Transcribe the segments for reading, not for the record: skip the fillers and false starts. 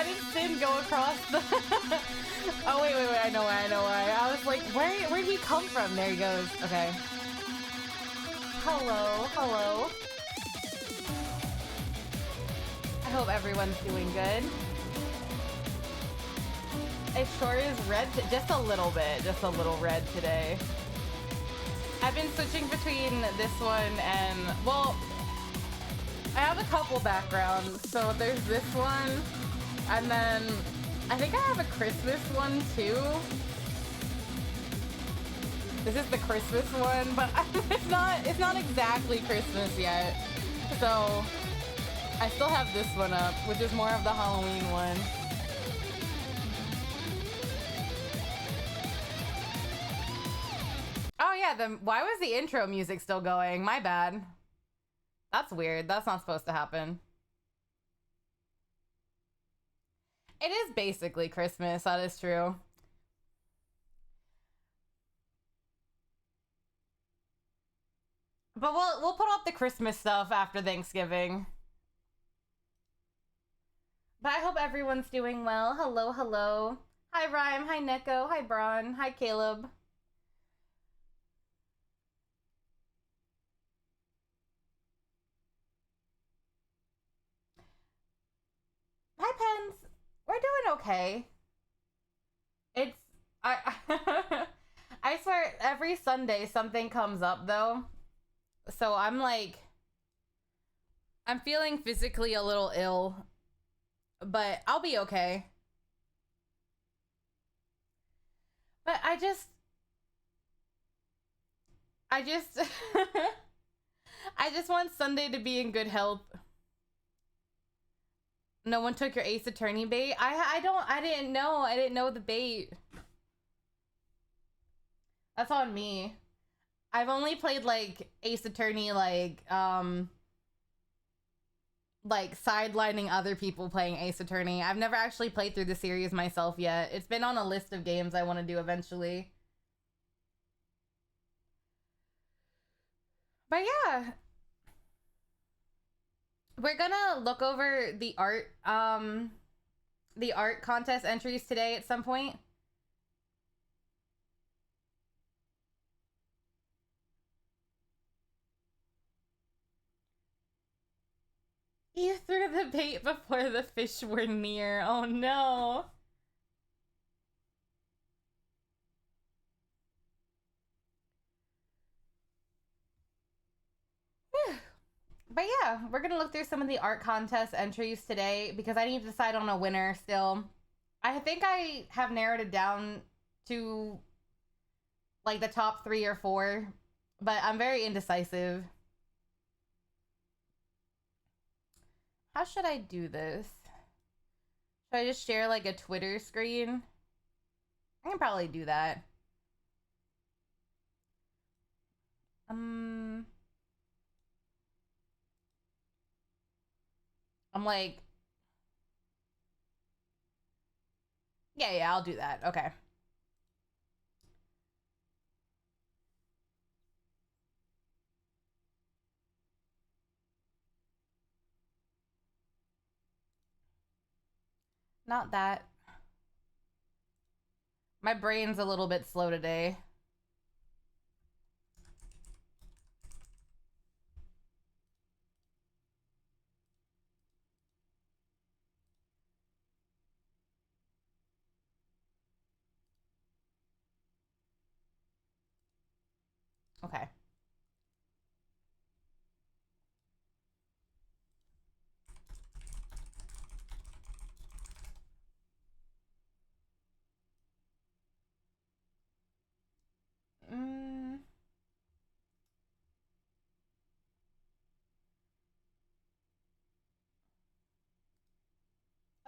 did Sin go across the... Oh, wait, I know why. I was like, where'd he come from? There he goes. Okay. Hello. I hope everyone's doing good. It sure is red, just a little bit, just a little red today. I've been switching between this one and, well, I have a couple backgrounds. So there's this one, and then I think I have a Christmas one too. This is the Christmas one, but it's not exactly Christmas yet. So I still have this one up, which is more of the Halloween one. Oh yeah, then why was the intro music still going? My bad. That's weird. That's not supposed to happen. It is basically Christmas, that is true. But we'll put up the Christmas stuff after Thanksgiving. But I hope everyone's doing well. Hello. Hi Rhyme, hi Neko, hi Braun, hi Caleb. Hi Pens. We're doing okay. I I swear every Sunday something comes up though. So I'm feeling physically a little ill, but I'll be okay. But I just I just want Sunday to be in good health. No one took your Ace Attorney bait. I didn't know the bait. That's on me. I've only played like Ace Attorney like sidelining other people playing Ace Attorney. I've never actually played through the series myself yet. It's been on a list of games I want to do eventually. But yeah. We're gonna look over the art contest entries today at some point. You threw the bait before the fish were near. Oh no. But yeah, we're gonna look through some of the art contest entries today because I need to decide on a winner still. I think I have narrowed it down to like the top 3 or 4, but I'm very indecisive. How should I do this? Should I just share like a Twitter screen? I can probably do that. I'm like, yeah, I'll do that. Okay. Not that. My brain's a little bit slow today. Okay.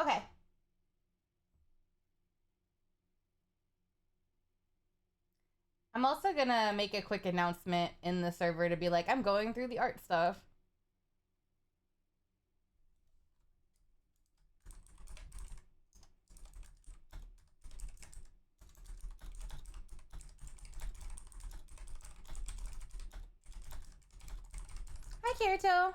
Okay. I'm also gonna make a quick announcement in the server to be like, I'm going through the art stuff. Hi, Kirito.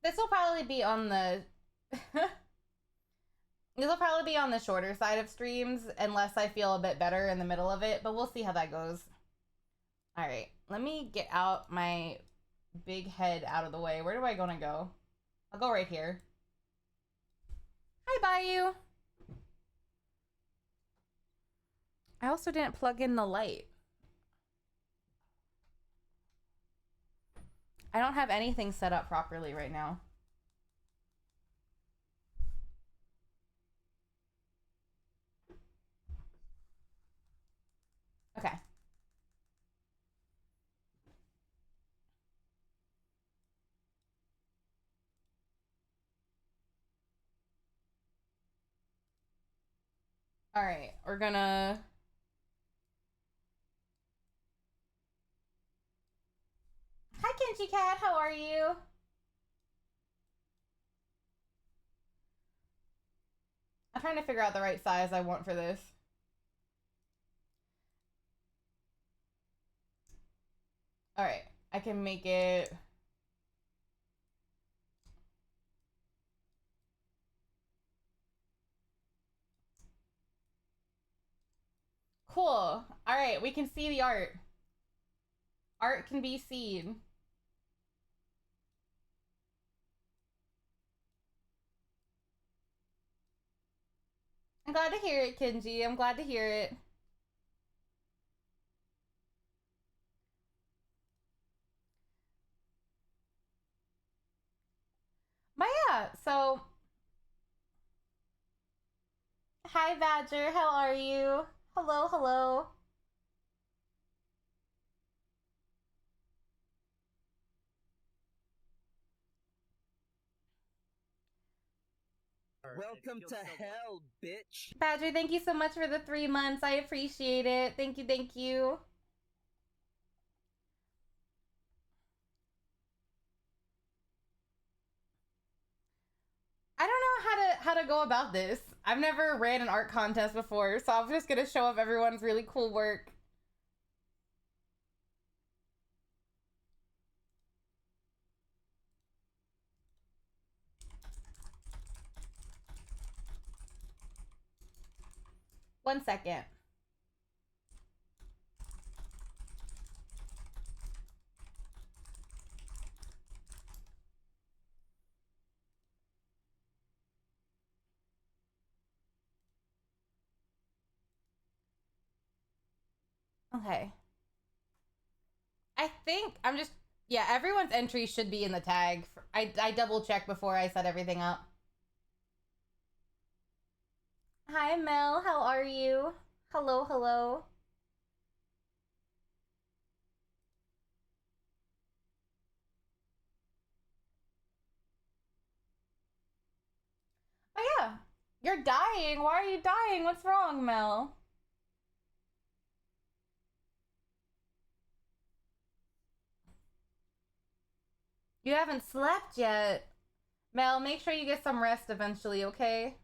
This will probably be on the this will probably be on the shorter side of streams unless I feel a bit better in the middle of it, but we'll see how that goes. All right, let me get out my big head out of the way. Where do I gonna go? I'll go right here. Hi, Bayou. I also didn't plug in the light. I don't have anything set up properly right now. Okay. All right, we're gonna... Hi, Kenji Cat, how are you? I'm trying to figure out the right size I want for this. All right, I can make it... Cool. All right, we can see the art. Art can be seen. I'm glad to hear it, Kenji. I'm glad to hear it. But yeah, so... Hi, Badger. How are you? Hello, hello. Welcome to hell, bitch. Badger, thank you so much for the 3 months. I appreciate it. Thank you, thank you. I don't know how to go about this. I've never ran an art contest before, so I'm just gonna show up everyone's really cool work. One second. Okay. I think I'm just... Yeah, everyone's entry should be in the tag. I double checked before I set everything up. Hi, Mel. How are you? Hello, hello. Oh, yeah. You're dying. Why are you dying? What's wrong, Mel? You haven't slept yet. Mel, make sure you get some rest eventually, okay?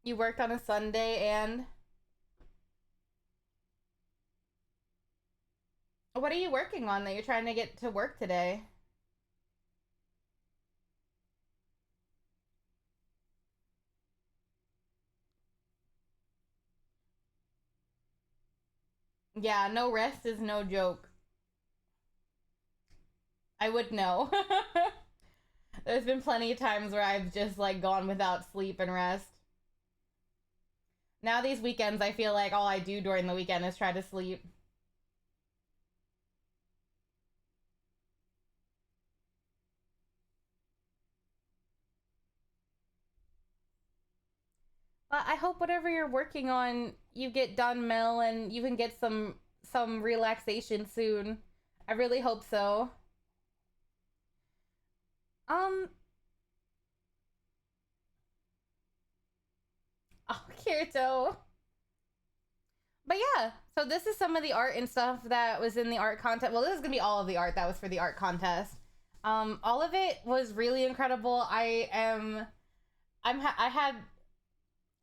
You worked on a Sunday and... What are you working on that you're trying to get to work today? Yeah, no rest is no joke. I would know. There's been plenty of times where I've just like gone without sleep and rest. Now these weekends, I feel like all I do during the weekend is try to sleep. But I hope whatever you're working on, you get done, Mel, and you can get some relaxation soon. I really hope so. Oh, Kirito. But yeah, so this is some of the art and stuff that was in the art contest. Well, this is gonna be all of the art that was for the art contest. All of it was really incredible. I'm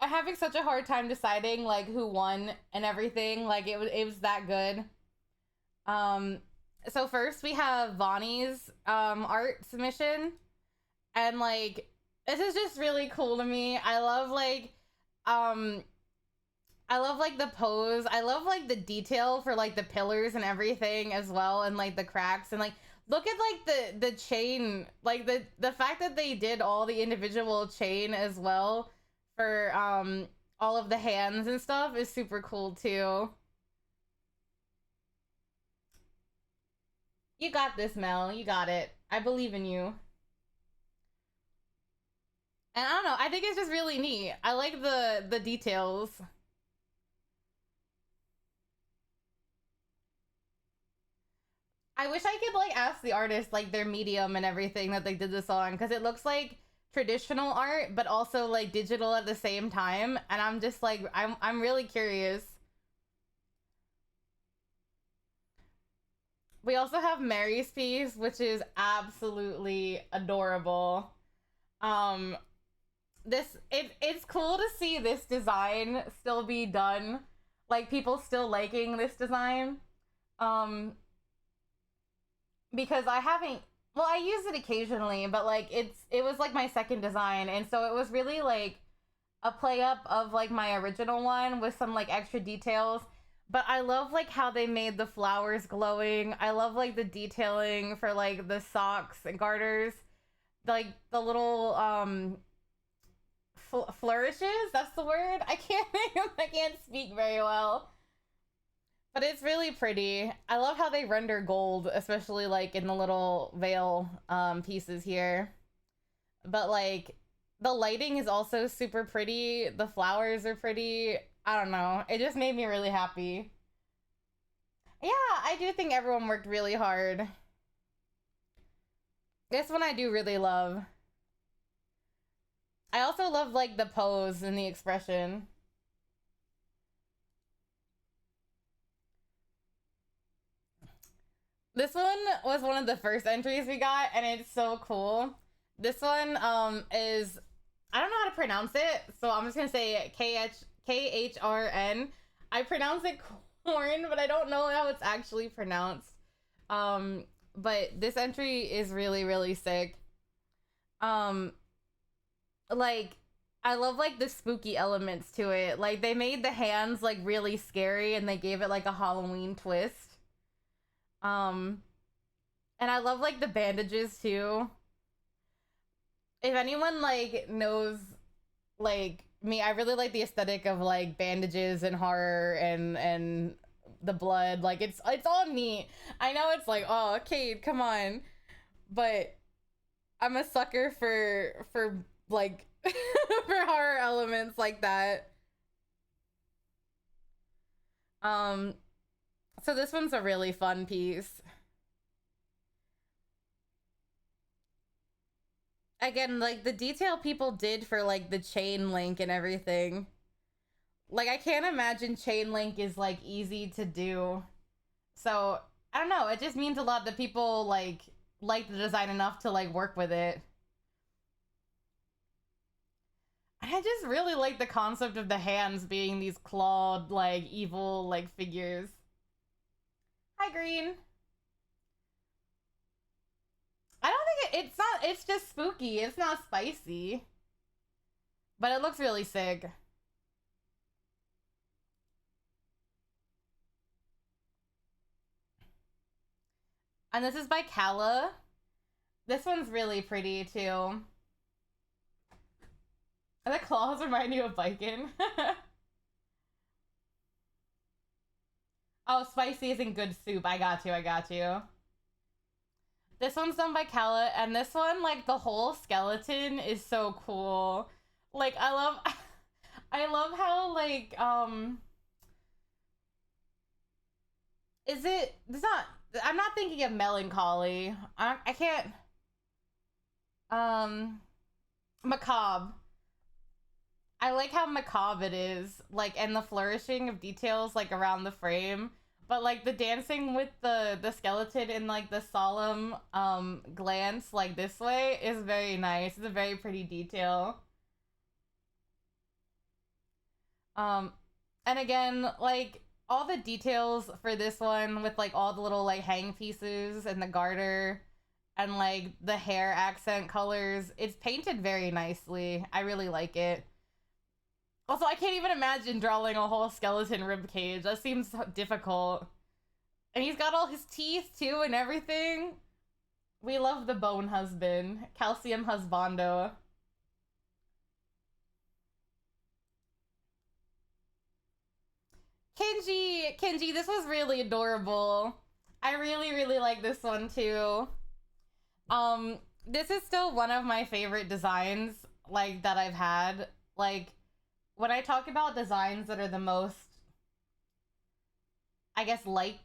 having such a hard time deciding like who won and everything. Like it was that good. Um, so first we have Vonnie's art submission, and like this is just really cool to me. Um I love like the pose. I love like the detail for like the pillars and everything as well, and like the cracks, and like look at like the chain, like the fact that they did all the individual chain as well for all of the hands and stuff is super cool too. You got this, Mel. You got it. I believe in you. And I don't know, I think it's just really neat. I like the details. I wish I could like ask the artist like their medium and everything that they did this on, because it looks like traditional art but also like digital at the same time, and I'm just like I'm really curious. We also have Mary's piece, which is absolutely adorable. Um it's cool to see this design still be done, like people still liking this design. Um because I haven't, well, I use it occasionally, but like it was like my second design, and so it was really like a play up of like my original one with some like extra details. But I love like how they made the flowers glowing. I love like the detailing for like the socks and garters, like the little flourishes. That's the word. I can't I can't speak very well. But it's really pretty. I love how they render gold, especially like in the little veil pieces here. But like the lighting is also super pretty. The flowers are pretty. I don't know. It just made me really happy. Yeah, I do think everyone worked really hard. This one I do really love. I also love like the pose and the expression. This one was one of the first entries we got, and it's so cool. This one is, I don't know how to pronounce it, so I'm just gonna say KHRN. I pronounce it corn, but I don't know how it's actually pronounced. But this entry is really really sick. Um, like I love like the spooky elements to it. Like they made the hands like really scary, and they gave it like a Halloween twist. Um, and I love like the bandages too. If anyone like knows like me, I really like the aesthetic of like bandages and horror and the blood. Like it's all neat. I know it's like, oh, Kate, come on, but I'm a sucker for like for horror elements like that. Um, so this one's a really fun piece. Again, like the detail people did for like the chain link and everything. Like I can't imagine chain link is like easy to do. So I don't know. It just means a lot that people like the design enough to like work with it. I just really like the concept of the hands being these clawed like evil like figures. Hi, Green. I don't think it's not. It's just spooky. It's not spicy, but it looks really sick. And this is by Kala. This one's really pretty too. And the claws remind you of Viking. Oh, spicy isn't good soup. I got you. I got you. This one's done by Kala, and this one, like the whole skeleton is so cool. Like I love, I love how like is it? It's not. I'm not thinking of melancholy. I can't. Um, macabre. I like how macabre it is, like, and the flourishing of details, like, around the frame. But, like, the dancing with the skeleton in, like, the solemn, glance, like, this way is very nice. It's a very pretty detail. Um, and again, like, all the details for this one with like all the little like hang pieces and the garter and like the hair accent colors, it's painted very nicely. I really like it. Also, I can't even imagine drawing a whole skeleton rib cage. That seems so difficult. And he's got all his teeth too and everything. We love the bone husband, calcium husbando. Kenji, this was really adorable. I really, really like this one too. This is still one of my favorite designs, like, that I've had. Like, when I talk about designs that are the most, I guess, like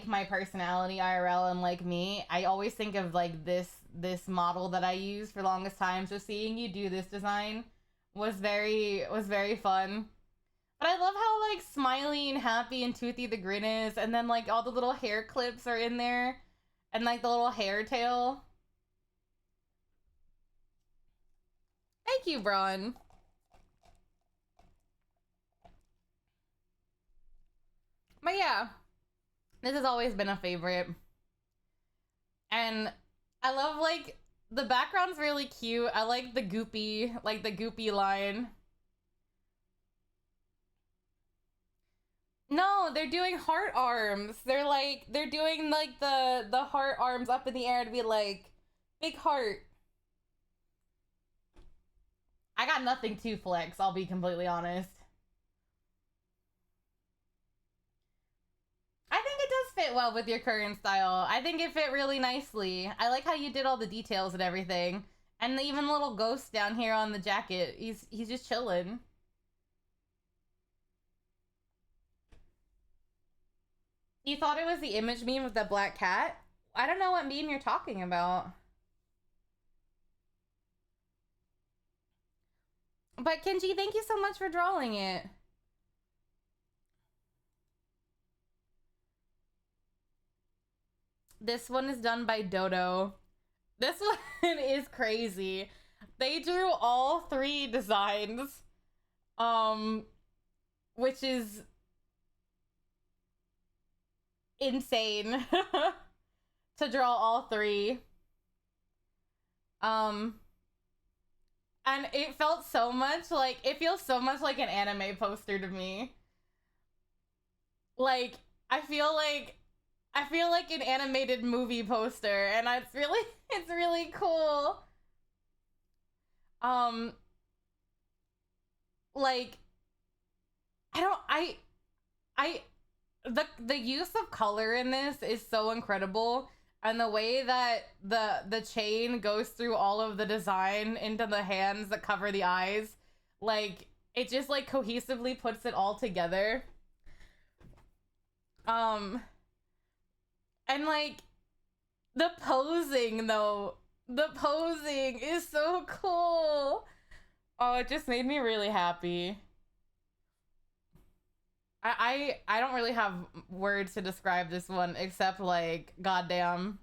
my personality IRL and like me, I always think of like this model that I used for the longest time. So seeing you do this design was very fun. But I love how like smiley and happy and toothy the grin is, and then like all the little hair clips are in there, and like the little hair tail. Thank you, Braun. But yeah, this has always been a favorite. And I love like the background's really cute. I like the goopy line. No, they're doing heart arms. They're doing like the heart arms up in the air to be like big heart. I got nothing to flex, I'll be completely honest. I think it does fit well with your current style. I think it fit really nicely. I like how you did all the details and everything. And even the little ghost down here on the jacket. He's just chilling. You thought it was the image meme with the black cat? I don't know what meme you're talking about. But Kenji, thank you so much for drawing it. This one is done by Dodo. This one is crazy. They drew all 3 designs. Which is insane to draw all 3. And it felt so much like, it feels so much like an anime poster to me. Like, I feel like an animated movie poster, and it's really cool. Like, the use of color in this is so incredible, and the way that the chain goes through all of the design into the hands that cover the eyes, like, it just like cohesively puts it all together. And like the posing though, the posing is so cool. Oh, it just made me really happy. I don't really have words to describe this one except like, goddamn,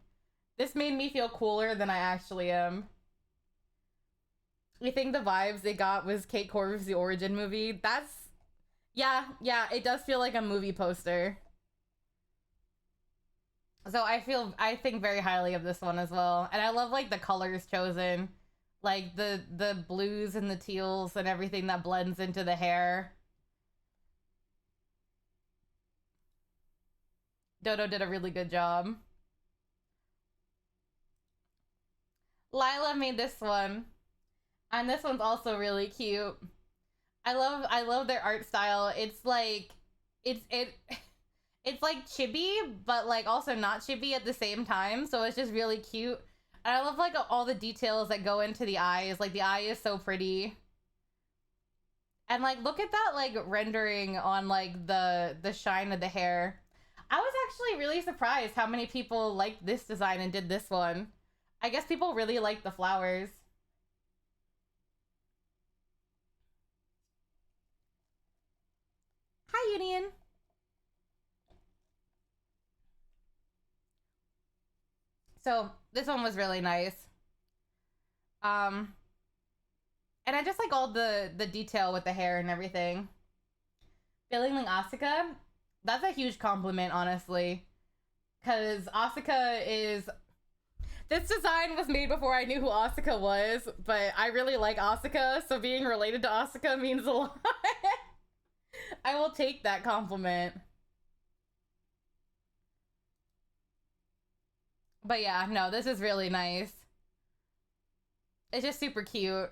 this made me feel cooler than I actually am. You think the vibes they got was Kate Corv's The Origin movie? That's, yeah, it does feel like a movie poster. So I think very highly of this one as well. And I love like the colors chosen. Like the blues and the teals and everything that blends into the hair. Dodo did a really good job. Lila made this one. And this one's also really cute. I love their art style. It's like it's like chibi, but like also not chibi at the same time. So it's just really cute. And I love like all the details that go into the eyes. Like the eye is so pretty. And like look at that like rendering on like the shine of the hair. I was actually really surprised how many people liked this design and did this one. I guess people really like the flowers. Hi, Union. So this one was really nice. And I just like all the detail with the hair and everything. Feeling like Asuka. That's a huge compliment, honestly. Because Asuka is... This design was made before I knew who Asuka was, but I really like Asuka, so being related to Asuka means a lot. I will take that compliment. But yeah, no, this is really nice. It's just super cute.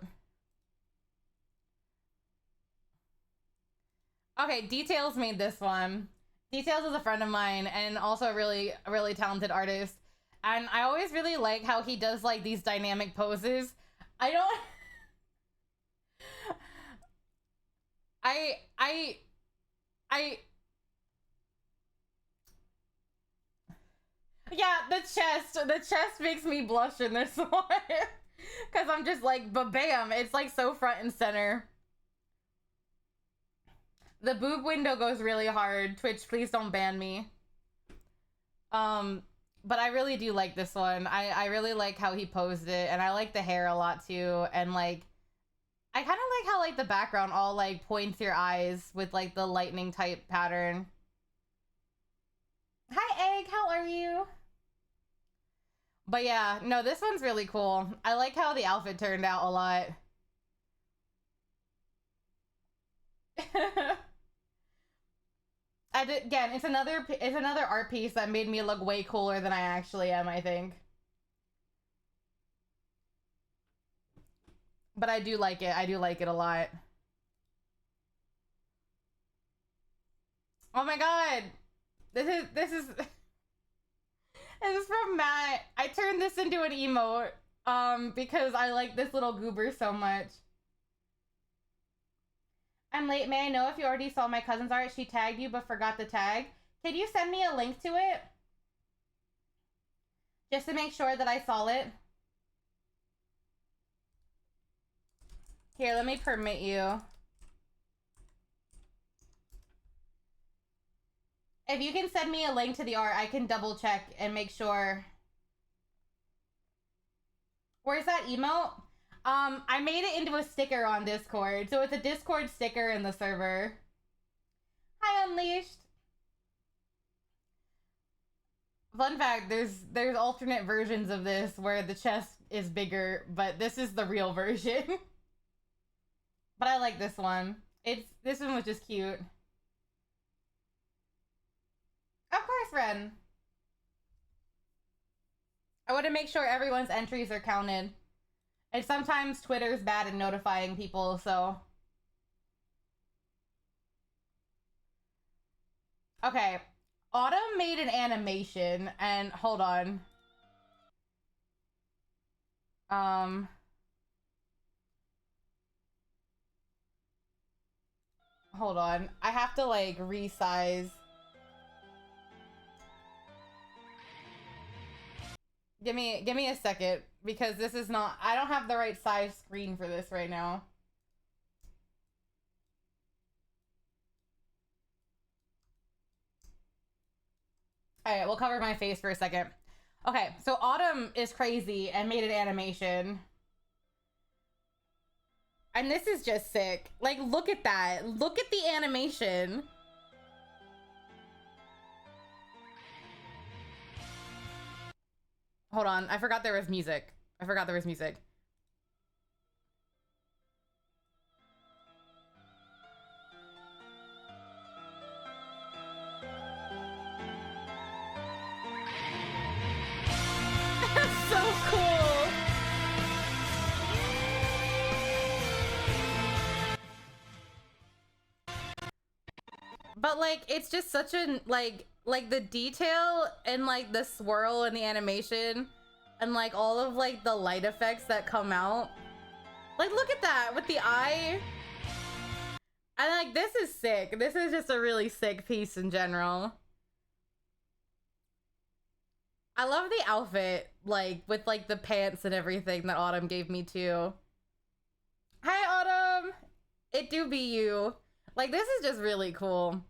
Okay, Details made this one. Details is a friend of mine and also a really talented artist. And I always really like how he does like these dynamic poses. I don't I yeah, the chest makes me blush in this one. Cause I'm just like, but bam, it's like so front and center. The boob window goes really hard. Twitch, please don't ban me. But I really do like this one. I really like how he posed it, and I like the hair a lot too. And like, I kind of like how like the background all like points your eyes with like the lightning type pattern. Hi Egg, how are you? But yeah, no, this one's really cool. I like how the outfit turned out a lot. Again, it's another art piece that made me look way cooler than I actually am, I think. But I do like it. I do like it a lot. Oh my god. This is this is from Matt. I turned this into an emote because I like this little goober so much. I'm late. May I know if you already saw my cousin's art? She tagged you but forgot the tag. Can you send me a link to it? Just to make sure that I saw it. Here, let me permit you. If you can send me a link to the art, I can double check and make sure. Where's that emote? I made it into a sticker on Discord. So it's a Discord sticker in the server. Hi, Unleashed. Fun fact, there's alternate versions of this where the chest is bigger, but this is the real version. But I like this one. This one was just cute. Of course, Ren. I want to make sure everyone's entries are counted. And sometimes Twitter's bad at notifying people, so... Okay. Autumn made an animation, and hold on. Hold on. I have to, like, resize. Give me a second, because this is not... I don't have the right size screen for this right now. Alright, we'll cover my face for a second. Okay, so Autumn is crazy and made an animation. And this is just sick. Like, look at that. Look at the animation. Hold on, I forgot there was music. I forgot there was music. That's so cool. But like, it's just such an like the detail and like the swirl in the animation and like all of like the light effects that come out. Like, look at that with the eye. And like, this is sick. This is just a really sick piece in general. I love the outfit, like with like the pants and everything that Autumn gave me too. Hi, Autumn. It do be you. Like, this is just really cool.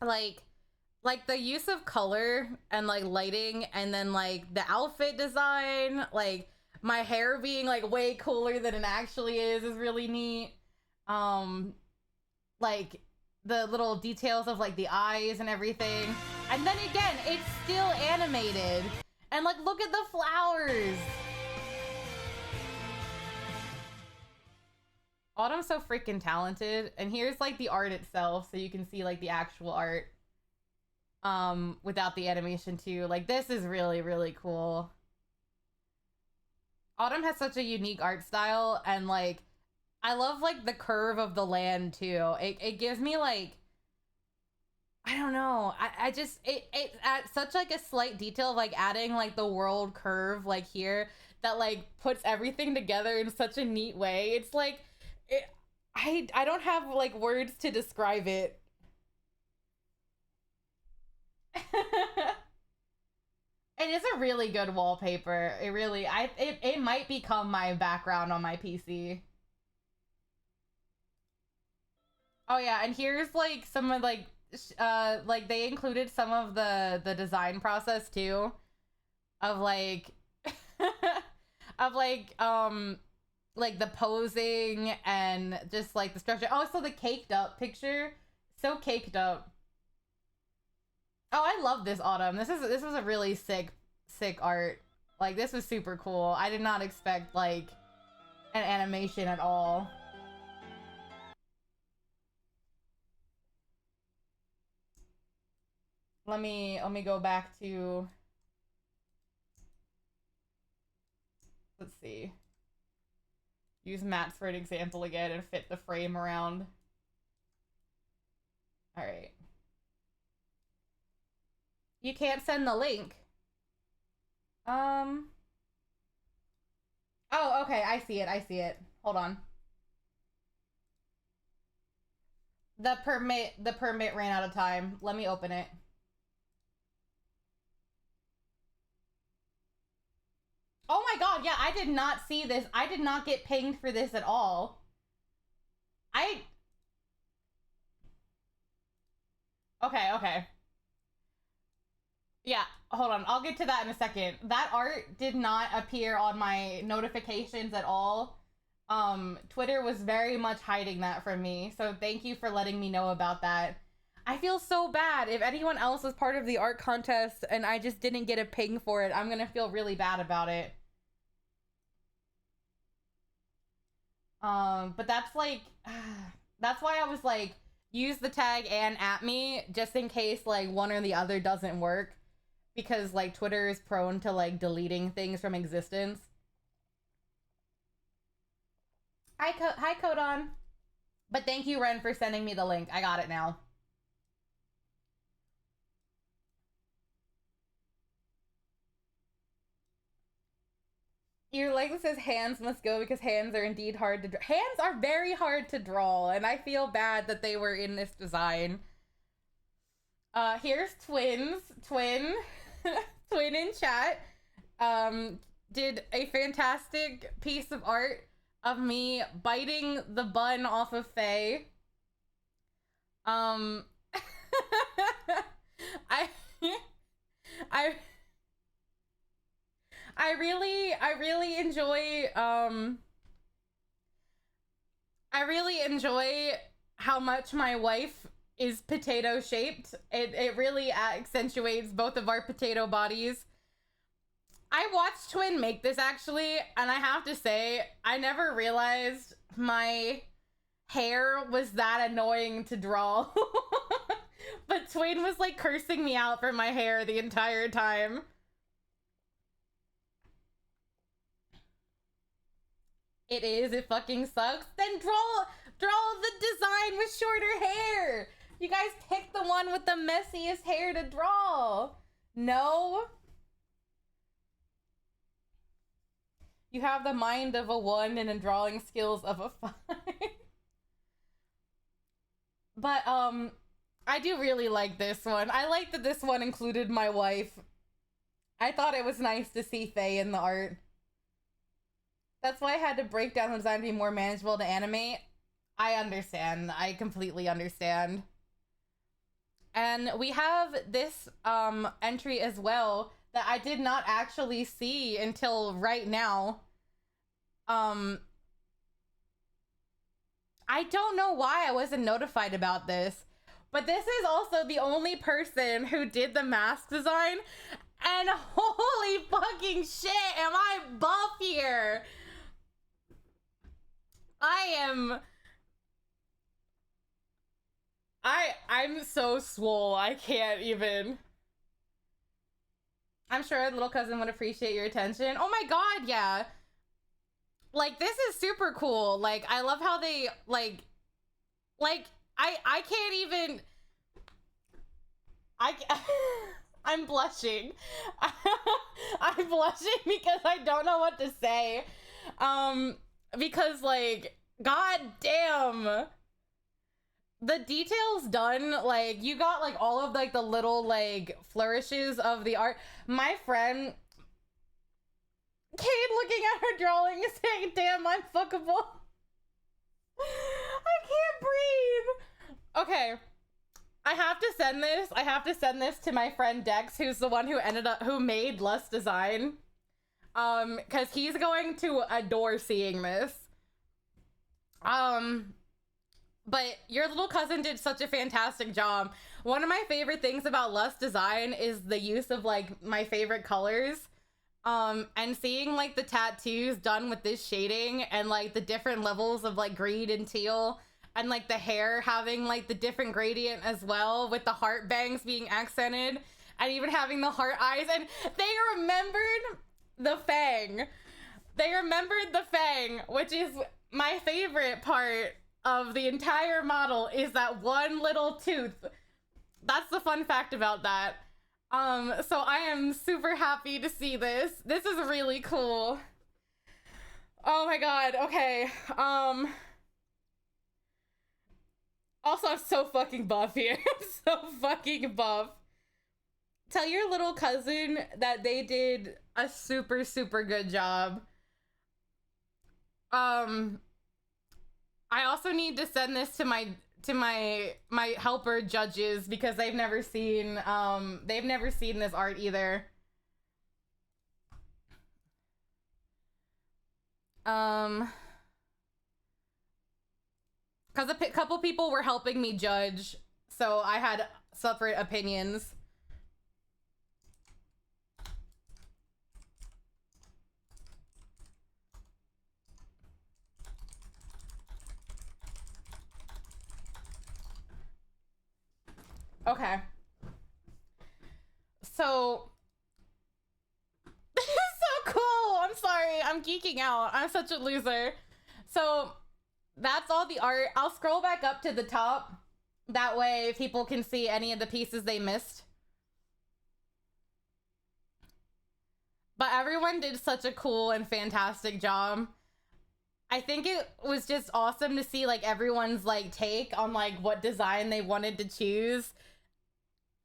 Like the use of color and like lighting, and then like the outfit design, like my hair being like way cooler than it actually is really neat. Like the little details of like the eyes and everything. And then again, it's still animated. And like, look at the flowers. Autumn's so freaking talented. And here's like the art itself, so you can see like the actual art without the animation too. Like, this is really, really cool. Autumn has such a unique art style, and like, I love like the curve of the land too. It gives me like, I don't know. I just, it at such like a slight detail of like adding like the world curve like here that like puts everything together in such a neat way. It's like, I don't have like words to describe it. It is a really good wallpaper. It really, it might become my background on my PC. Oh yeah, and here's like some of like they included some of the design process too, of like of like the posing and just like the structure. Also the caked up picture, so caked up. Oh, I love this Autumn. This was a really sick art. Like, this was super cool. I did not expect like an animation at all. Let me go back to, let's see. Use Matt's for an example again and fit the frame around. All right. You can't send the link. Oh, okay, I see it. Hold on. The permit ran out of time. Let me open it. Oh my god, yeah, I did not see this. I did not get pinged for this at all. Okay. Yeah, hold on. I'll get to that in a second. That art did not appear on my notifications at all. Twitter was very much hiding that from me, so thank you for letting me know about that. I feel so bad. If anyone else was part of the art contest and I just didn't get a ping for it, I'm gonna feel really bad about it. But that's like, that's why I was like, use the tag and at me, just in case like one or the other doesn't work. Because like Twitter is prone to like deleting things from existence. Hi Codon. But thank you, Ren, for sending me the link. I got it now. Your leg says hands must go because hands are indeed hard to draw. Hands are very hard to draw, and I feel bad that they were in this design. Here's Twin in chat. Did a fantastic piece of art of me biting the bun off of Faye. I really enjoy how much my wife is potato shaped. It really accentuates both of our potato bodies. I watched Twin make this actually, and I have to say, I never realized my hair was that annoying to draw. But Twin was like cursing me out for my hair the entire time. It fucking sucks. Then draw the design with shorter hair. You guys picked the one with the messiest hair to draw. No. You have the mind of a 1 and the drawing skills of a 5. But I do really like this one. I like that this one included my wife. I thought it was nice to see Faye in the art. That's why I had to break down the design to be more manageable to animate. I understand. I completely understand. And we have this entry as well that I did not actually see until right now. I don't know why I wasn't notified about this, But this is also the only person who did the mask design. And holy fucking shit, am I buff here? I'm so swole. I can't even. I'm sure little cousin would appreciate your attention. Oh my god, yeah. Like, this is super cool. Like, I love how they, like, I can't even, I'm blushing. I'm blushing because I don't know what to say. Because, like, god damn. The details done, like, you got, like, all of, like, the little, like, flourishes of the art. My friend, Kate, looking at her drawing is saying, damn, I'm fuckable. I can't breathe. Okay. I have to send this. I have to send this to my friend Dex, who's the one who made Lust Design. Because he's going to adore seeing this. But your little cousin did such a fantastic job. One of my favorite things about Lust Design is the use of, like, my favorite colors. And seeing, like, the tattoos done with this shading and, like, the different levels of, like, green and teal, and, like, the hair having, like, the different gradient as well, with the heart bangs being accented, and even having the heart eyes. And they remembered the fang. They remembered the fang, which is my favorite part of the entire model, is that one little tooth. That's the fun fact about that. So I am super happy to see this. This is really cool. Oh my god, okay. Also, I'm so fucking buff here. I'm so fucking buff. Tell your little cousin that they did a super, super good job. I also need to send this to my helper judges because they've never seen this art either. Because a couple people were helping me judge, so I had separate opinions. Okay. So, this is so cool. I'm sorry. I'm geeking out. I'm such a loser. So, that's all the art. I'll scroll back up to the top. That way people can see any of the pieces they missed. But everyone did such a cool and fantastic job. I think it was just awesome to see, like, everyone's, like, take on, like, what design they wanted to choose.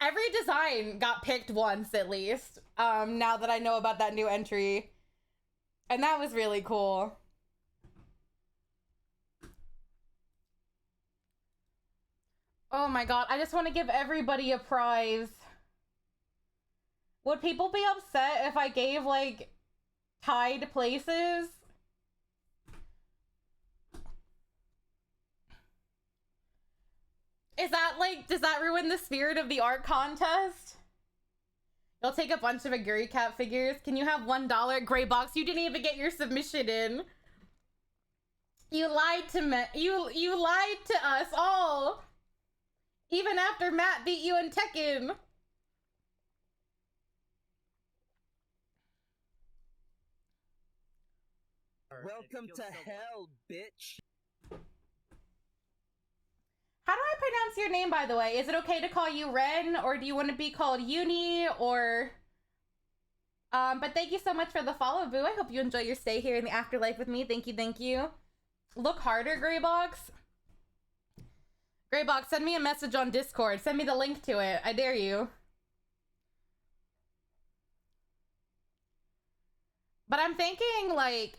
Every design got picked once, at least, now that I know about that new entry. And that was really cool. Oh my god, I just want to give everybody a prize. Would people be upset if I gave, like, tied places? Is that, like, does that ruin the spirit of the art contest? You'll take a bunch of Aguri Cat figures. Can you have $1? Gray box, you didn't even get your submission in. You lied to me. You lied to us all. Even after Matt beat you in Tekken. Welcome to hell, bitch. How do I pronounce your name, by the way? Is it okay to call you Ren, or do you want to be called Uni, or... But thank you so much for the follow, Boo. I hope you enjoy your stay here in the afterlife with me. Thank you, thank you. Look harder, Graybox. Graybox, send me a message on Discord. Send me the link to it. I dare you. But I'm thinking, like...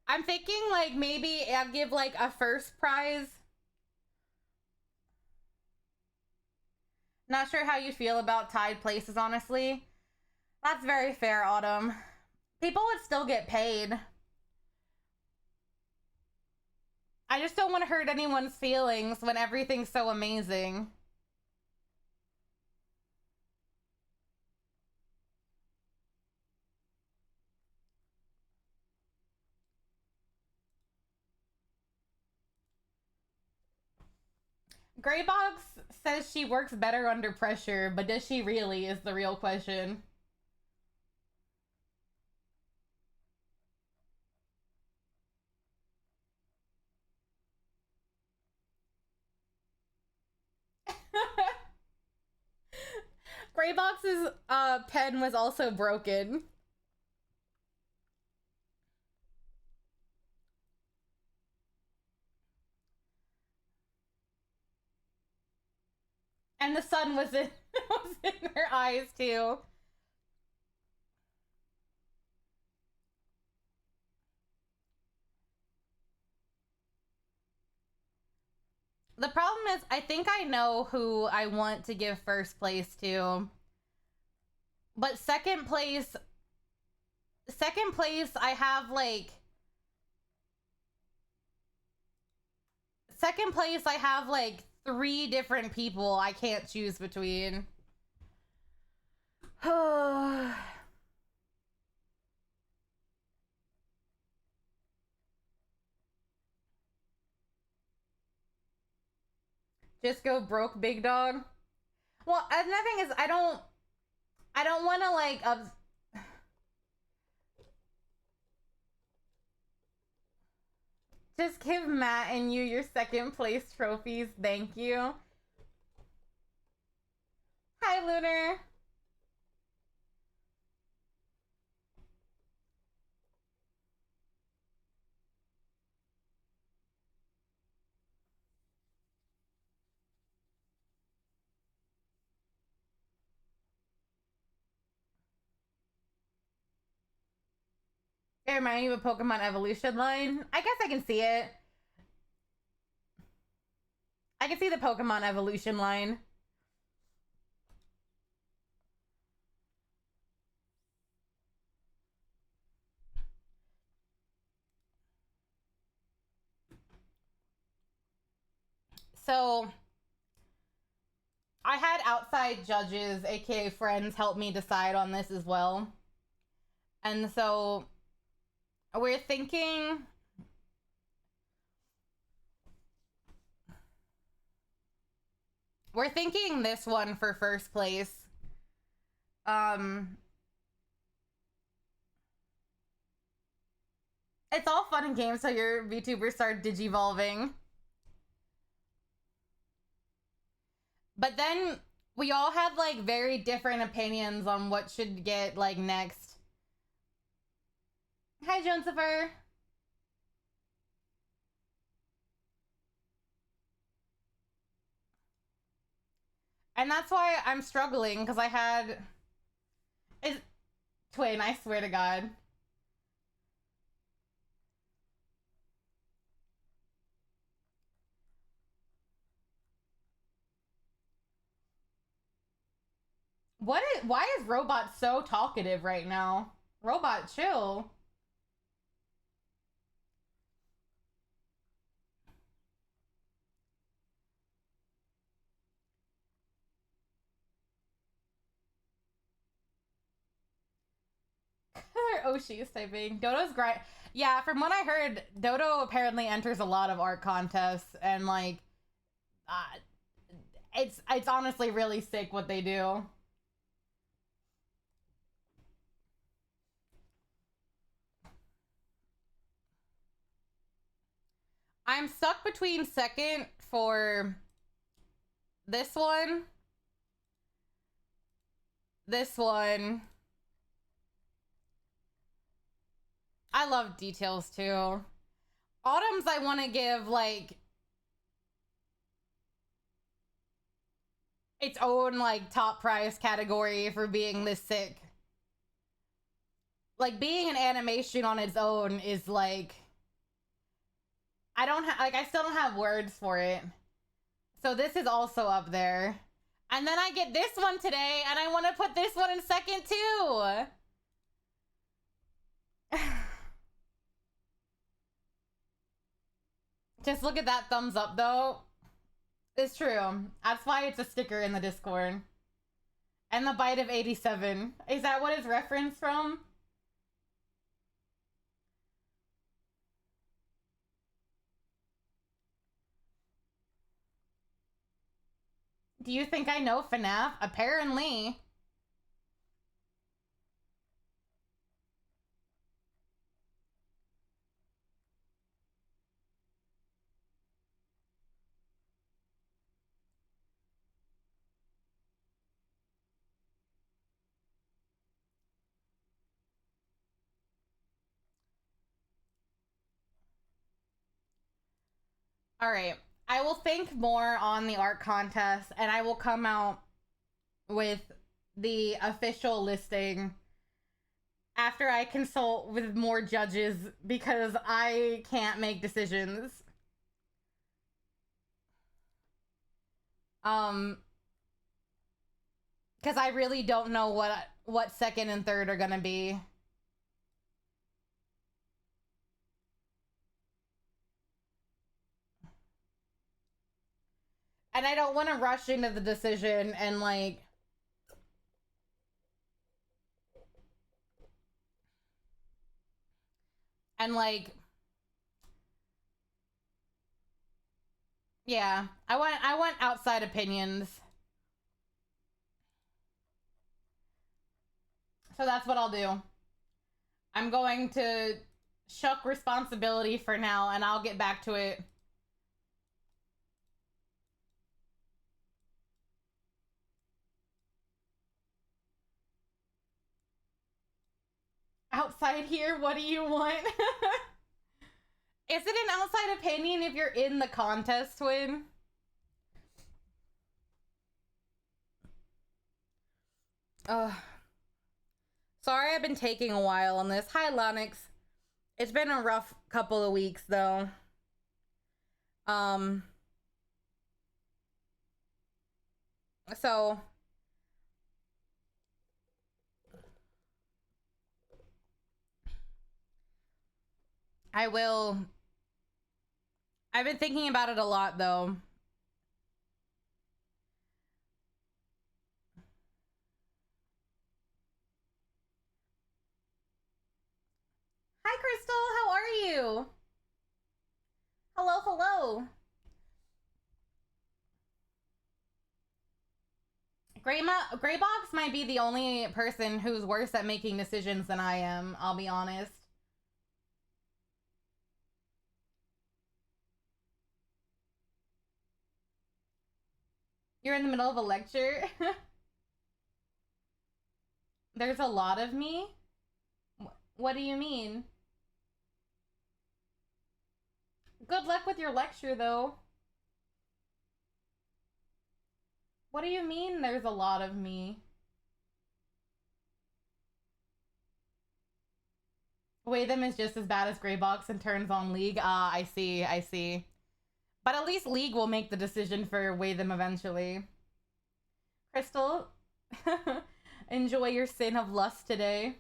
I'm thinking, like, maybe I'll give, like, a first prize. Not sure how you feel about tied places, honestly. That's very fair, Autumn. People would still get paid. I just don't want to hurt anyone's feelings when everything's so amazing. Greybox says she works better under pressure, but does she really is the real question. Greybox's pen was also broken. And the sun was in, was in her eyes too. The problem is, I think I know who I want to give first place to. But second place, I have like... Second place, I have like 3 different people I can't choose between. Just go broke, big dog. Well, and the thing is, I don't want to like just give Matt and you your second place trophies. Thank you. Hi, Lunar. It reminded me of a Pokemon evolution line. I guess I can see it. I can see the Pokemon evolution line. So, I had outside judges, aka friends, help me decide on this as well. And so, we're thinking... We're thinking this one for first place. It's all fun and games till your VTubers start digivolving. But then we all had like very different opinions on what should get like next. Hi, Josepher. And that's why I'm struggling, because I had... Twin, I swear to God. Why is Robot so talkative right now? Robot, chill. Oh, she's typing. Dodo's grind. Yeah, from what I heard, Dodo apparently enters a lot of art contests, and like, it's honestly really sick what they do. I'm stuck between second for this one, this one. I love details too. Autumn's I want to give like its own like top prize category for being this sick. Like being an animation on its own is like, I don't have like, I still don't have words for it. So this is also up there. And then I get this one today, and I want to put this one in second too. Just look at that thumbs up, though. It's true. That's why it's a sticker in the Discord. And the bite of 87. Is that what it's referenced from? Do you think I know FNAF? Apparently. All right. I will think more on the art contest and I will come out with the official listing after I consult with more judges because I can't make decisions. Because I really don't know what second and third are gonna be. And I don't want to rush into the decision and like yeah, I want outside opinions. So that's what I'll do. I'm going to shuck responsibility for now and I'll get back to it. Outside here, what do you want? Is it an outside opinion if you're in the contest, Twin? Sorry I've been taking a while on this. Hi, Lonix. It's been a rough couple of weeks, though. So... I've been thinking about it a lot, though. Hi, Crystal. How are you? Hello, hello. Graybox might be the only person who's worse at making decisions than I am, I'll be honest. You're in the middle of a lecture? There's a lot of me? What do you mean? Good luck with your lecture, though. What do you mean there's a lot of me? Watham is just as bad as Graybox and turns on League. Ah, I see, I see. But at least League will make the decision for Watham eventually. Crystal, enjoy your sin of lust today.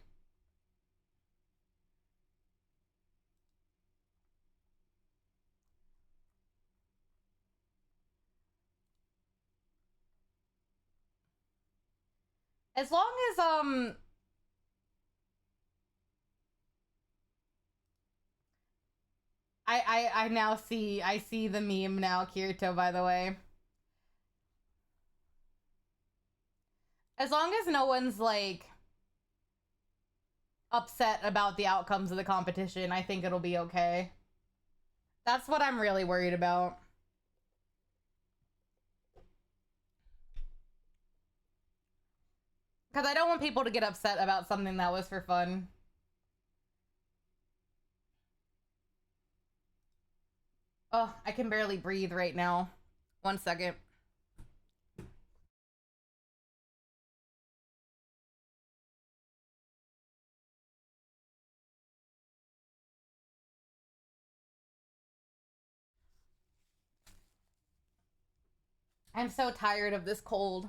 As long as, I now see, I see the meme now, Kirito, by the way. As long as no one's, like, upset about the outcomes of the competition, I think it'll be okay. That's what I'm really worried about. Because I don't want people to get upset about something that was for fun. Oh, I can barely breathe right now. 1 second. I'm so tired of this cold.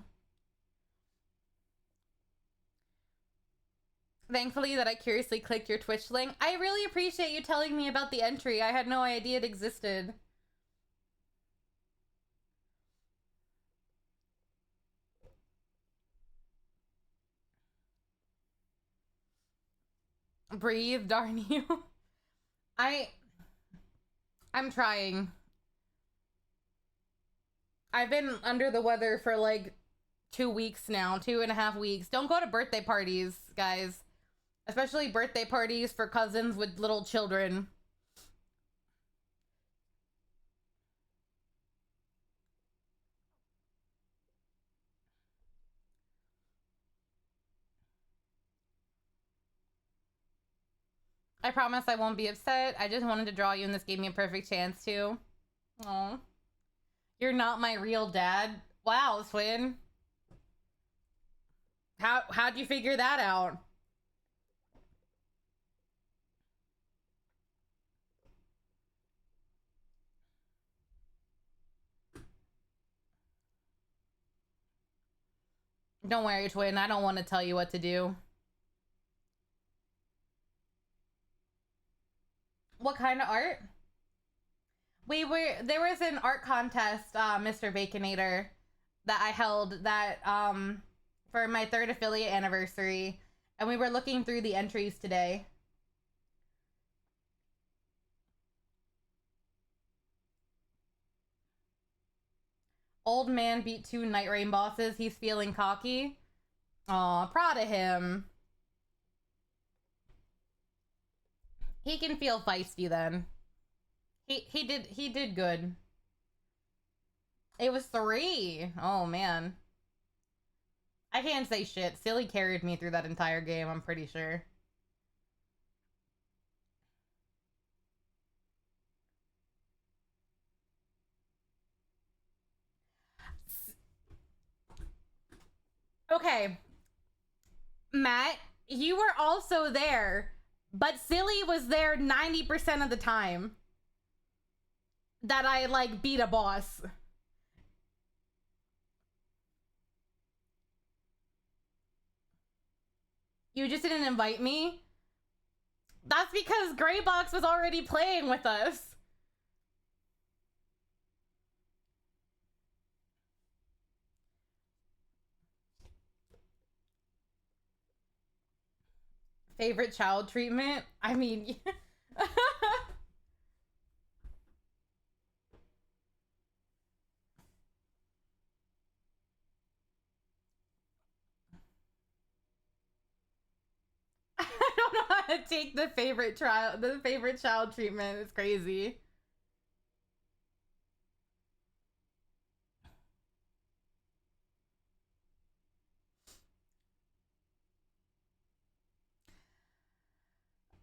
Thankfully that I curiously clicked your Twitch link. I really appreciate you telling me about the entry. I had no idea it existed. Breathe, darn you. I'm trying. I've been under the weather for like 2 weeks now, 2.5 weeks. Don't go to birthday parties, guys. Especially birthday parties for cousins with little children. I promise I won't be upset. I just wanted to draw you and this gave me a perfect chance to. Oh. You're not my real dad? Wow, Swin. How'd you figure that out? Don't worry, Twin. I don't want to tell you what to do. What kind of art? There was an art contest, Mr. Baconator, that I held that for my 3rd affiliate anniversary, and we were looking through the entries today. Old man beat 2 Night Rain bosses. He's feeling cocky. Aw, proud of him. He can feel feisty then. He did good. It was 3. Oh man. I can't say shit. Silly carried me through that entire game, I'm pretty sure. Okay. Matt, you were also there, but Silly was there 90% of the time that I, like, beat a boss. You just didn't invite me? That's because Greybox was already playing with us. Favorite child treatment? I mean... I don't know how to take the favorite child treatment. It's crazy.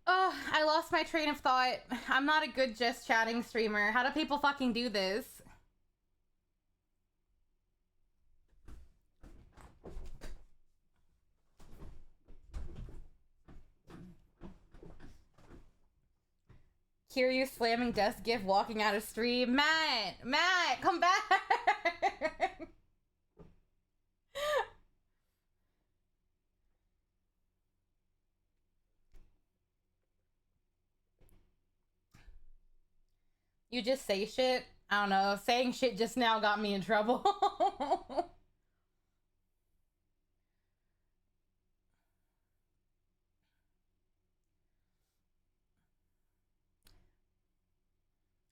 Oh, I lost my train of thought. I'm not a good just chatting streamer. How do people fucking do this? Hear you slamming desk gif walking out of stream. Matt, come back. You just say shit? I don't know. Saying shit just now got me in trouble.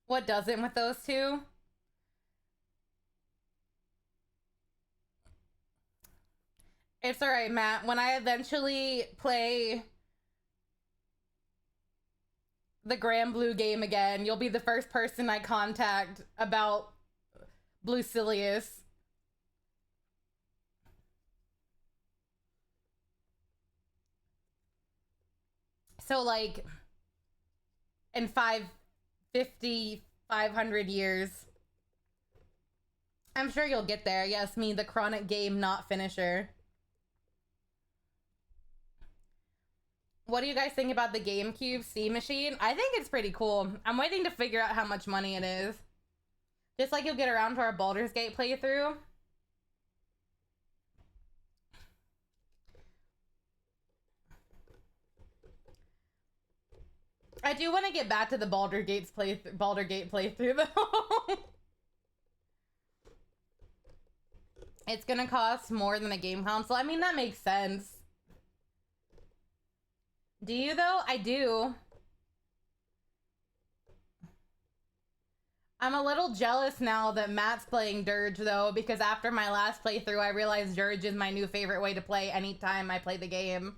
What doesn't with those two? It's alright, Matt. When I eventually play the Grand Blue game again, you'll be the first person I contact about Blue Silius. So, like, in 500 years. I'm sure you'll get there. Yes, me, the chronic game not finisher. What do you guys think about the GameCube Steam machine? I think it's pretty cool. I'm waiting to figure out how much money it is. Just like you'll get around to our Baldur's Gate playthrough. I do want to get back to the Baldur's Gate playthrough though. It's gonna cost more than a game console. I mean, that makes sense. Do you though? I do. I'm a little jealous now that Matt's playing Dirge though, because after my last playthrough, I realized Dirge is my new favorite way to play anytime I play the game.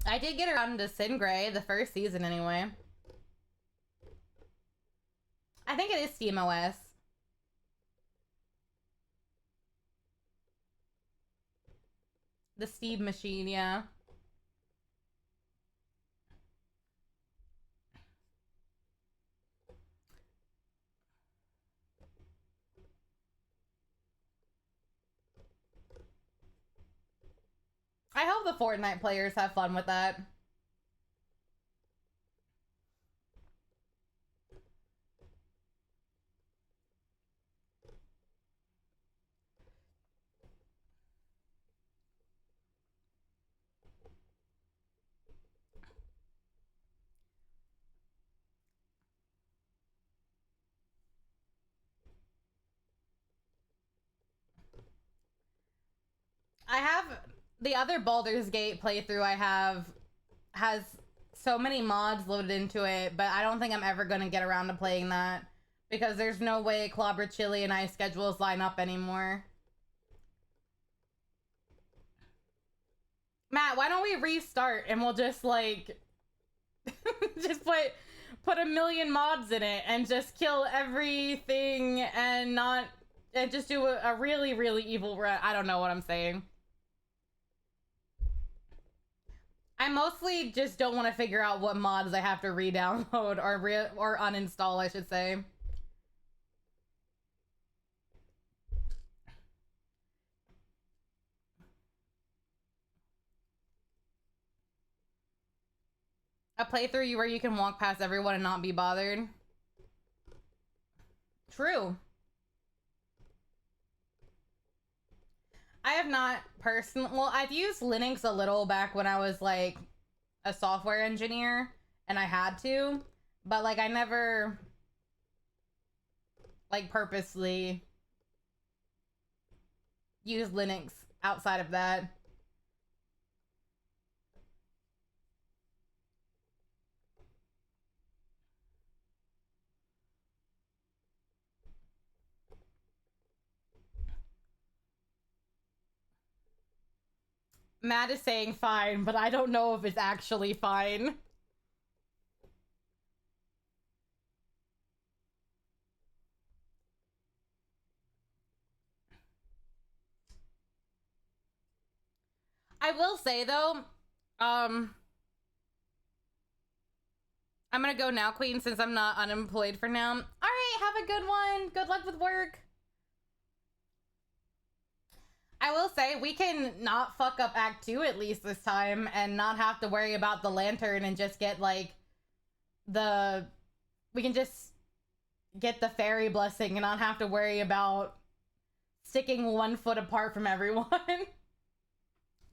I did get around to Singray, the first season anyway. I think it is SteamOS. The Steve machine, yeah. I hope the Fortnite players have fun with that. I have the other Baldur's Gate playthrough I have has so many mods loaded into it, but I don't think I'm ever gonna get around to playing that because there's no way Clobber Chili and I schedules line up anymore. Matt, why don't we restart and we'll just like just put a million mods in it and just kill everything and just do a really really evil run. I don't know what I'm saying. I mostly just don't want to figure out what mods I have to re-download or uninstall, I should say. A playthrough where you can walk past everyone and not be bothered. True. I have not well, I've used Linux a little back when I was like a software engineer and I had to, but like I never like purposely used Linux outside of that. Matt is saying fine, but I don't know if it's actually fine. I will say though, I'm gonna go now, Queen, since I'm not unemployed for now. All right, have a good one. Good luck with work. I will say we can not fuck up Act 2 at least this time and not have to worry about the lantern and just get like we can just get the fairy blessing and not have to worry about sticking 1 foot apart from everyone.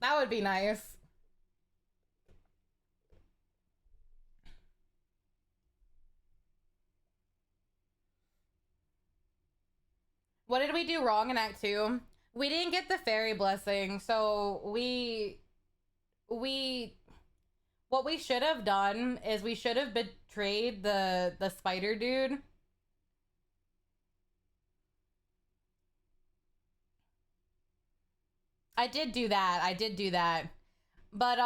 That would be nice. What did we do wrong in Act 2? We didn't get the fairy blessing, so what we should have done is we should have betrayed the spider dude. I did do that. But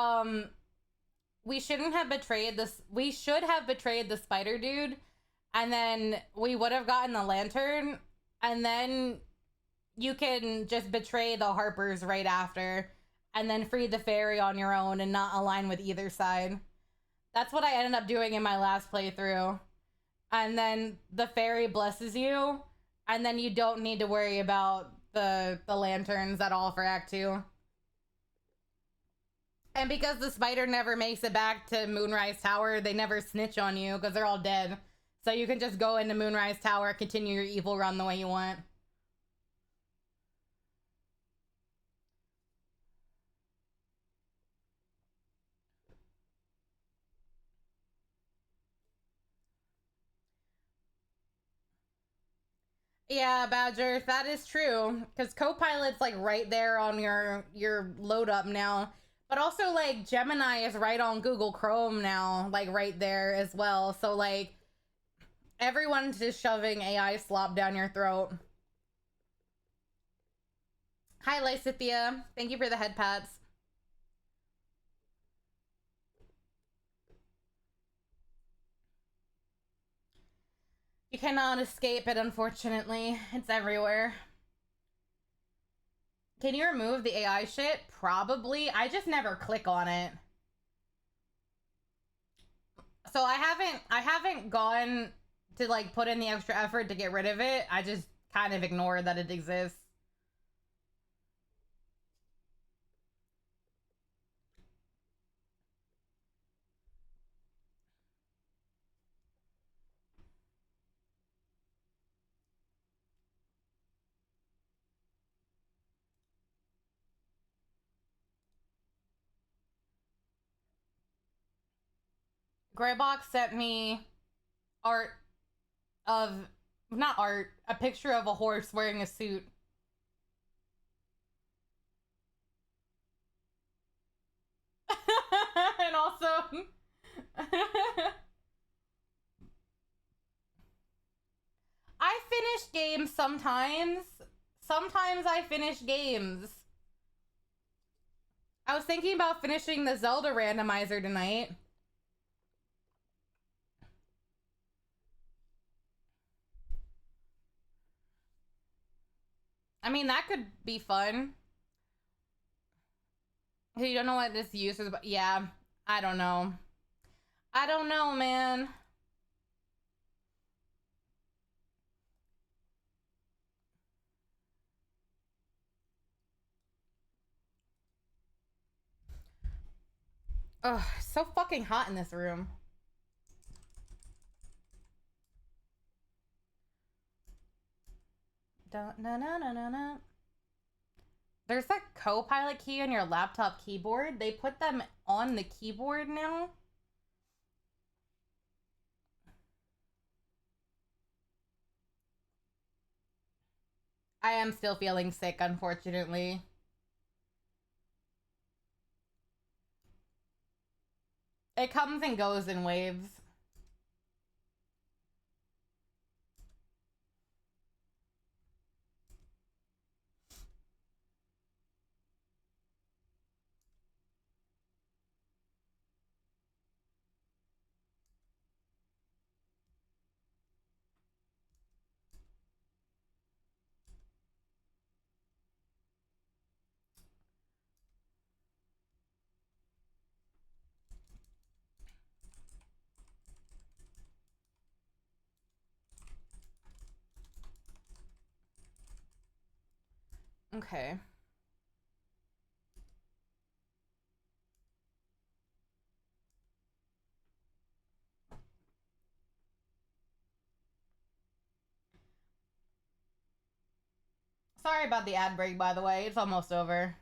we shouldn't have betrayed this. We should have betrayed the spider dude, and then we would have gotten the lantern, and then you can just betray the Harpers right after, and then free the fairy on your own and not align with either side. That's what I ended up doing in my last playthrough. And then the fairy blesses you, and then you don't need to worry about the lanterns at all for Act 2. And because the spider never makes it back to Moonrise Tower, they never snitch on you because they're all dead. So you can just go into Moonrise Tower, continue your evil run the way you want. Yeah, Badger, that is true. Because Copilot's like right there on your load up now. But also like Gemini is right on Google Chrome now, like right there as well. So like everyone's just shoving AI slop down your throat. Hi, Lysithia. Thank you for the head pats. You cannot escape it, unfortunately. It's everywhere. Can you remove the AI shit? Probably. I just never click on it. So I haven't gone to like put in the extra effort to get rid of it. I just kind of ignore that it exists. Greybox sent me art of not art, a picture of a horse wearing a suit. And also I finish games sometimes. Sometimes I finish games. I was thinking about finishing the Zelda randomizer tonight. I mean, that could be fun. You don't know what this use is, but yeah, I don't know. I don't know, man. Ugh, so fucking hot in this room. There's that Copilot key on your laptop keyboard. They put them on the keyboard now. I am still feeling sick, unfortunately. It comes and goes in waves. Okay. Sorry about the ad break, by the way. It's almost over.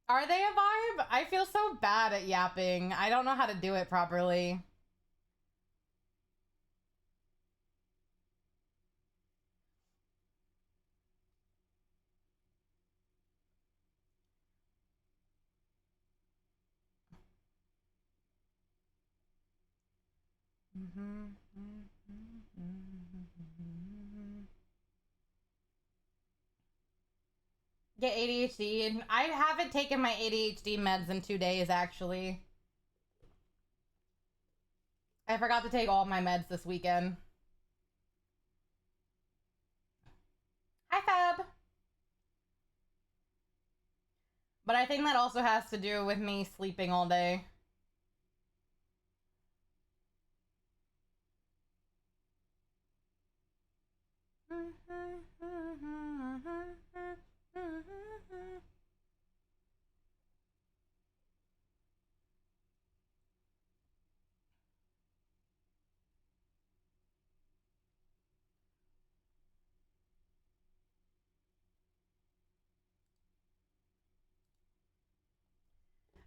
Are they a vibe? I feel so bad at yapping. I don't know how to do it properly. Get ADHD. I haven't taken my ADHD meds in 2 days, actually. I forgot to take all my meds this weekend. Hi, Fab. But I think that also has to do with me sleeping all day.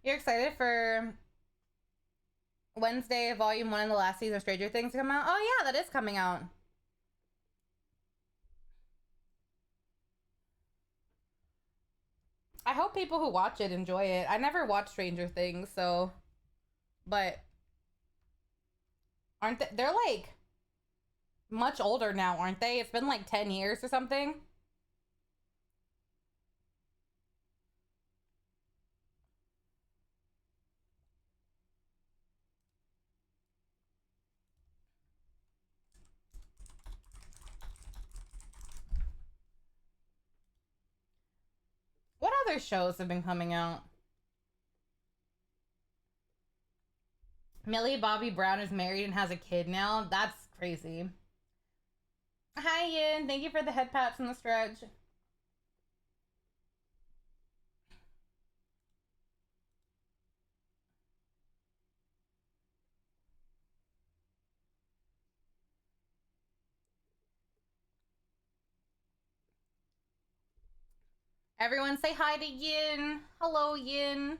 You're excited for Wednesday, Volume 1 in the last season of Stranger Things to come out? Oh yeah, that is coming out. I hope people who watch it enjoy it. I never watched Stranger Things, so... But... Aren't they... They're like... much older now, aren't they? It's been like 10 years or something. What other shows have been coming out? Millie Bobby Brown is married and has a kid now? That's crazy. Hi, Yin. Thank you for the head pats and the stretch. Everyone say hi to Yin. Hello, Yin.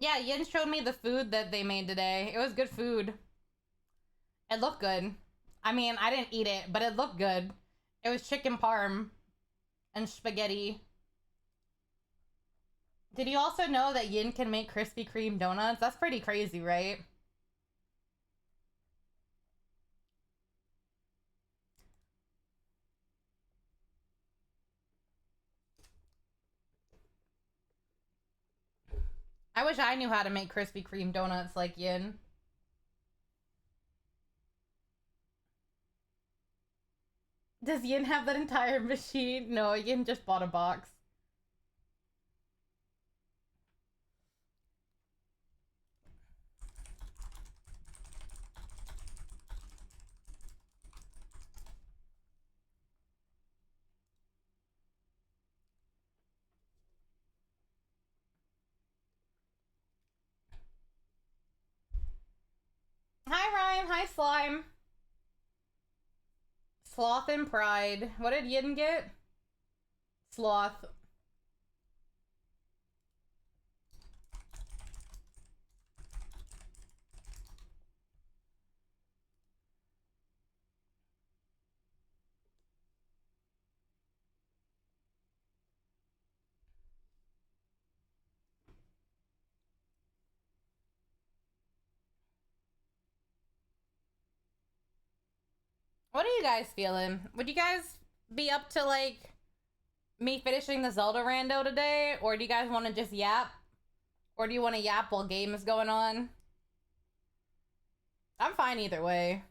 Yeah, Yin showed me the food that they made today. It was good food. It looked good. I mean, I didn't eat it, but it looked good. It was chicken parm and spaghetti. Did you also know that Yin can make Krispy Kreme donuts? That's pretty crazy, right? I wish I knew how to make Krispy Kreme donuts like Yin. Does Yin have that entire machine? No, Yin just bought a box. Hi, Rhyme. Hi, Slime. Sloth and Pride. What did Yin get? Sloth. What are you guys feeling? Would you guys be up to, like, me finishing the Zelda rando today? Or do you guys want to just yap? Or do you want to yap while game is going on? I'm fine either way.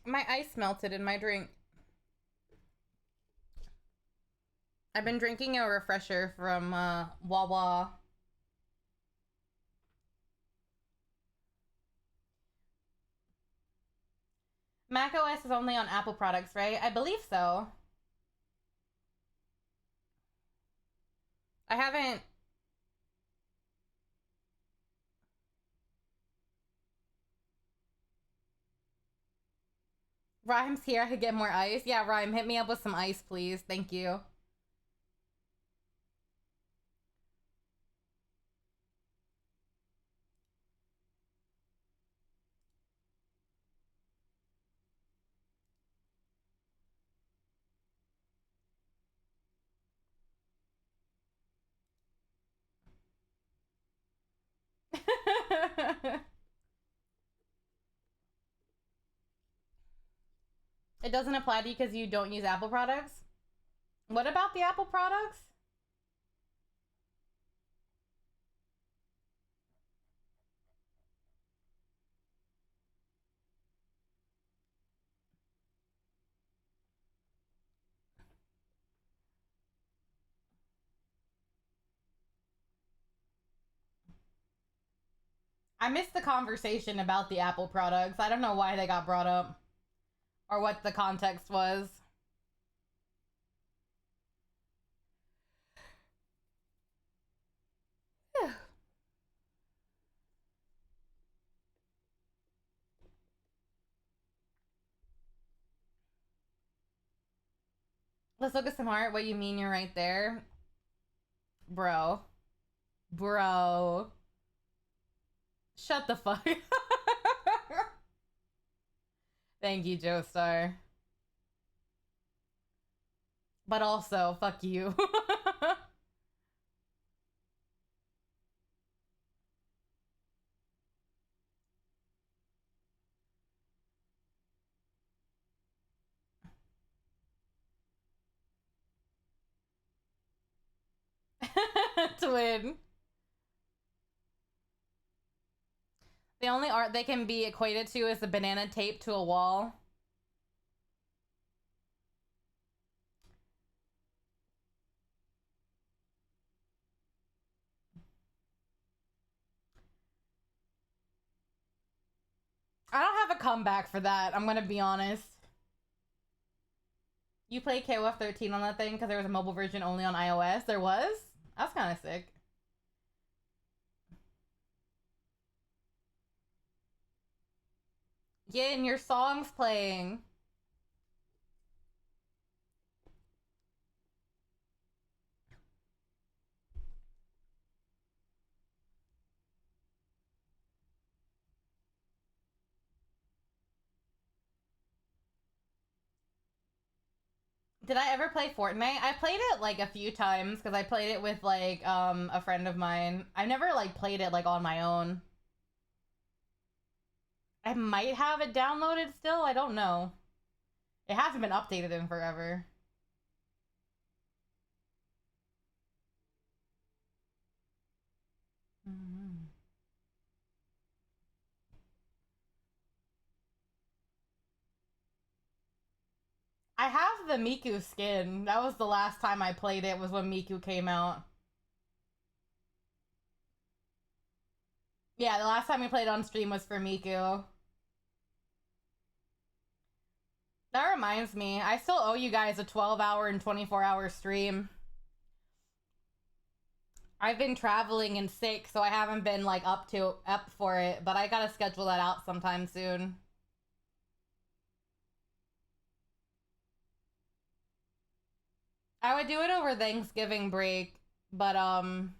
My ice melted in my drink. I've been drinking a refresher from Wawa. Mac OS is only on Apple products, right? I believe so. I haven't... Rhyme's here. I could get more ice. Yeah, Rhyme, hit me up with some ice, please. Thank you. It doesn't apply to you because you don't use Apple products? What about the Apple products? I missed the conversation about the Apple products. I don't know why they got brought up or what the context was. Let's look at some art. What you mean you're right there? Bro. Bro. Shut the fuck. Thank you, Joestar. But also, fuck you. Twin. The only art they can be equated to is the banana taped to a wall. I don't have a comeback for that, I'm gonna be honest. You played KOF 13 on that thing because there was a mobile version only on iOS? There was? That's kind of sick. Yeah, and your song's playing. Did I ever play Fortnite? I played it like a few times because I played it with like a friend of mine. I never like played it like on my own. I might have it downloaded still. I don't know. It hasn't been updated in forever. Mm-hmm. I have the Miku skin. That was the last time I played it, was when Miku came out. Yeah, the last time we played on stream was for Miku. That reminds me, I still owe you guys a 12-hour and 24-hour stream. I've been traveling and sick, so I haven't been like up for it, but I gotta schedule that out sometime soon. I would do it over Thanksgiving break, but I'm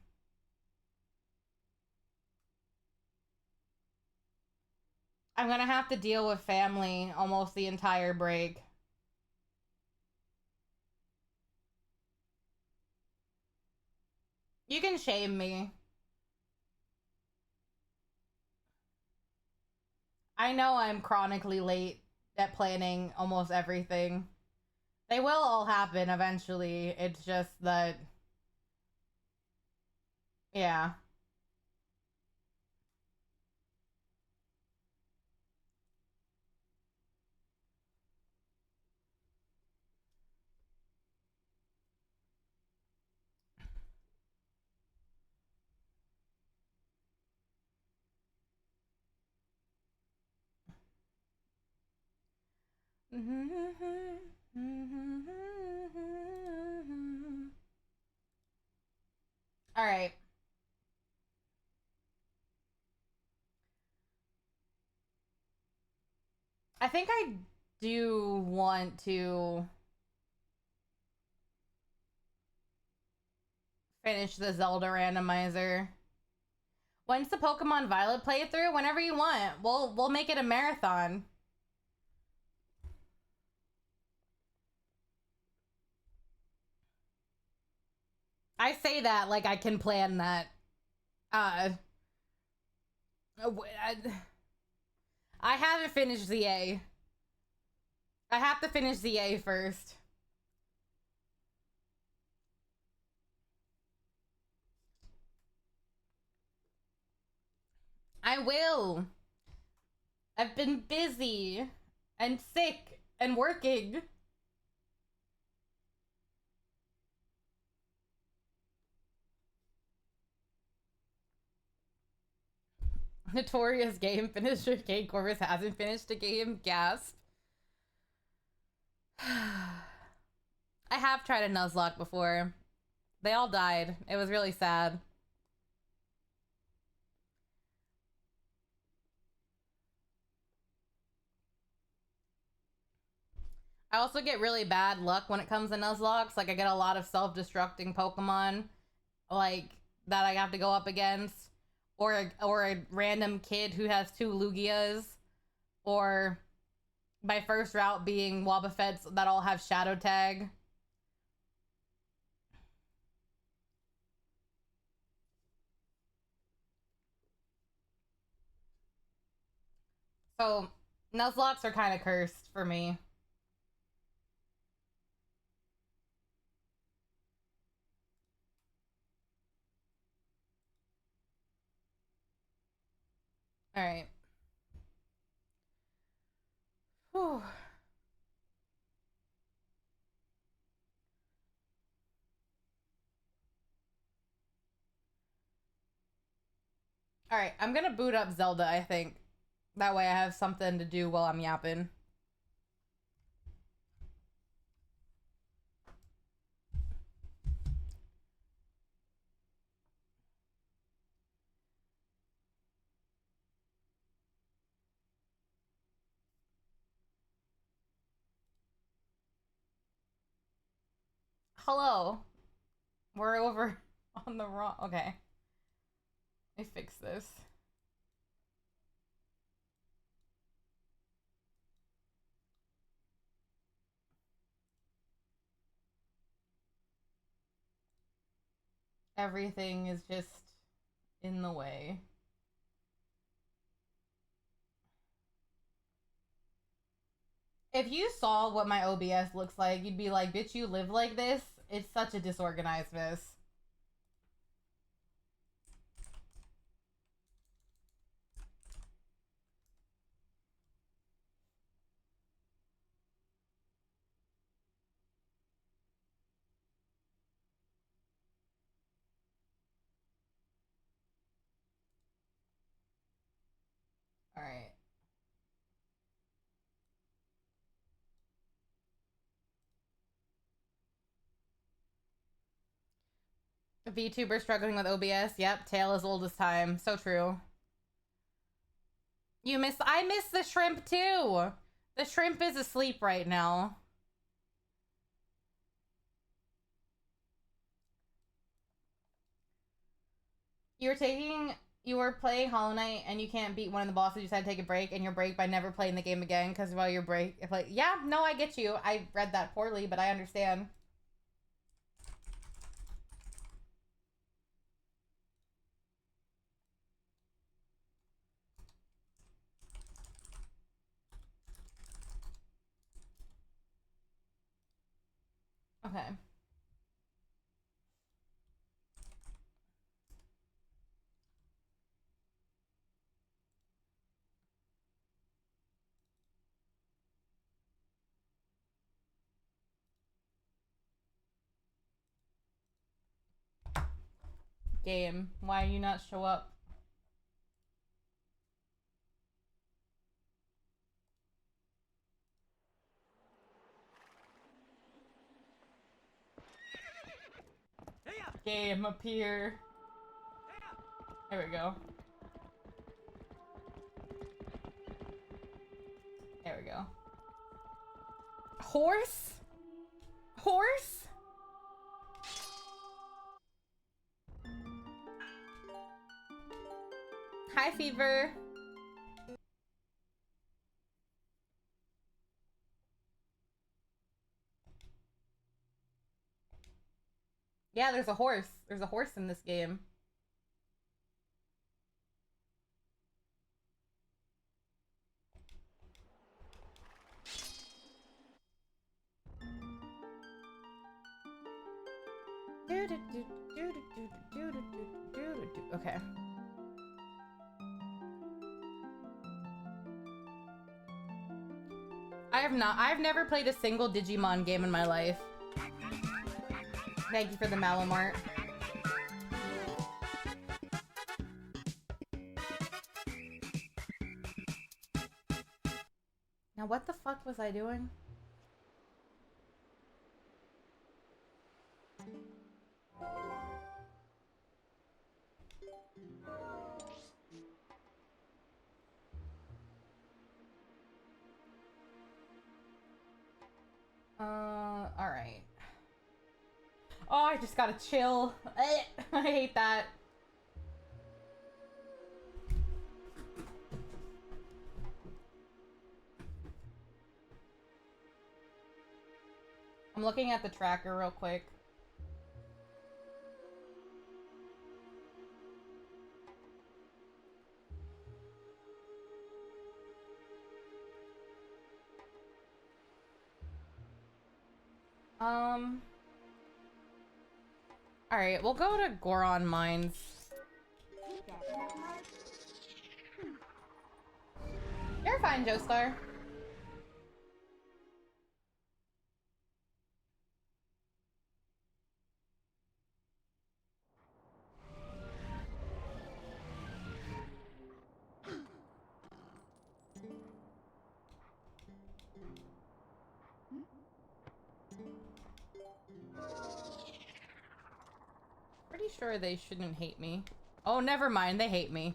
gonna have to deal with family almost the entire break. You can shame me. I know I'm chronically late at planning almost everything. They will all happen eventually. It's just that, yeah. All right. I think I do want to finish the Zelda randomizer. When's the Pokemon Violet playthrough? Whenever you want. We'll make it a marathon. I say that like I can plan that. I haven't finished ZA. I have to finish ZA first. I will. I've been busy and sick and working. Notorious game finisher Kate Corvus hasn't finished a game. Gasp. I have tried a Nuzlocke before. They all died. It was really sad. I also get really bad luck when it comes to Nuzlocks. Like, I get a lot of self-destructing Pokemon, like, that I have to go up against. Or a random kid who has 2 Lugias. Or my first route being Wobbuffets that all have Shadow Tag. So, Nuzlocks are kind of cursed for me. Alright. Whew. Alright, I'm gonna boot up Zelda, I think. That way I have something to do while I'm yapping. Hello. We're over on the wrong... Okay. Let me fix this. Everything is just in the way. If you saw what my OBS looks like, you'd be like, bitch, you live like this? It's such a disorganized mess. Alright. VTuber struggling with OBS. Yep, tale as old as time. So true. I miss the shrimp too. The shrimp is asleep right now. You were playing Hollow Knight and you can't beat one of the bosses, you decided to take a break, and your break by never playing the game again because while your break, if like, yeah, no, I get you. I read that poorly, but I understand. Okay. Game, why you not show up? Game, appear. There we go. There we go. Horse? Horse? Hi, Fever. Yeah, there's a horse. There's a horse in this game. Okay. I've never played a single Digimon game in my life. Thank you for the Malamart. Now what the fuck was I doing? Alright. Oh, I just gotta chill. I hate that. I'm looking at the tracker real quick. Alright, we'll go to Goron Mines. You're fine, Joestar. Pretty sure they shouldn't hate me. Oh, never mind, they hate me.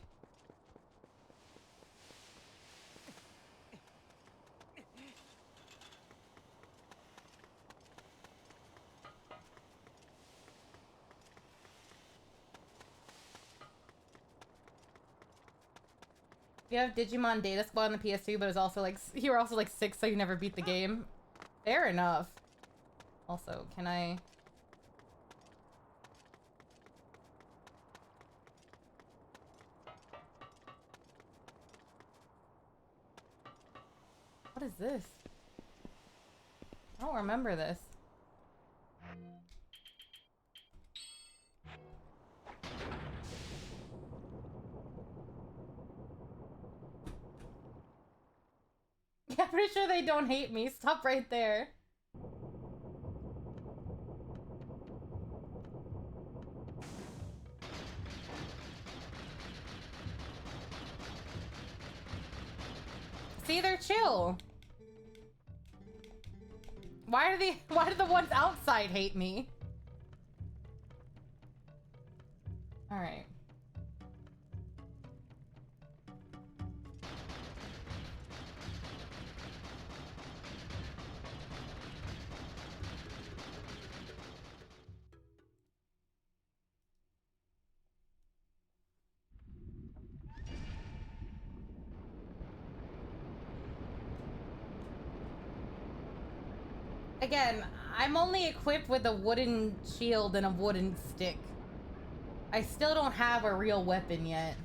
You have Digimon Data Squad on the PS2, but it's also like you were also like 6, so you never beat the game. Fair enough. Also, can I? What is this? I don't remember this. Yeah, I'm pretty sure they don't hate me. Stop right there. See, they're chill. Why do the ones outside hate me? All right. Again, I'm only equipped with a wooden shield and a wooden stick. I still don't have a real weapon yet.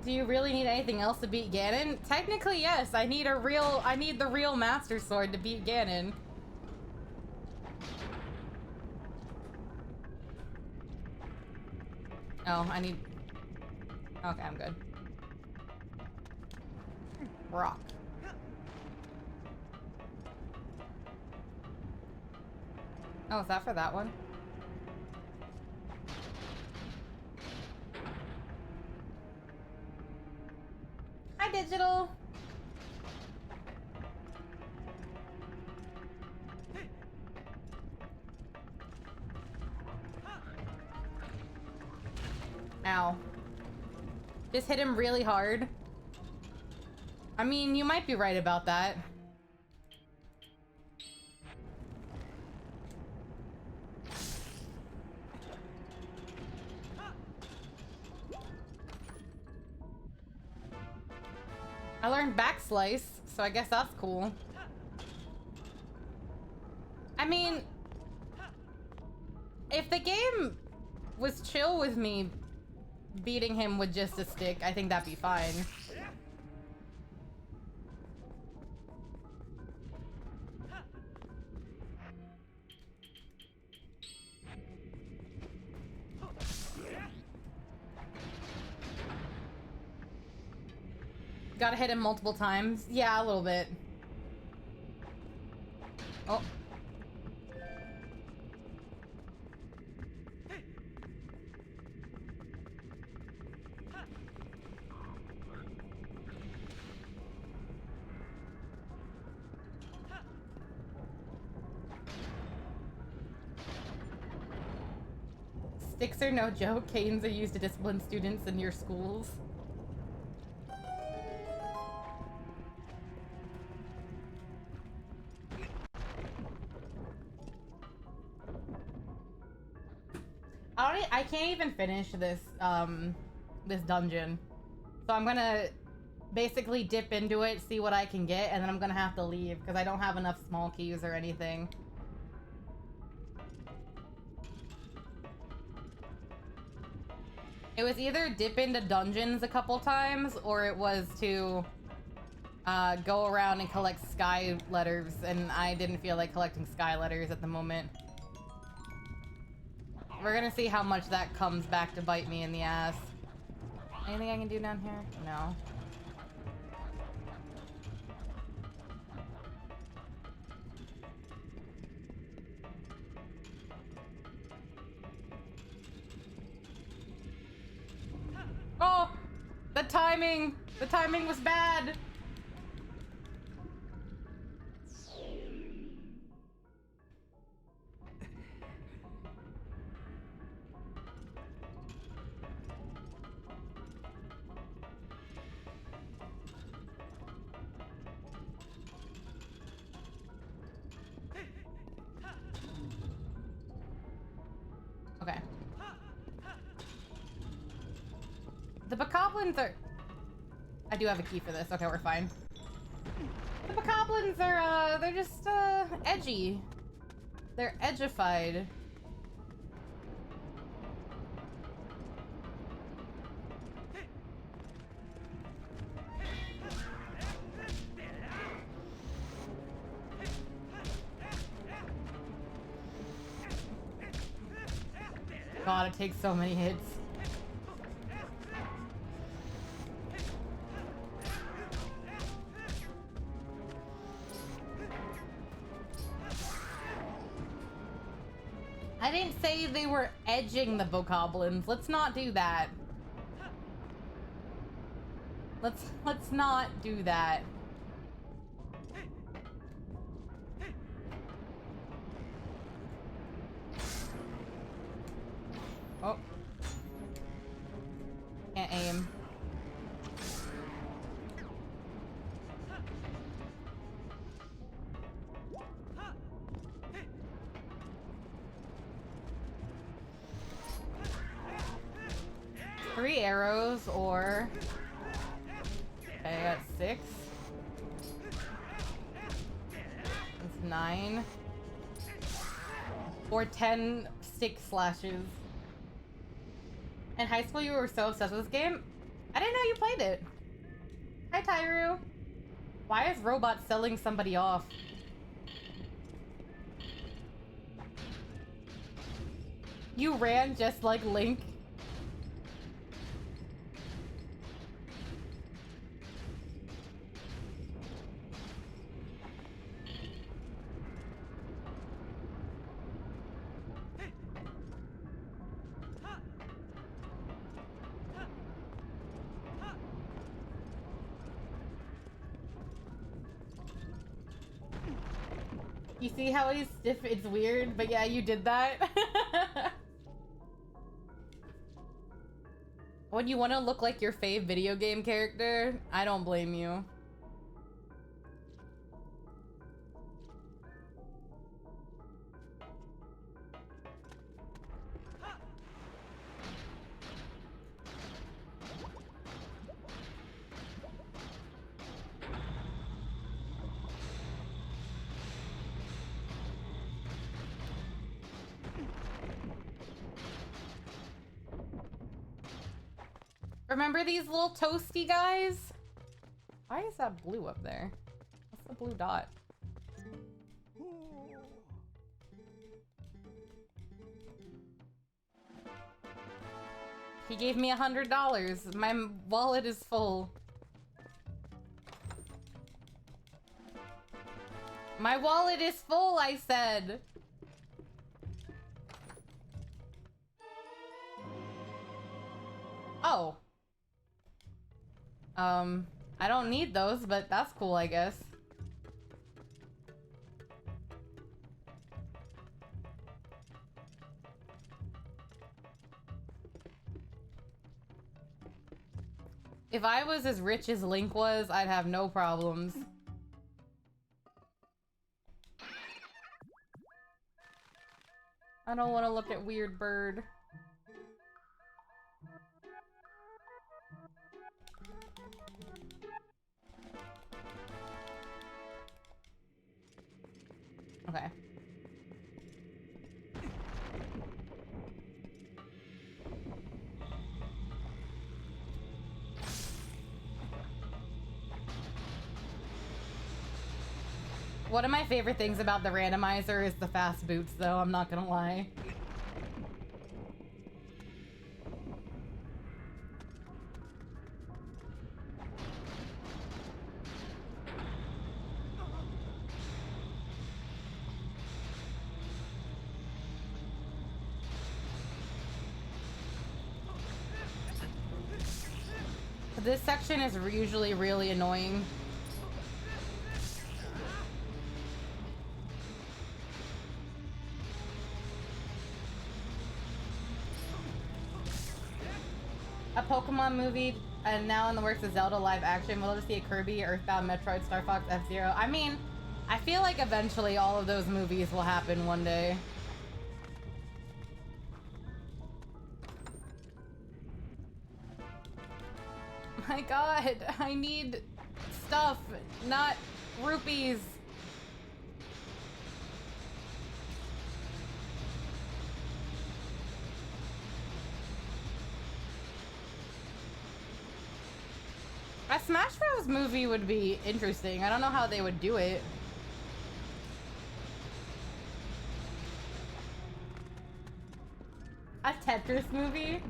Do you really need anything else to beat Ganon? Technically, yes. I need the real Master Sword to beat Ganon. Oh, I need... Okay, I'm good. Rock. Oh, is that for that one? Hi, Digital! Ow. Just hit him really hard. I mean, you might be right about that. I learned backslice, so I guess that's cool. I mean, if the game was chill with me beating him with just a stick, I think that'd be fine. Gotta hit him multiple times. Yeah, a little bit. Oh. Sticks are no joke. Canes are used to discipline students in your schools. I can't even finish this this dungeon. So I'm gonna basically dip into it, see what I can get, and then I'm gonna have to leave because I don't have enough small keys or anything. It was either dip into dungeons a couple times, or it was to go around and collect sky letters, and I didn't feel like collecting sky letters at the moment. We're gonna see how much that comes back to bite me in the ass. Anything I can do down here? No. Oh! The timing! The timing was bad! Okay. The bokoblins are... I do have a key for this. Okay, we're fine. The bokoblins are, they're just, edgy. They're edgified. God, it takes so many hits. I didn't say they were edging the bokoblins. Let's not do that. Let's not do that. Oh. Can't aim. Three arrows, or... Okay, I got 6. That's 9. Or 10 stick slashes. In high school, you were so obsessed with this game? I didn't know you played it. Hi, Tyru. Why is Robot selling somebody off? You ran just like Link. You see how he's stiff? It's weird, but yeah, you did that. When you want to look like your fave video game character, I don't blame you. Remember these little toasty guys? Why is that blue up there? What's the blue dot? He gave me $100. My wallet is full. My wallet is full, I said. Oh. I don't need those, but that's cool, I guess. If I was as rich as Link was, I'd have no problems. I don't want to look at Weird Bird. Okay. One of my favorite things about the randomizer is the fast boots, though, I'm not gonna lie. This section is usually really annoying. A Pokemon movie, and now in the works of Zelda live action. We'll just see a Kirby, Earthbound, Metroid, Star Fox, F-Zero. I mean, I feel like eventually all of those movies will happen one day. My god, I need stuff, not rupees. A Smash Bros. Movie would be interesting. I don't know how they would do it. A Tetris movie?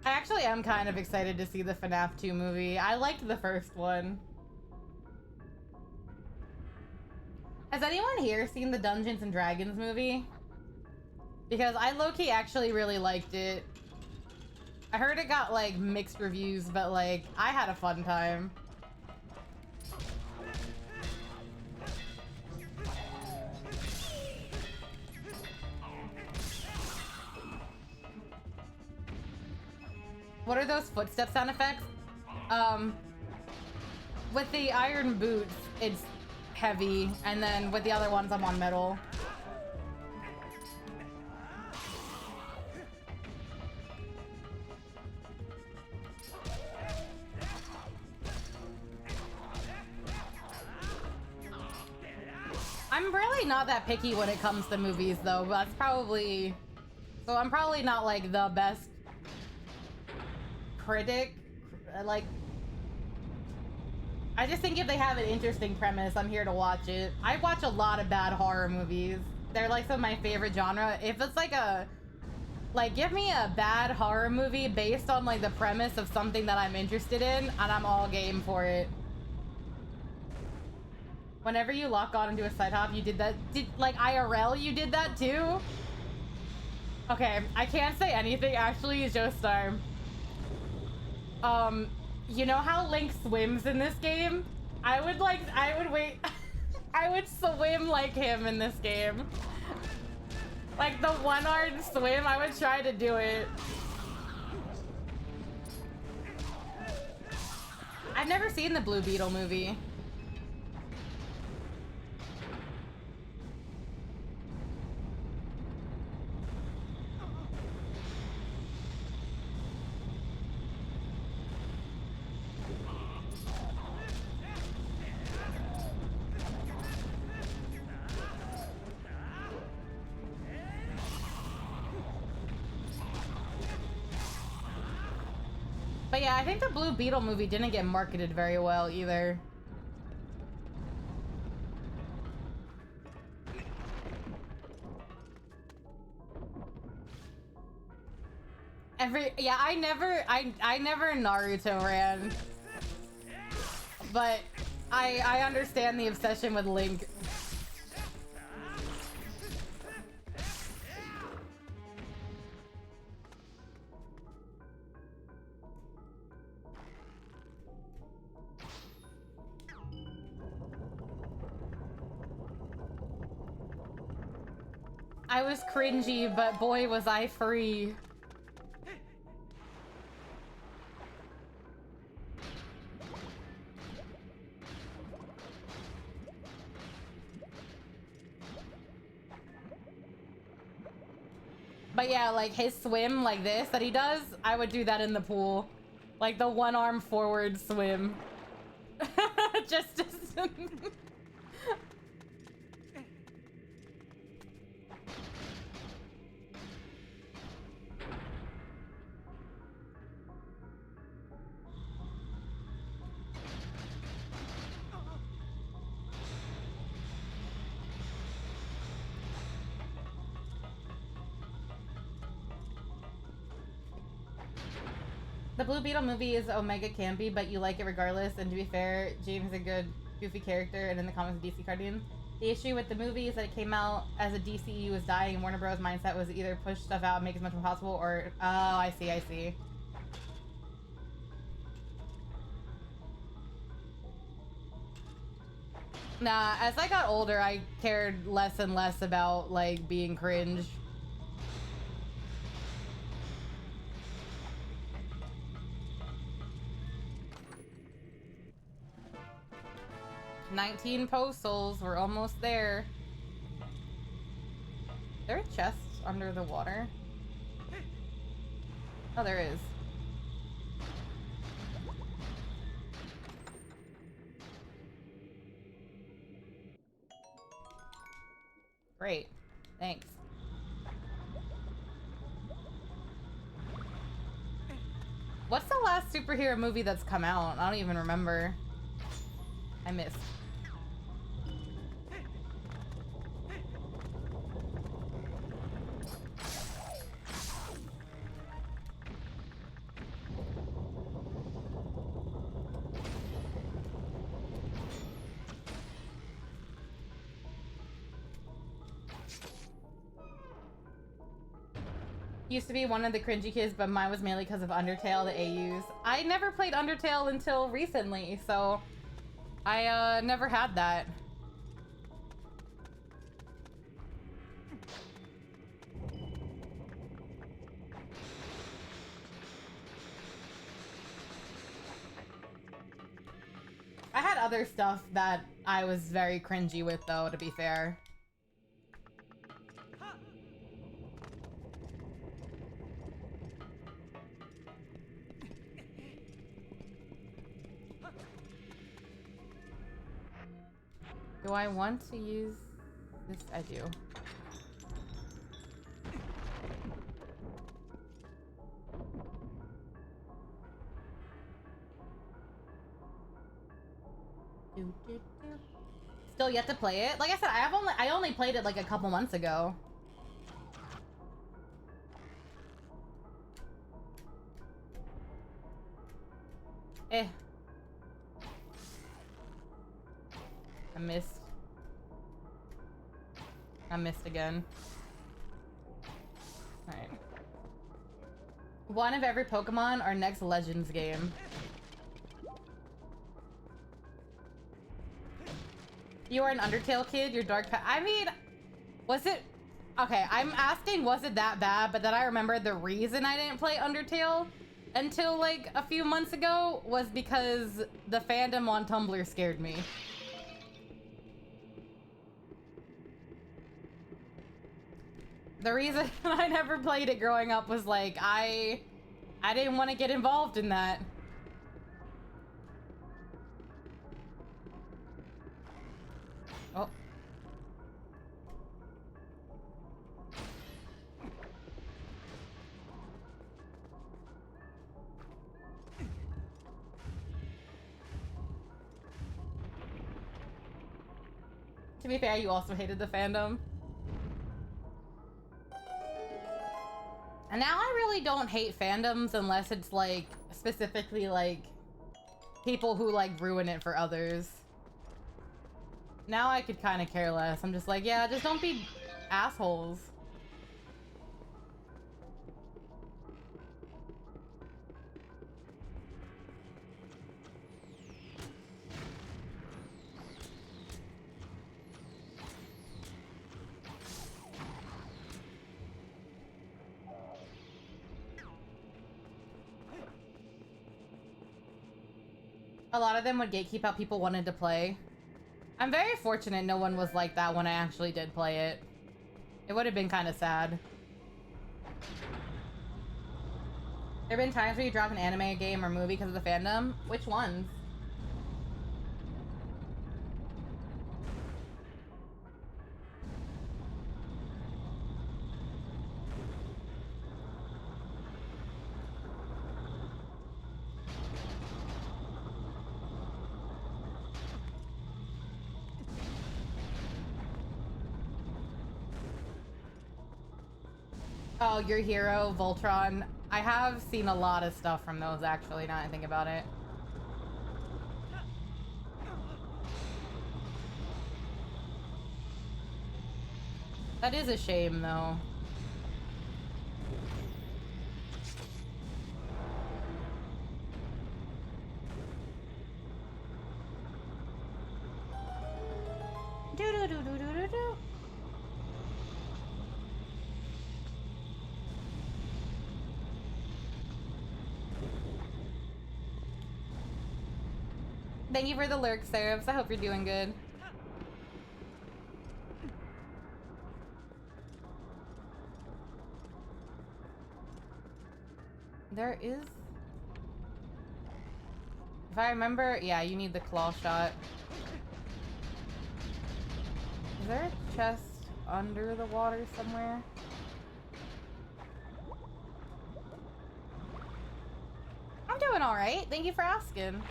I actually am kind of excited to see the FNAF 2 movie. I liked the first one. Has anyone here seen the Dungeons and Dragons movie? Because I low-key actually really liked it. I heard it got like mixed reviews, but like I had a fun time. What are those footstep sound effects? With the iron boots, it's heavy, and then with the other ones, I'm on metal. I'm really not that picky when it comes to movies, though. That's probably... So I'm probably not, like, the best critic. Like... I just think if they have an interesting premise, I'm here to watch it. I watch a lot of bad horror movies. They're, like, some of my favorite genre. If it's, like, a... Like, give me a bad horror movie based on, like, the premise of something that I'm interested in, and I'm all game for it. Whenever you lock on and do a side hop, you did that. Like IRL, you did that too? Okay, I can't say anything. Actually, it's just you know how Link swims in this game? I would wait. I would swim like him in this game. Like the one-armed swim, I would try to do it. I've never seen the Blue Beetle movie. But yeah, I think the Blue Beetle movie didn't get marketed very well either. I never Naruto ran. But I understand the obsession with Link. I was cringy, but boy was I free. But yeah, like his swim like this that he does, I would do that in the pool. Like the one arm forward swim. just The Blue Beetle movie is Omega campy, but you like it regardless. And to be fair, James is a good, goofy character, and in the comics, DC cartoon. The issue with the movie is that it came out as a DCU was dying, and Warner Bros. Mindset was either push stuff out and make as much as possible, or oh, I see. Nah, as I got older, I cared less and less about like being cringe. $19 postals, we're almost there. Is there a chest under the water? Oh, there is. Great. Thanks. What's the last superhero movie that's come out? I don't even remember. I missed. Used to be one of the cringy kids, but mine was mainly because of Undertale, the AUs. I never played Undertale until recently, so I never had that. I had other stuff that I was very cringy with, though, to be fair. Do I want to use this? I do. Still yet to play it. Like I said, I only played it like a couple months ago. I missed. I missed again. Alright. One of every Pokemon, our next Legends game. You are an Undertale kid, you're dark I mean, was it... Okay, I'm asking, was it that bad? But then I remember the reason I didn't play Undertale until like a few months ago was because the fandom on Tumblr scared me. The reason I never played it growing up was like, I didn't want to get involved in that. Oh. To be fair, you also hated the fandom. And now I really don't hate fandoms unless it's like specifically like people who like ruin it for others. Now I could kind of care less. I'm just like, yeah, just don't be assholes. A lot of them would gatekeep how people wanted to play. I'm very fortunate no one was like that when I actually did play it. It would have been kind of sad. There have been times where you drop an anime, game, or movie because of the fandom. Which ones? Oh, Your Hero, Voltron. I have seen a lot of stuff from those, actually, now that I think about it. That is a shame, though. Do-do-do-do-do-do-do. Thank you for the lurk, Seraph. I hope you're doing good. There is... If I remember, yeah, you need the claw shot. Is there a chest under the water somewhere? I'm doing alright. Thank you for asking.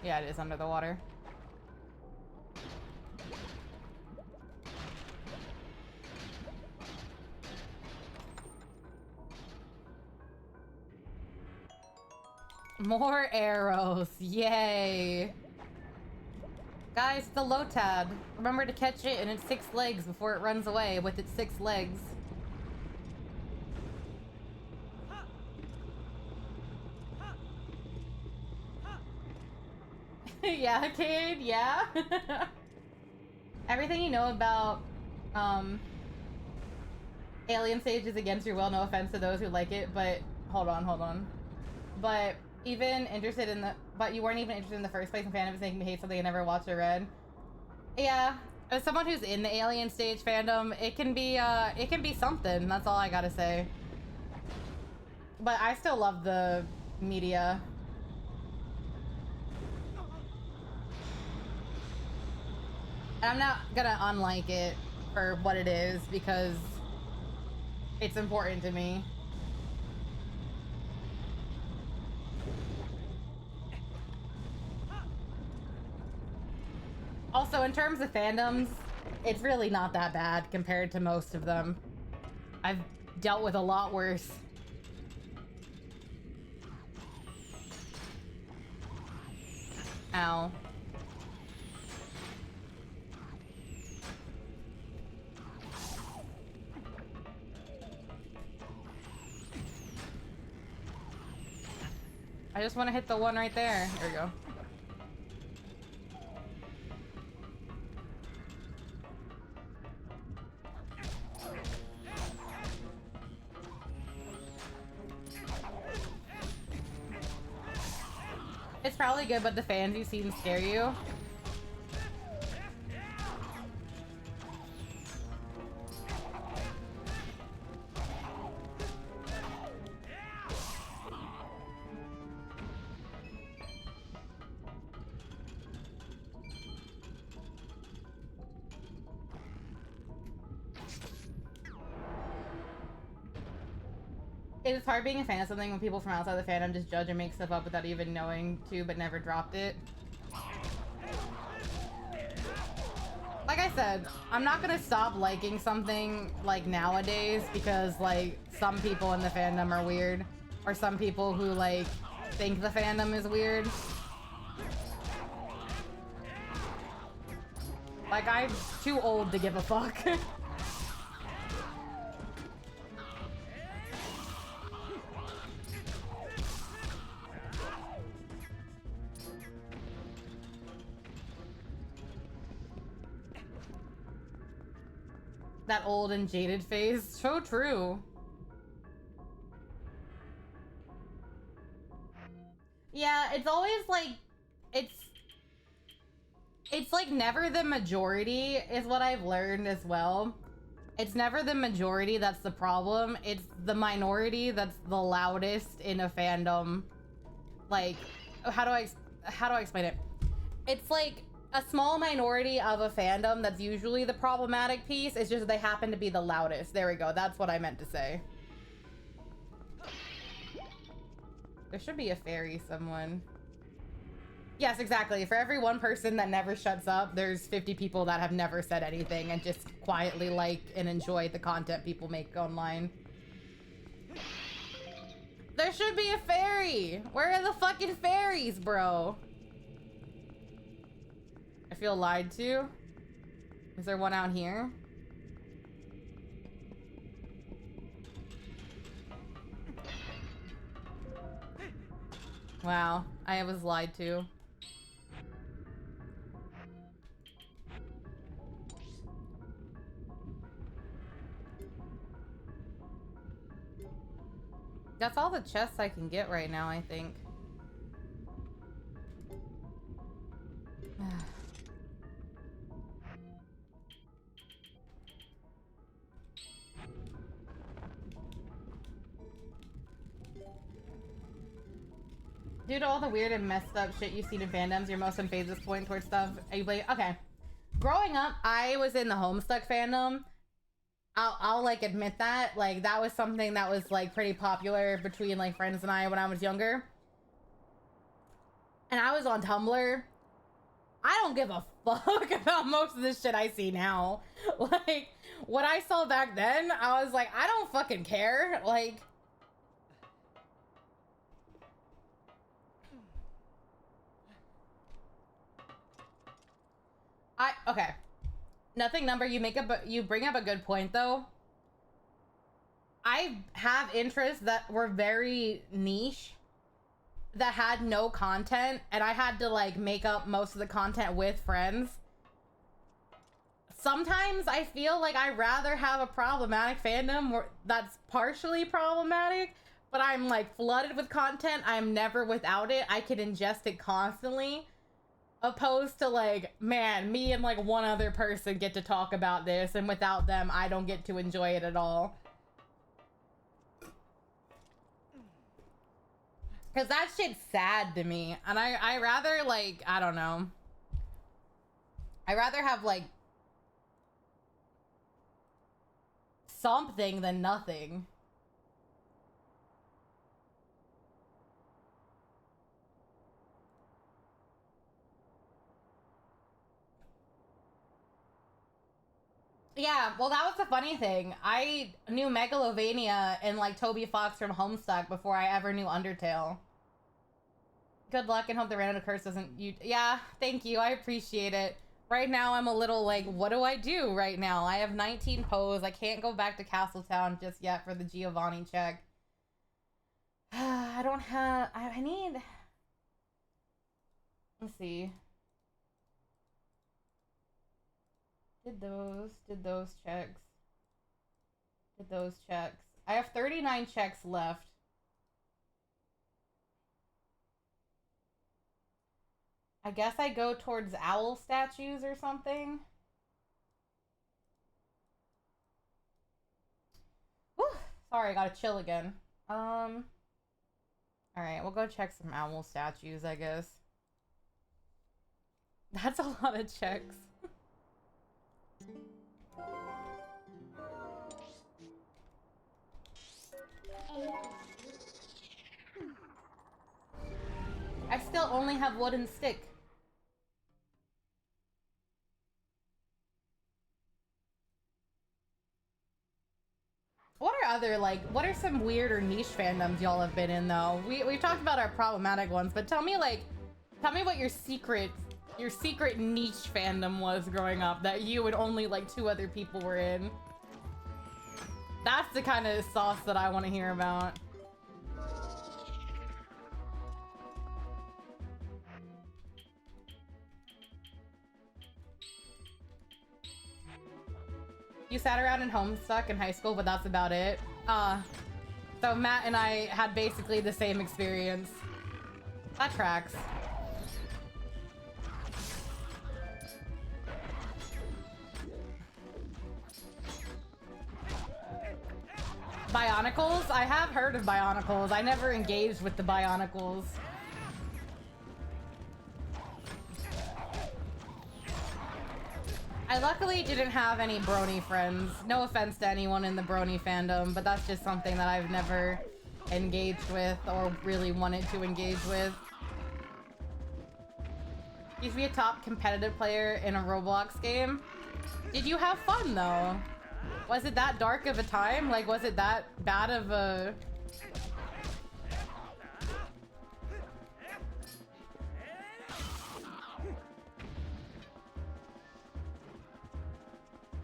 Yeah, it is under the water. More arrows. Yay. Guys, the Lotad. Remember to catch it in its 6 legs before it runs away with its 6 legs. Yeah, Cade, yeah. Everything you know about Alien Stage is against your will. No offense to those who like it, but hold on. But even interested in the, but you weren't even interested in the first place, and fandom is making me hate something I never watched or read. Yeah, as someone who's in the Alien Stage fandom, it can be something. That's all I gotta say. But I still love the media. And I'm not gonna unlike it for what it is because it's important to me. Also, in terms of fandoms, it's really not that bad compared to most of them. I've dealt with a lot worse. Ow. I just want to hit the one right there. There we go. It's probably good, but the fans you see scare you. it's hard being a fan of something when people from outside the fandom just judge and make stuff up without even knowing to, but never dropped it. Like I said, I'm not gonna stop liking something like nowadays because like some people in the fandom are weird, or some people who like think the fandom is weird. Like, I'm too old to give a fuck. That old and jaded phase. So true. Yeah, it's always like, it's like never the majority is what I've learned as well. It's never the majority that's the problem. It's the minority that's the loudest in a fandom. Like, how do I explain it? It's like a small minority of a fandom that's usually the problematic piece. It's just they happen to be the loudest. There we go. That's what I meant to say. There should be a fairy someone. Yes, exactly. For every one person that never shuts up, there's 50 people that have never said anything and just quietly like and enjoy the content people make online. There should be a fairy! Where are the fucking fairies, bro? I feel lied to. Is there one out here? Wow, I was lied to. That's all the chests I can get right now, I think. Due to all the weird and messed up shit you've seen in fandoms, you're most unfazed at this point towards stuff. Okay. Growing up, I was in the Homestuck fandom. I'll like admit that. Like, that was something that was like pretty popular between like friends and I when I was younger. And I was on Tumblr. I don't give a fuck about most of this shit I see now. Like, what I saw back then, I was like, I don't fucking care. Like, okay. Nothing number, you bring up a good point though. I have interests that were very niche, that had no content, and I had to like make up most of the content with friends. Sometimes I feel like I'd rather have a problematic fandom that's partially problematic, but I'm like flooded with content. I'm never without it. I can ingest it constantly. Opposed to like, man, me and like one other person get to talk about this, and without them, I don't get to enjoy it at all. Cause that shit's sad to me, and I rather like, I don't know. I rather have like something than nothing. Yeah, well, that was the funny thing. I knew Megalovania and like Toby Fox from Homestuck before I ever knew Undertale. Good luck and hope the random curse doesn't yeah, thank you. I appreciate it. Right now I'm a little like, what do I do right now? I have 19 pose. I can't go back to Castletown just yet for the Giovanni check. I don't have I need, let's see. Did those checks. Did those checks. I have 39 checks left. I guess I go towards owl statues or something. Whew. Sorry, I gotta chill again. Alright, we'll go check some owl statues, I guess. That's a lot of checks. only have wooden stick. What are other, like, what are some weird or niche fandoms y'all have been in, though? We've talked about our problematic ones, but tell me, like, tell me what your secret niche fandom was growing up that you and only, like, 2 other people were in. That's the kind of sauce that I want to hear about. You sat around in Homestuck in high school, but that's about it. So Matt and I had basically the same experience. That tracks. Bionicles? I have heard of Bionicles. I never engaged with the Bionicles. I luckily didn't have any brony friends. No offense to anyone in the brony fandom, but that's just something that I've never engaged with or really wanted to engage with. Used to be a top competitive player in a Roblox game. Did you have fun though? Was it that dark of a time? Like, was it that bad of a...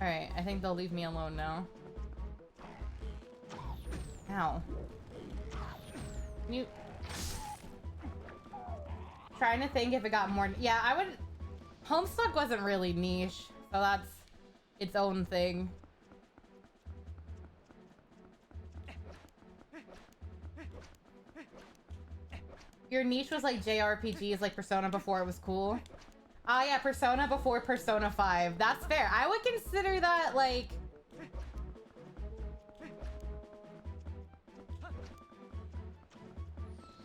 Alright, I think they'll leave me alone now. Ow. You... Trying to think if it got more... Yeah, I would... Homestuck wasn't really niche, so that's its own thing. Your niche was like JRPGs, like Persona before it was cool. Ah, yeah, Persona before Persona 5. That's fair. I would consider that, like...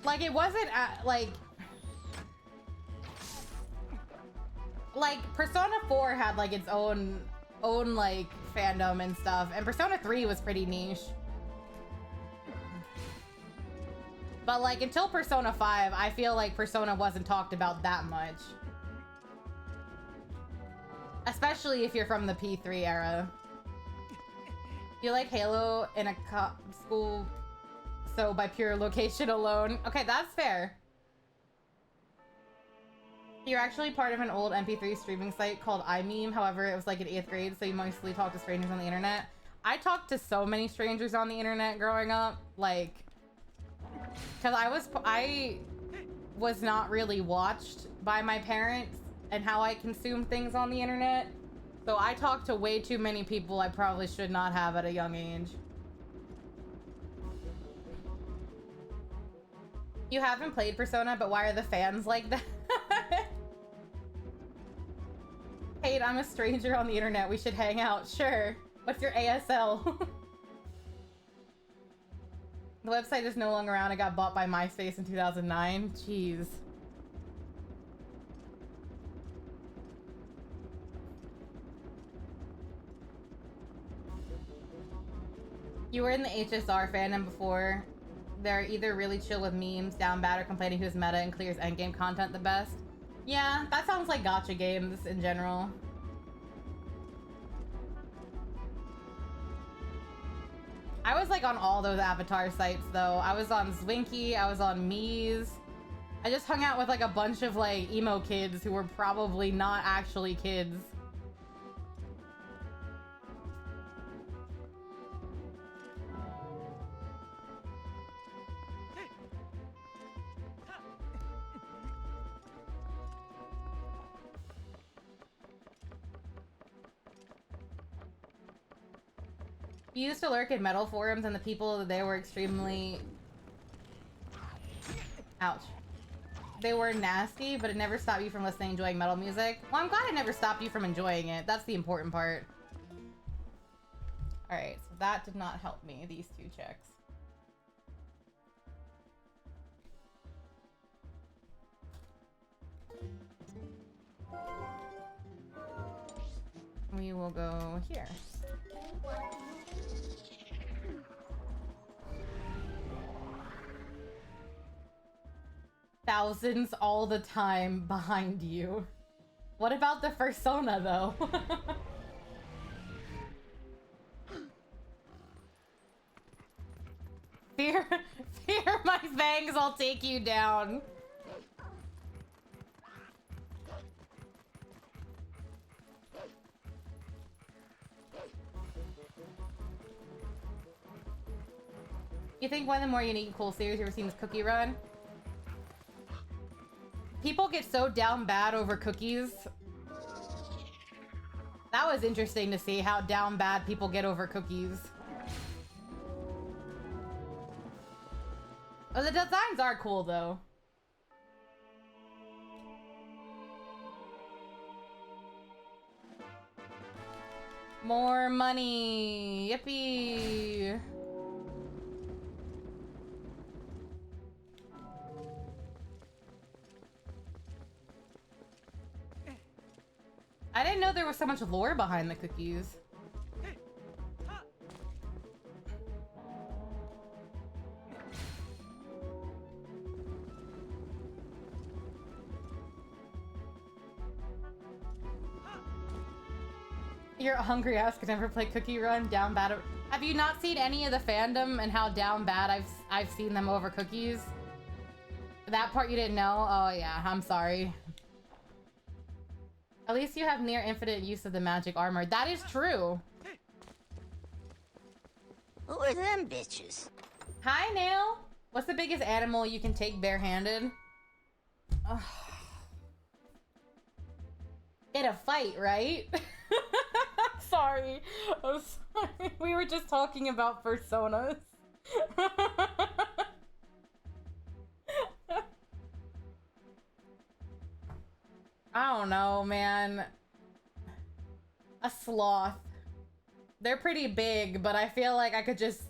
Like, it wasn't, like... Like, Persona 4 had, like, its own, like, fandom and stuff. And Persona 3 was pretty niche. But, like, until Persona 5, I feel like Persona wasn't talked about that much. Especially if you're from the P3 era. You like Halo in a school, so by pure location alone. Okay, that's fair. You're actually part of an old MP3 streaming site called iMeme. However, it was like in 8th grade, so you mostly talk to strangers on the internet. I talked to so many strangers on the internet growing up, like... Because I was not really watched by my parents and how I consume things on the internet. So I talked to way too many people I probably should not have at a young age. You haven't played Persona, but why are the fans like that? Hey, I'm a stranger on the internet. We should hang out. Sure. What's your ASL? The website is no longer around. It got bought by MySpace in 2009. Jeez. You were in the HSR fandom before. They're either really chill with memes, down bad, or complaining who's meta and clears endgame content the best. Yeah, that sounds like gacha games in general. I was like on all those avatar sites though. I was on Zwinky, I was on Mies. I just hung out with like a bunch of like emo kids who were probably not actually kids. You used to lurk in metal forums and the people they were extremely... Ouch. They were nasty, but it never stopped you from listening and enjoying metal music. Well, I'm glad it never stopped you from enjoying it. That's the important part. Alright, so that did not help me, these 2 checks. We will go here. thousands all the time behind you. What about the fursona, though? Fear my fangs, I'll take you down. You think one of the more unique and cool series you've ever seen is Cookie Run? People get so down bad over cookies. That was interesting to see how down bad people get over cookies. Oh, the designs are cool, though. More money. Yippee. I didn't know there was so much lore behind the cookies. You're a hungry ass could never play Cookie Run. Down bad. Have you not seen any of the fandom and how down bad I've seen them over cookies? That part you didn't know? Oh yeah, I'm sorry. At least you have near infinite use of the magic armor. That is true. Who are them bitches? Hi, Nail. What's the biggest animal you can take barehanded? Ugh. In a fight, right? Sorry. I'm sorry. We were just talking about personas. I don't know, man. A sloth. They're pretty big, but I feel like I could just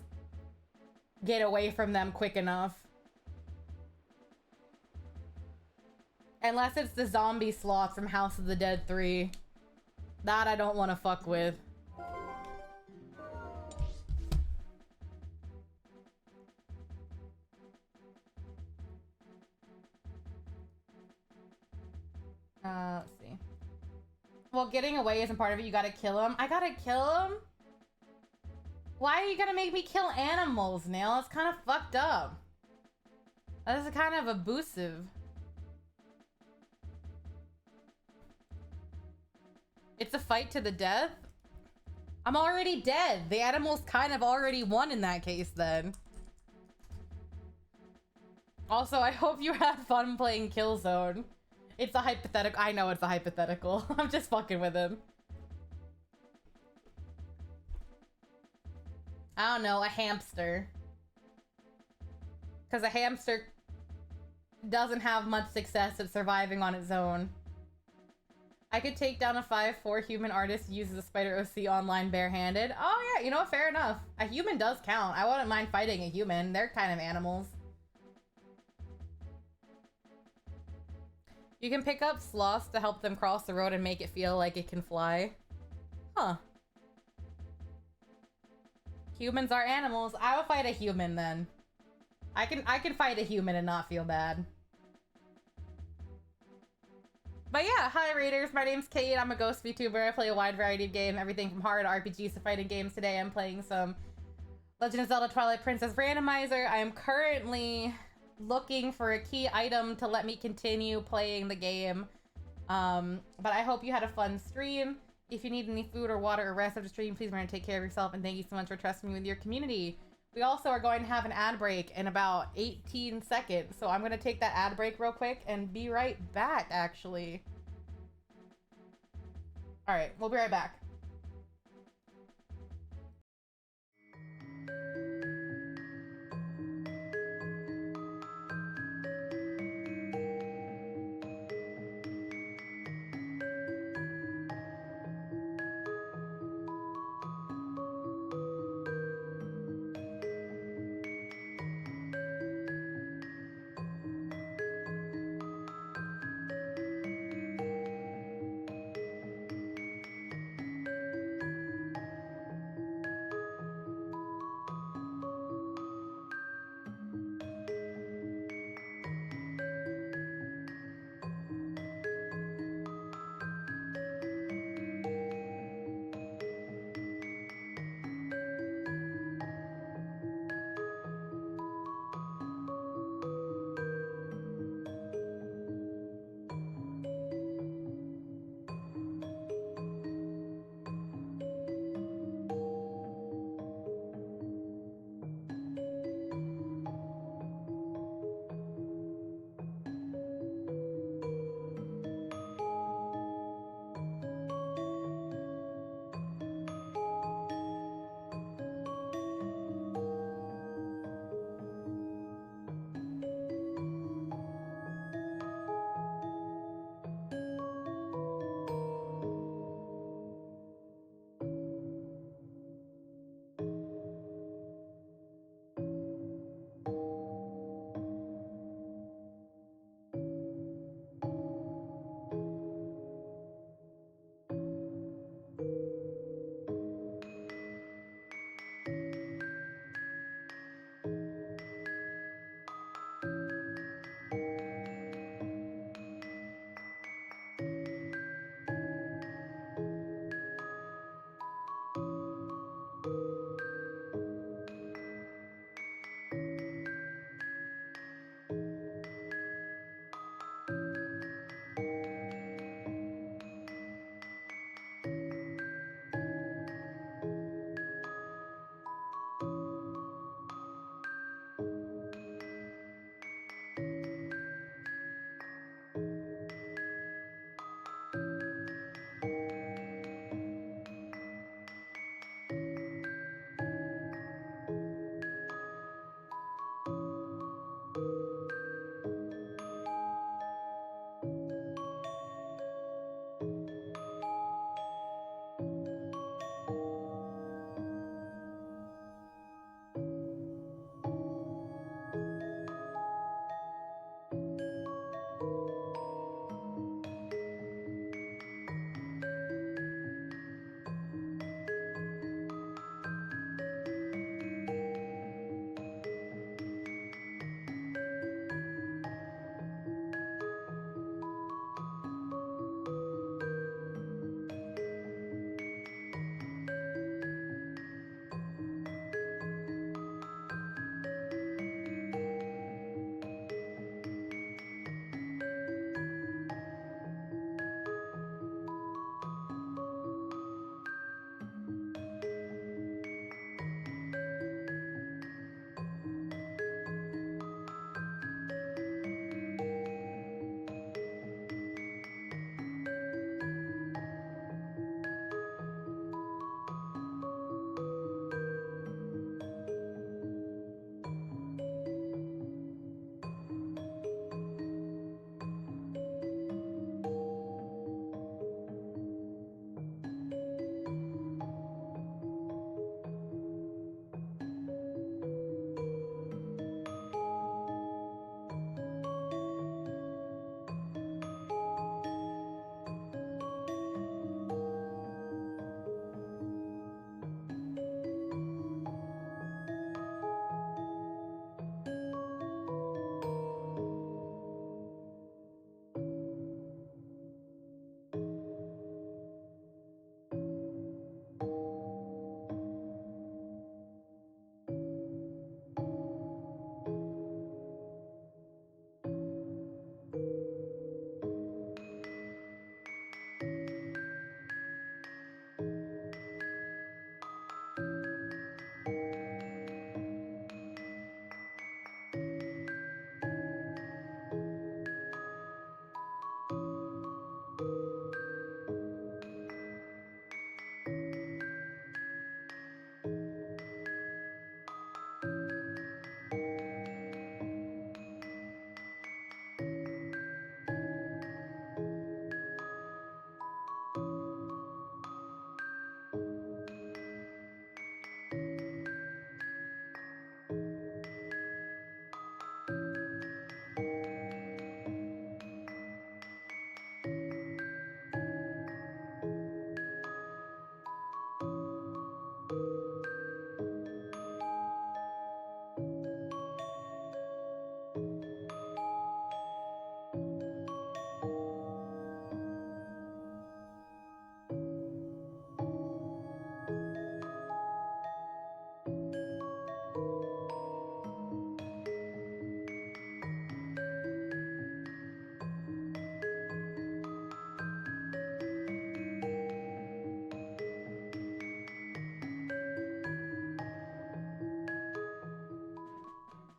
get away from them quick enough. Unless it's the zombie sloth from House of the Dead 3. That I don't want to fuck with. Let's see. Well, getting away isn't part of it. You gotta kill him. I gotta kill him? Why are you gonna make me kill animals, Nail? It's kind of fucked up. That is kind of abusive. It's a fight to the death? I'm already dead. The animal's kind of already won in that case, then. Also, I hope you had fun playing Killzone. It's a hypothetical. I know it's a hypothetical. I'm just fucking with him. I don't know, a hamster. Because a hamster doesn't have much success at surviving on its own. I could take down a 5'4" human artist who uses a Spider OC online barehanded. Oh yeah, you know what? Fair enough. A human does count. I wouldn't mind fighting a human. They're kind of animals. You can pick up sloths to help them cross the road and make it feel like it can fly. Huh. Humans are animals. I will fight a human then. I can fight a human and not feel bad. But yeah, hi Raiders, my name's Kate, I'm a ghost VTuber. I play a wide variety of games, everything from horror to RPGs to fighting games. Today I'm playing some Legend of Zelda Twilight Princess Randomizer. I am currently looking for a key item to let me continue playing the game. But I hope you had a fun stream. If you need any food or water or rest after stream, please remember to take care of yourself, and thank you so much for trusting me with your community. We also are going to have an ad break in about 18 seconds, so I'm going to take that ad break real quick and be right back, actually. Alright, we'll be right back.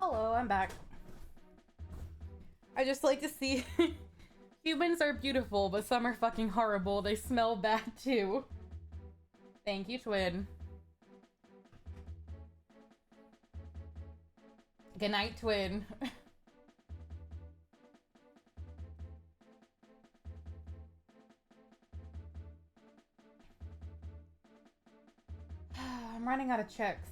Hello, I'm back. I just like to see humans are beautiful, but some are fucking horrible. They smell bad too. Thank you, Twin. Good night, Twin. I'm running out of checks.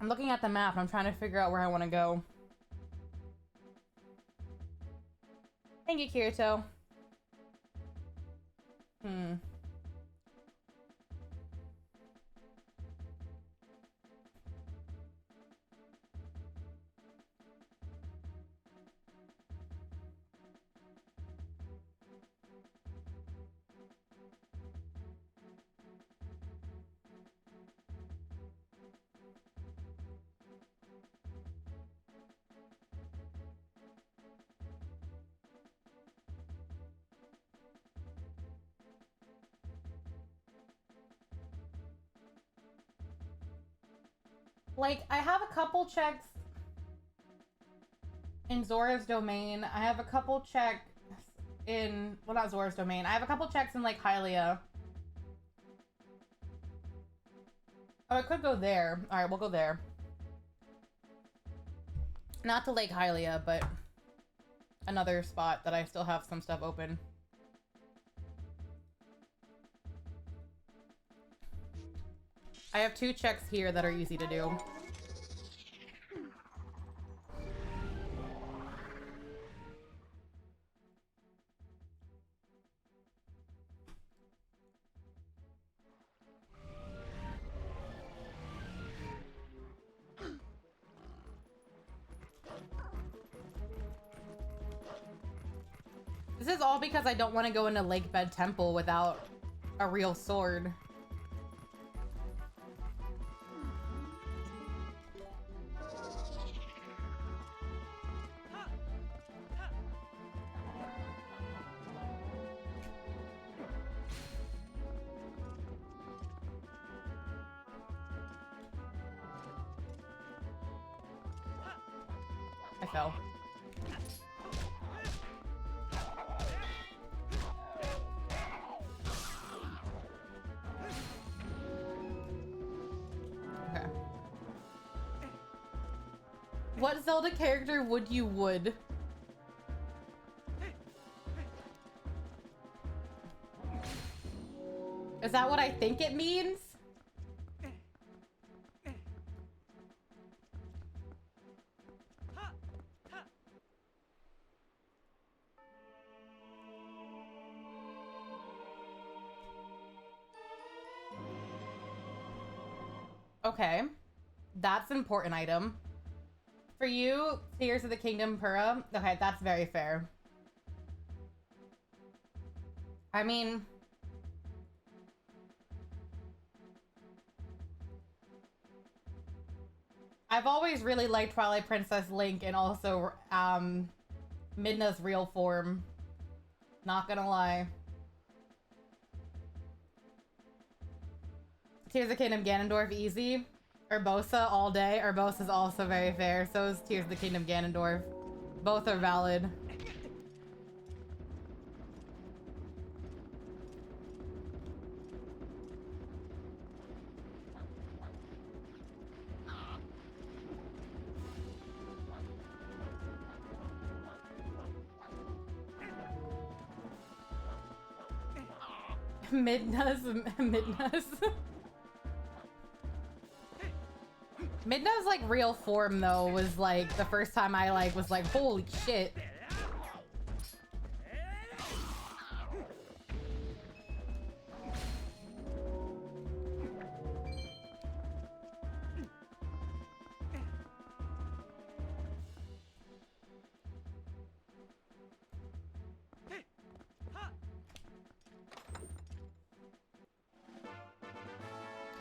I'm looking at the map and I'm trying to figure out where I want to go. Thank you, Kirito. Like, I have a couple checks in Zora's domain. I have a couple checks in, well, not Zora's domain. I have a couple checks in Lake Hylia. Oh, I could go there. All right, we'll go there. Not to Lake Hylia, but another spot that I still have some stuff open. I have 2 checks here that are easy to do. This is all because I don't want to go into Lakebed Temple without a real sword. I fell. Okay. What Zelda character would you would? Is that what I think it means? Okay. That's an important item. For you, Tears of the Kingdom Pura. Okay, that's very fair. I mean... I've always really liked Twilight Princess Link and also Midna's real form. Not gonna lie. Tears of the Kingdom Ganondorf easy. Urbosa all day. Urbosa's also very fair. So is Tears of the Kingdom Ganondorf. Both are valid. Midna's. Midna's like real form though was like the first time I like was like holy shit.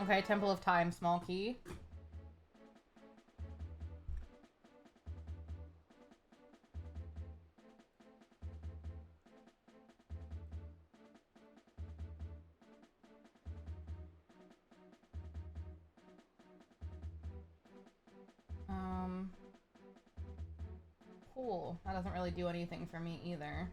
Okay, Temple of Time, small key. Cool. That doesn't really do anything for me either.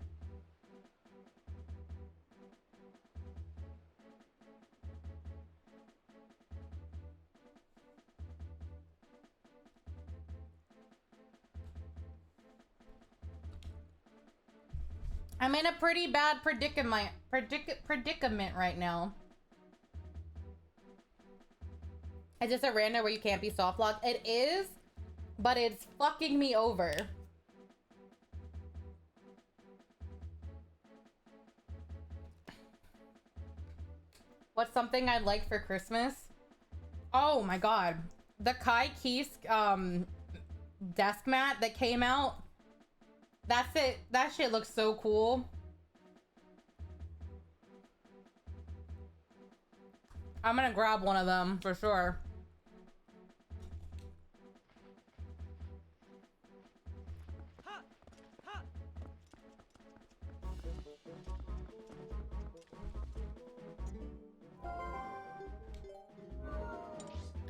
I'm in a pretty bad predicament right now. Is this a random where you can't be soft locked? It is, but it's fucking me over. What's something I'd like for Christmas? Oh my god. The Kai Kisk desk mat that came out. That's it. That shit looks so cool. I'm gonna grab one of them for sure.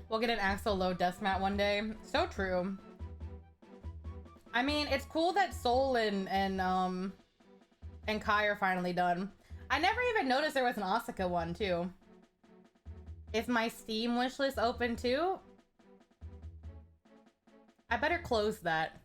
We'll get an Axel Low desk mat one day. So true. I mean, it's cool that Soul and Kai are finally done. I never even noticed there was an Asuka one too. Is my Steam wishlist open too? I better close that.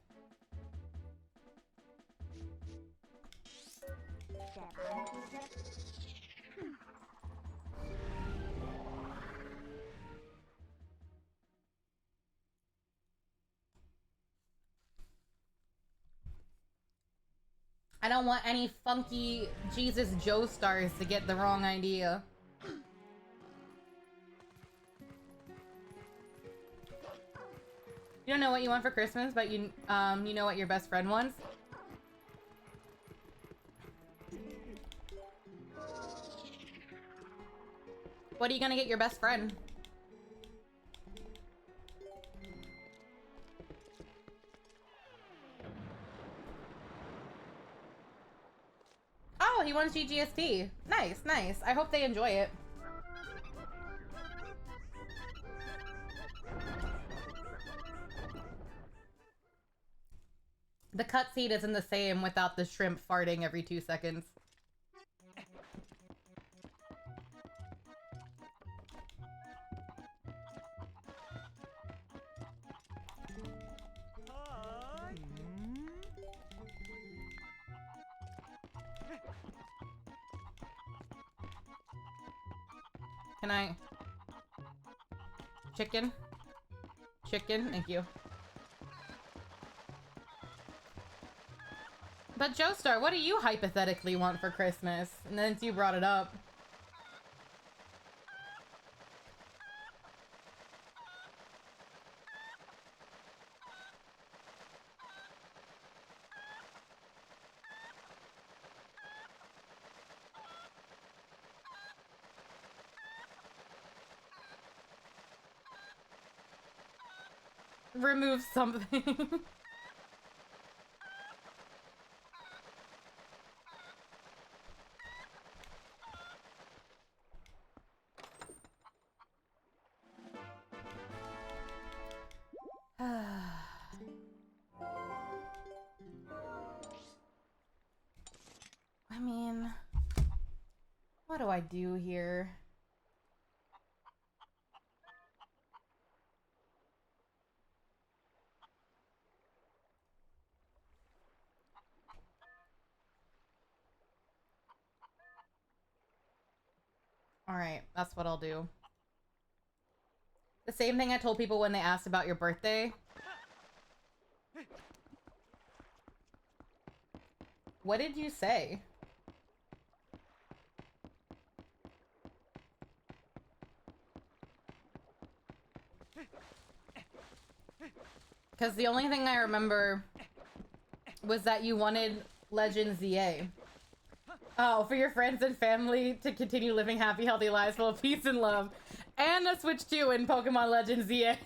I don't want any funky Jesus Joe stars to get the wrong idea. You don't know what you want for Christmas, but you know what your best friend wants? What are you gonna get your best friend? Oh, he wants GGST. Nice, nice. I hope they enjoy it. The cutscene isn't the same without the shrimp farting every 2 seconds. Can I? Chicken? Chicken, thank you. But Joestar, what do you hypothetically want for Christmas? And then since you brought it up. Remove something. mean, what do I do here? All right, that's what I'll do. The same thing I told people when they asked about your birthday. What did you say? Because the only thing I remember was that you wanted Legend ZA. Oh, for your friends and family to continue living happy, healthy lives full of peace and love. And a Switch 2 in Pokemon Legends ZA.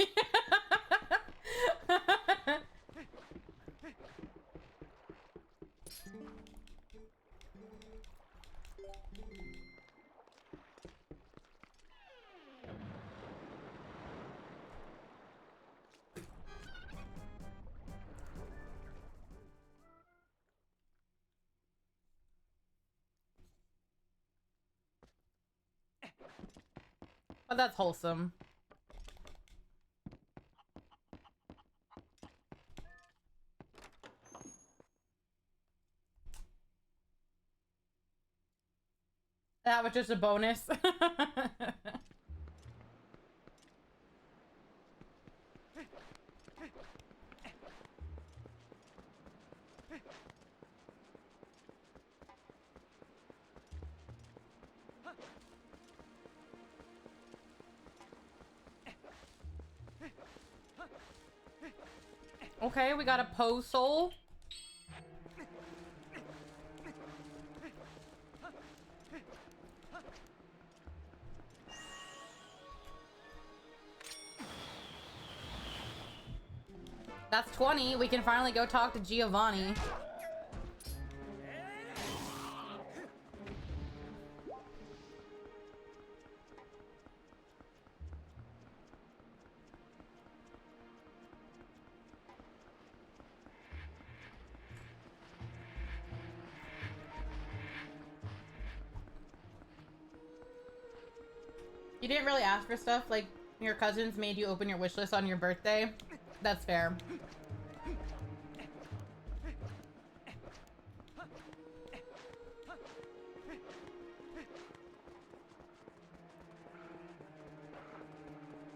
But that's wholesome. That was just a bonus. Okay, we got a Poe Soul. That's 20. We can finally go talk to Giovanni. You didn't really ask for stuff, like your cousins made you open your wish list on your birthday. That's fair.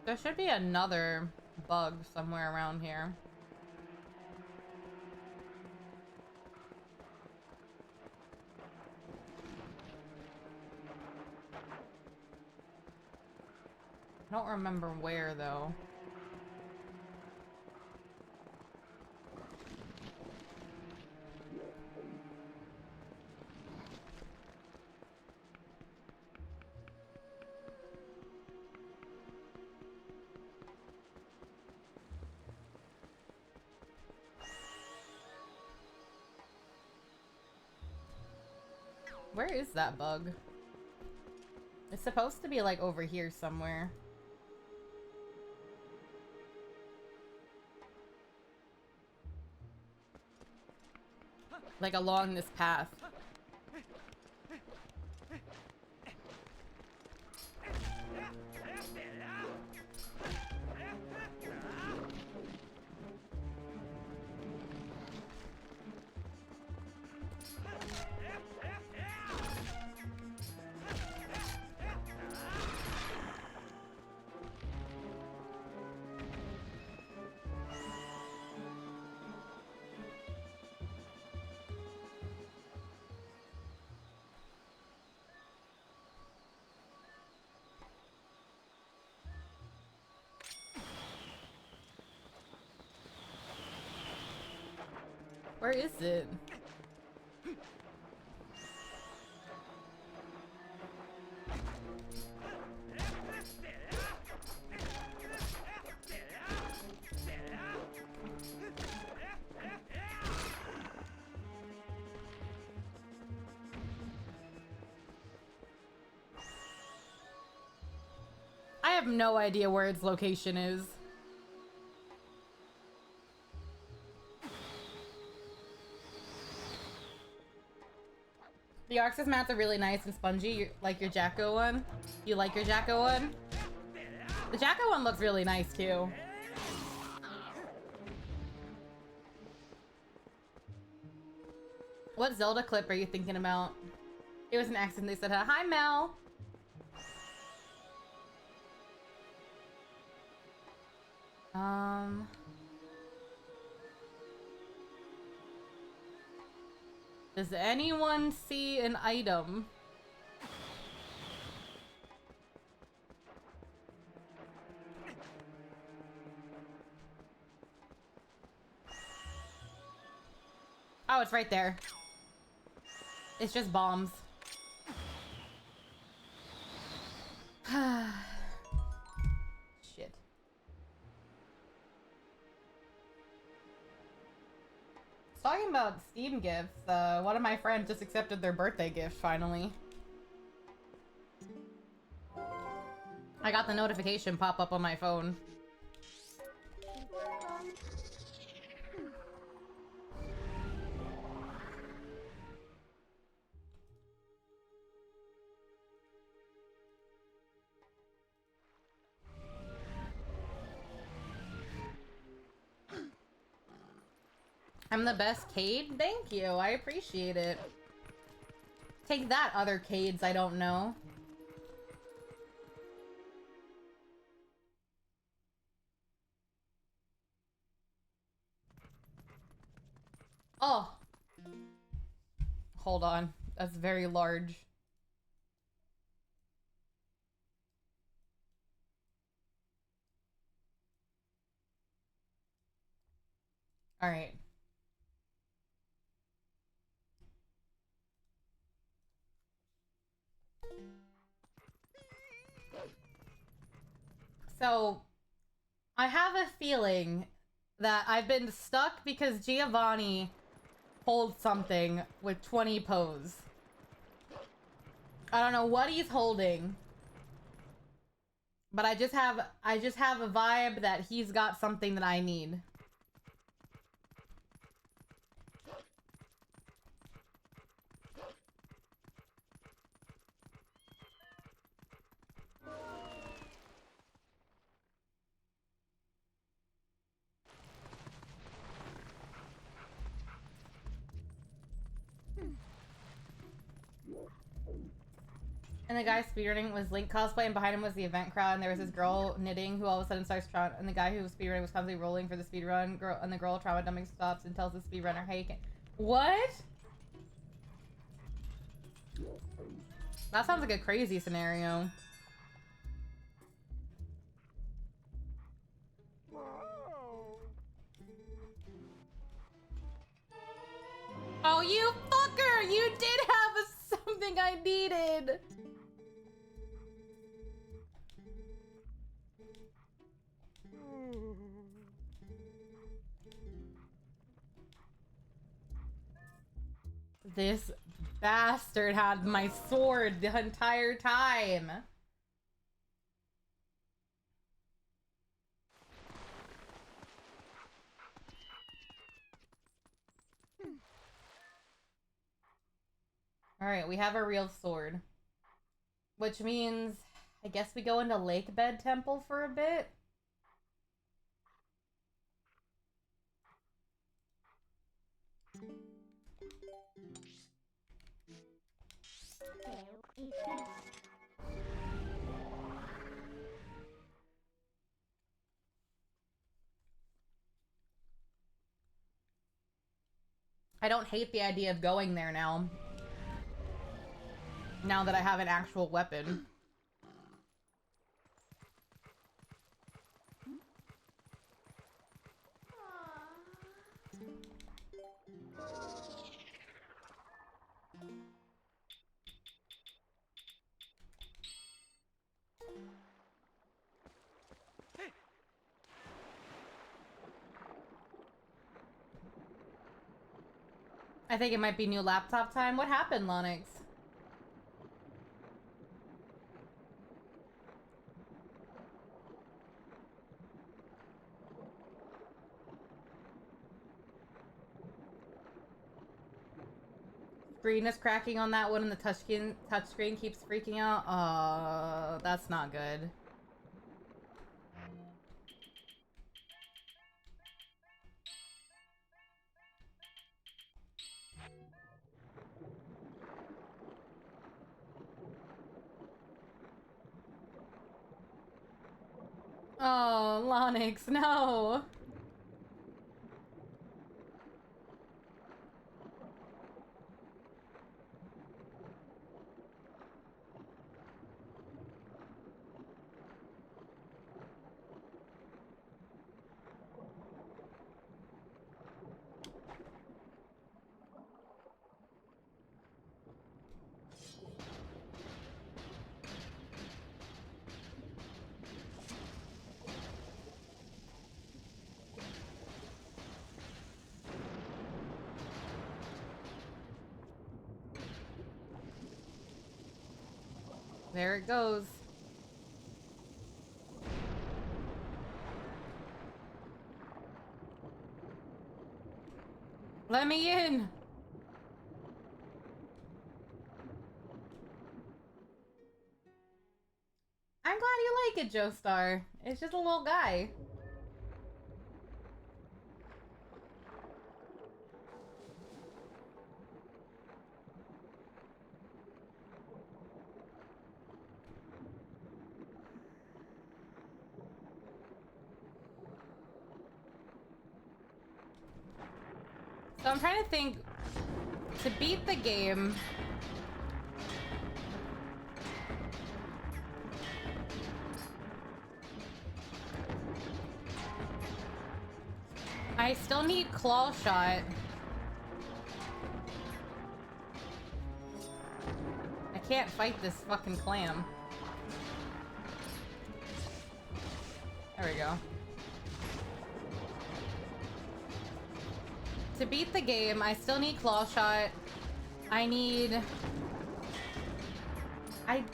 There should be another bug somewhere around here. I don't remember where, though. Where is that bug? It's supposed to be, like, over here somewhere. Like, along this path. Where is it? I have no idea where its location is. The Arxis mats are really nice and spongy, like your Jacko one. You like your Jacko one? The Jacko one looks really nice too. What Zelda clip are you thinking about? It was an accident. They said, hi, Mel. Does anyone see an item? Oh, it's right there. It's just bombs. Shit. Talking about Steam gifts, one of my friends just accepted their birthday gift, finally. I got the notification pop up on my phone. I'm the best Cade? Thank you, I appreciate it. Take that, other Cades I don't know. Oh! Hold on, that's very large. Alright. So, I have a feeling that I've been stuck because Giovanni holds something with 20 pose. I don't know what he's holding, but I just have a vibe that he's got something that I need. And the guy speedrunning was Link cosplay, and behind him was the event crowd, and there was this girl knitting who all of a sudden starts trying, and the guy who was speedrunning was constantly rolling for the speedrun, and the girl trauma dumping stops and tells the speedrunner, hey, you can... What? That sounds like a crazy scenario. Oh, you fucker! You did have something I needed! This bastard had my sword the entire time. Alright, we have a real sword. Which means, I guess we go into Lakebed Temple for a bit? I don't hate the idea of going there now. Now that I have an actual weapon. I think it might be new laptop time. What happened, Lonix? Screen is cracking on that one and the touchscreen keeps freaking out. That's not good. Oh, Lonix, no. There it goes. Let me in. I'm glad you like it, Joestar. It's just a little guy. So I'm trying to think, to beat the game, I still need Claw Shot. I can't fight this fucking clam. There we go. To beat the game, I still need Claw Shot. I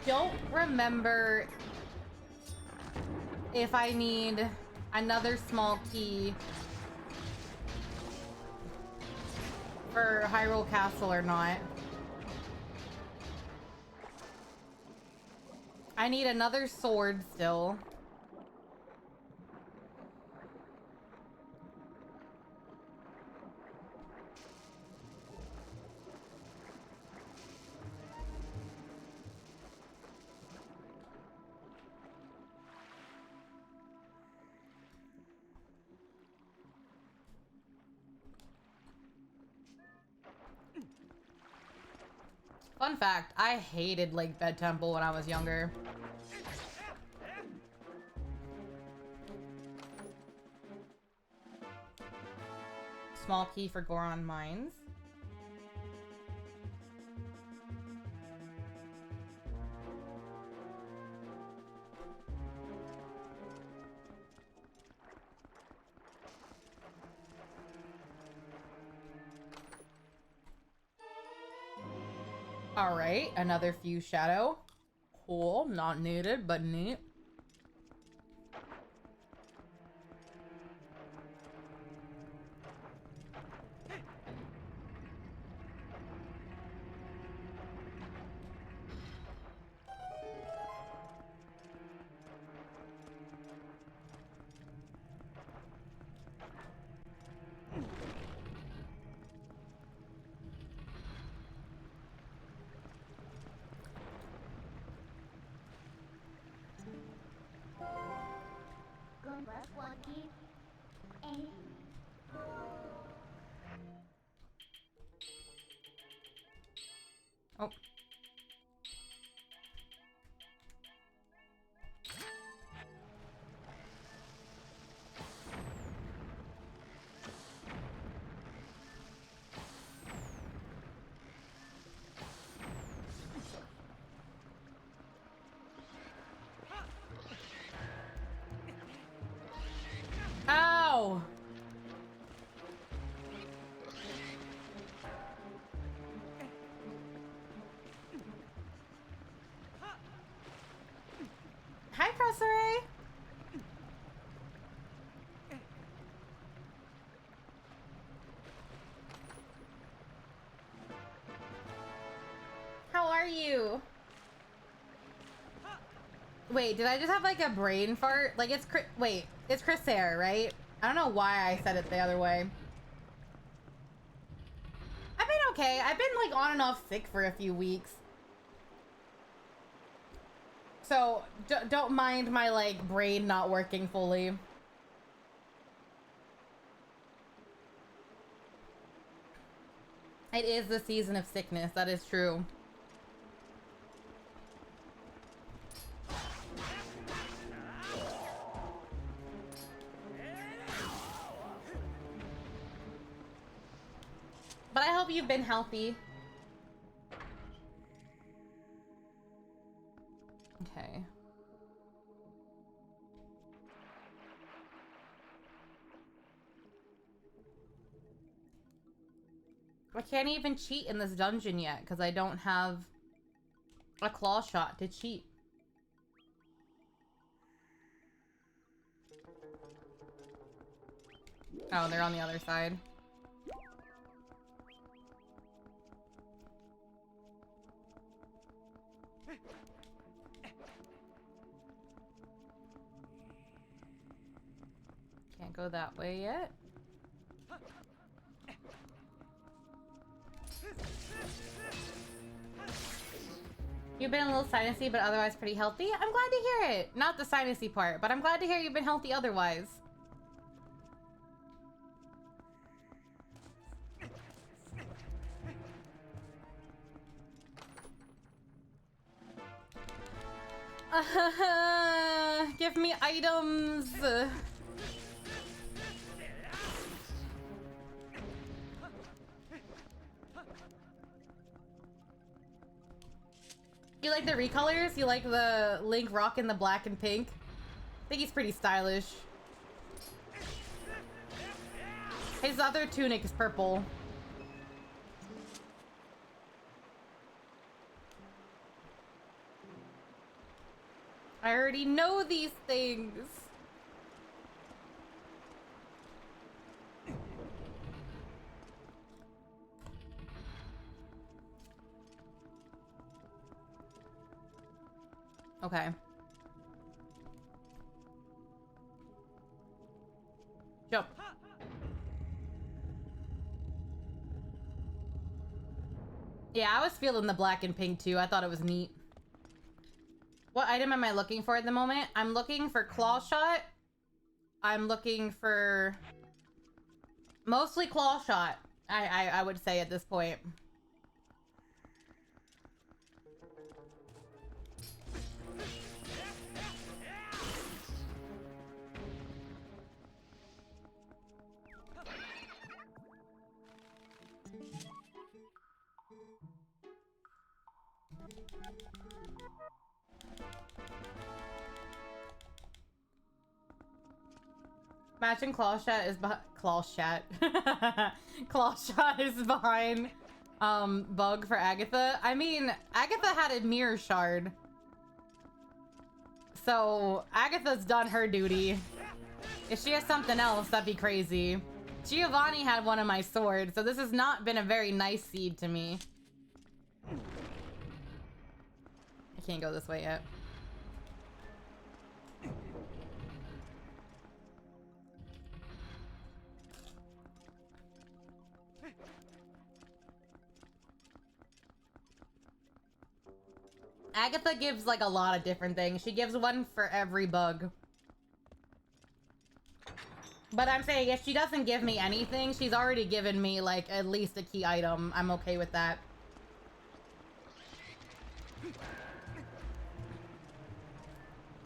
don't remember if I need another small key for Hyrule Castle or not. I need another sword still. Fun fact, I hated Lake Bed Temple when I was younger. Small key for Goron Mines. Alright, another Fuse Shadow. Cool, not needed, but neat. Oh. Ow! are you? Wait, did I just have like a brain fart? Like it's wait, it's Chris Air, right? I don't know why I said it the other way. I've been okay. I've been like on and off sick for a few weeks. So don't mind my like brain not working fully. It is the season of sickness, that is true. But I hope you've been healthy. Okay. I can't even cheat in this dungeon yet because I don't have a claw shot to cheat. Oh, they're on the other side. Can't go that way yet. You've been a little sinusy, but otherwise pretty healthy. I'm glad to hear it. Not the sinusy part, but I'm glad to hear you've been healthy otherwise. Give me items. You like the recolors? You like the Link rocking the black and pink? I think he's pretty stylish. His other tunic is purple. I already know these things. Okay. Jump. Yeah, I was feeling the black and pink too. I thought it was neat. What item am I looking for at the moment? I'm looking for claw shot. I'm looking for mostly claw shot. I would say at this point. Matching claw shot is behind claw shot. Claw shot is behind bug for Agatha. I mean, Agatha had a mirror shard. So Agatha's done her duty. If she has something else, that'd be crazy. Giovanni had one of my swords, so this has not been a very nice seed to me. I can't go this way yet. Agatha gives like a lot of different things. She gives one for every bug. But I'm saying if she doesn't give me anything, she's already given me like at least a key item. I'm okay with that.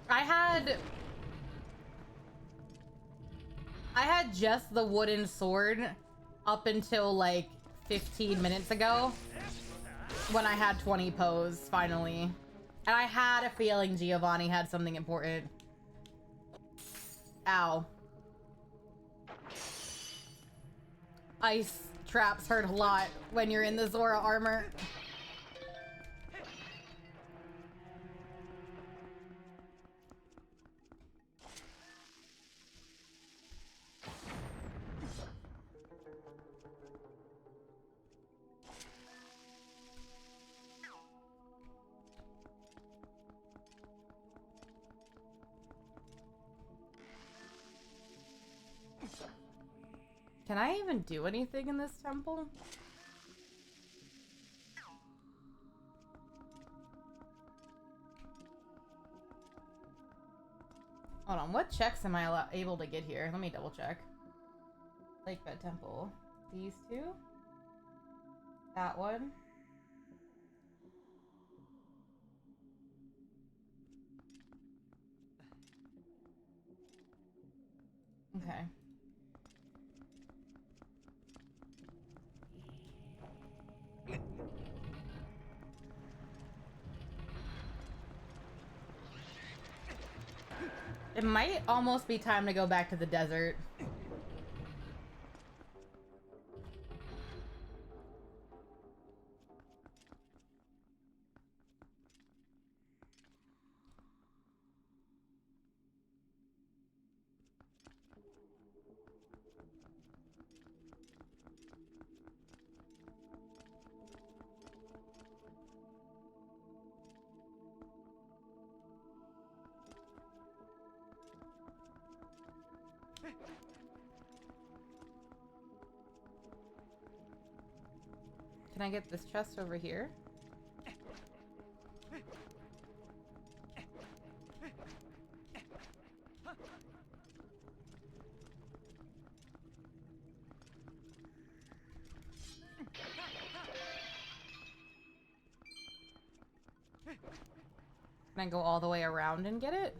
I had just the wooden sword up until like 15 minutes ago when I had 20 pose finally. And I had a feeling Giovanni had something important. Ow. Ice traps hurt a lot when you're in the Zora armor. Can I even do anything in this temple? Hold on, what checks am I able to get here? Let me double check. Lakebed Temple. These two? That one? Okay. It might almost be time to go back to the desert. Can I get this chest over here? Can I go all the way around and get it?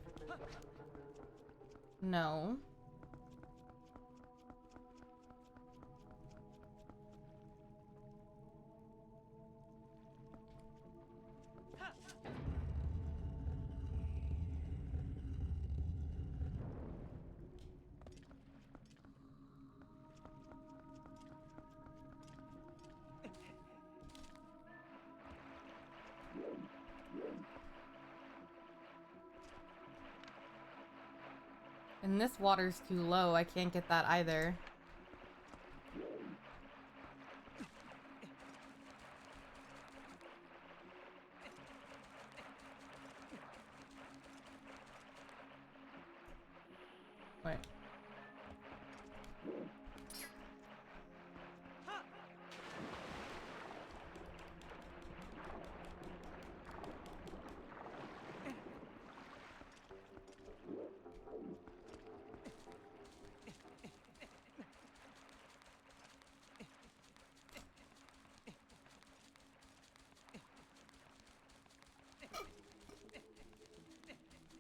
No. And this water's too low. I can't get that either. Wait.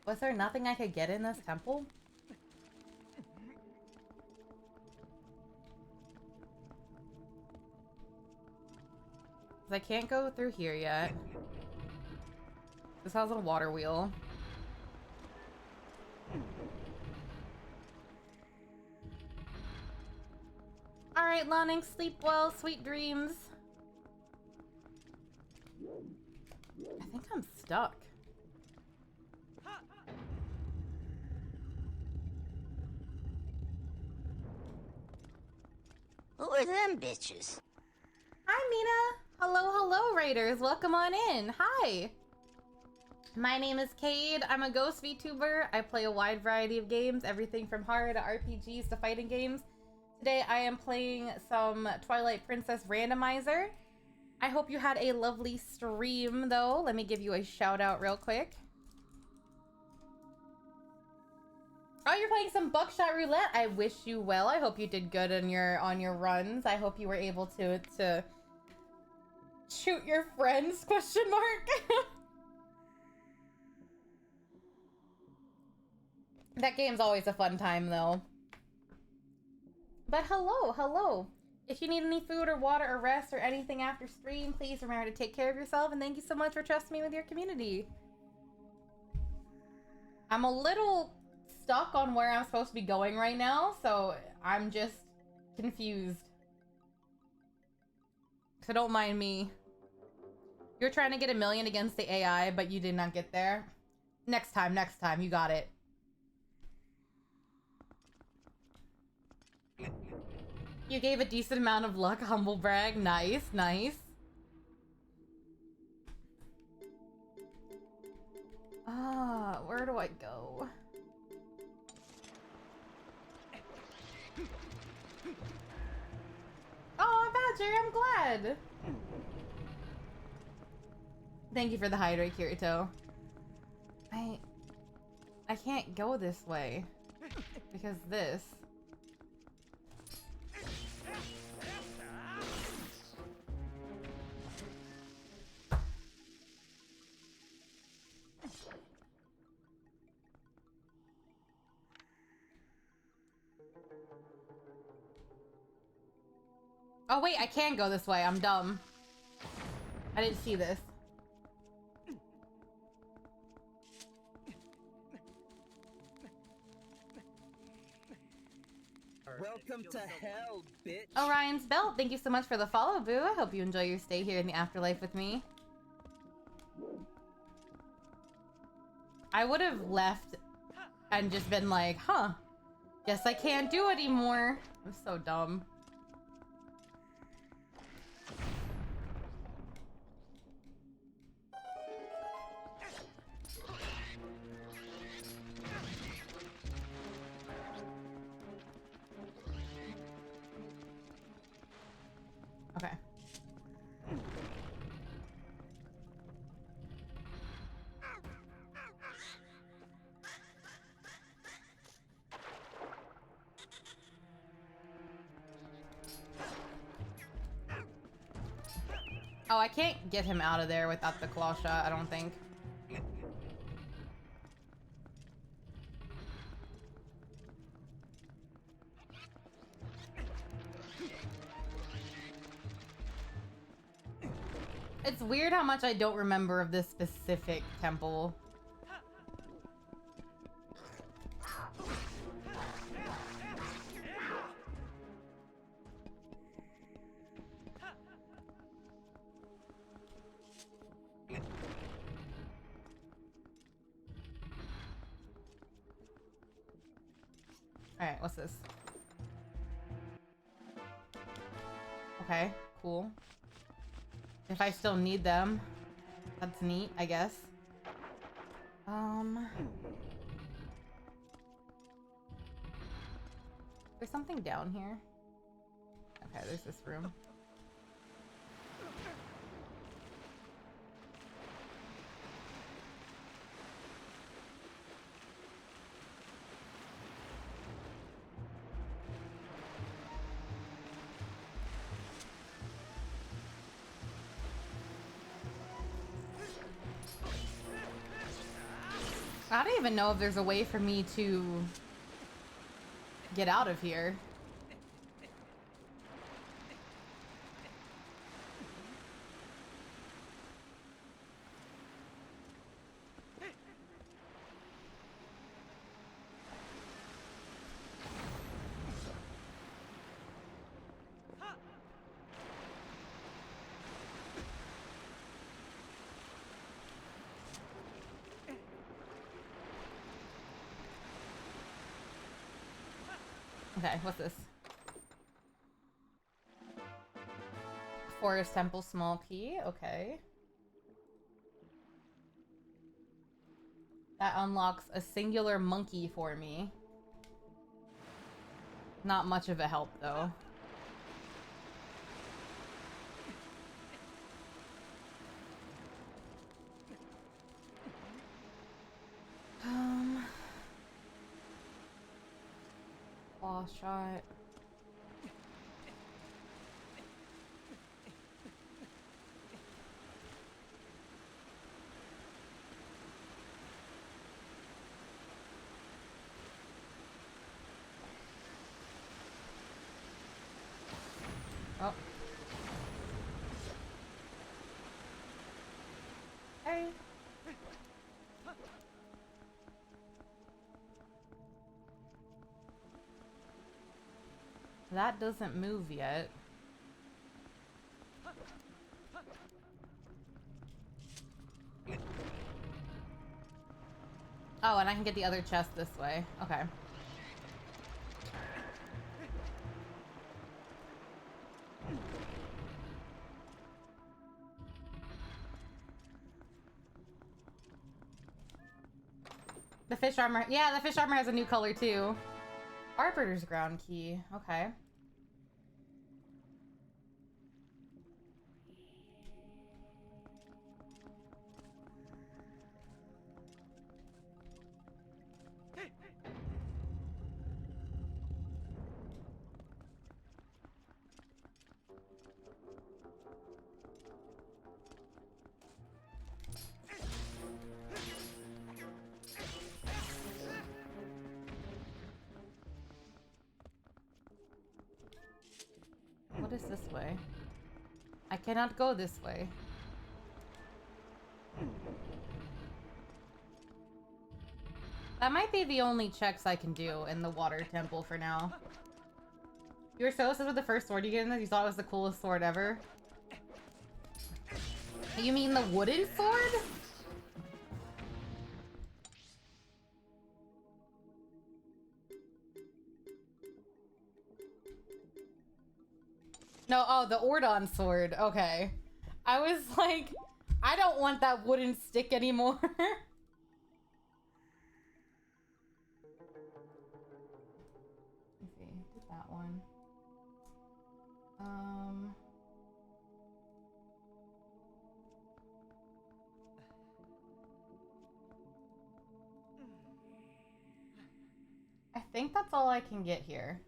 Was there nothing I could get in this temple? 'Cause I can't go through here yet. This has a water wheel. Alright, Lonning, sleep well, sweet dreams. I think I'm stuck. Who are them bitches? Hi, Mina. Hello, hello, Raiders. Welcome on in. Hi. My name is Cade. I'm a Ghost VTuber. I play a wide variety of games, everything from horror to RPGs to fighting games. Today, I am playing some Twilight Princess Randomizer. I hope you had a lovely stream, though. Let me give you a shout out real quick. Oh, you're playing some Buckshot Roulette. I wish you well. I hope you did good on your runs. I hope you were able to shoot your friends, question mark. That game's always a fun time, though. But hello, hello. If you need any food or water or rest or anything after stream, please remember to take care of yourself, and thank you so much for trusting me with your community. I'm a little stuck on where I'm supposed to be going right now, so I'm just confused. So don't mind me. You're trying to get 1 million against the AI, but you did not get there. Next time, you got it. You gave a decent amount of luck, humble brag. Nice, nice. Ah, where do I go? Roger, I'm glad. Thank you for the hydrate, Kirito. I can't go this way. Because this. Oh wait, I can go this way. I'm dumb. I didn't see this. Welcome to hell, bitch. Orion's Belt, thank you so much for the follow, boo. I hope you enjoy your stay here in the afterlife with me. I would have left and just been like, huh, guess I can't do it anymore. I'm so dumb. Okay. Oh, I can't get him out of there without the claw shot, I don't think. It's weird how much I don't remember of this specific temple. Alright, what's this? Okay, cool. If I still need them, that's neat, I guess. There's something down here. Okay, there's this room. I don't even know if there's a way for me to get out of here. Okay, what's this? Forest Temple small key, okay. That unlocks a singular monkey for me. Not much of a help, though. Claw shot. Oh. Hey. That doesn't move yet. Oh, and I can get the other chest this way. Okay. The fish armor. Yeah, the fish armor has a new color too. Arbiter's ground key. Okay. is this way? I cannot go this way. That might be the only checks I can do in the water temple for now. You were so obsessed with the first sword you get in this, you thought it was the coolest sword ever? You mean the wooden sword? No, oh, the Ordon sword. Okay. I was like, I don't want that wooden stick anymore. Let's see, did that one. I think that's all I can get here.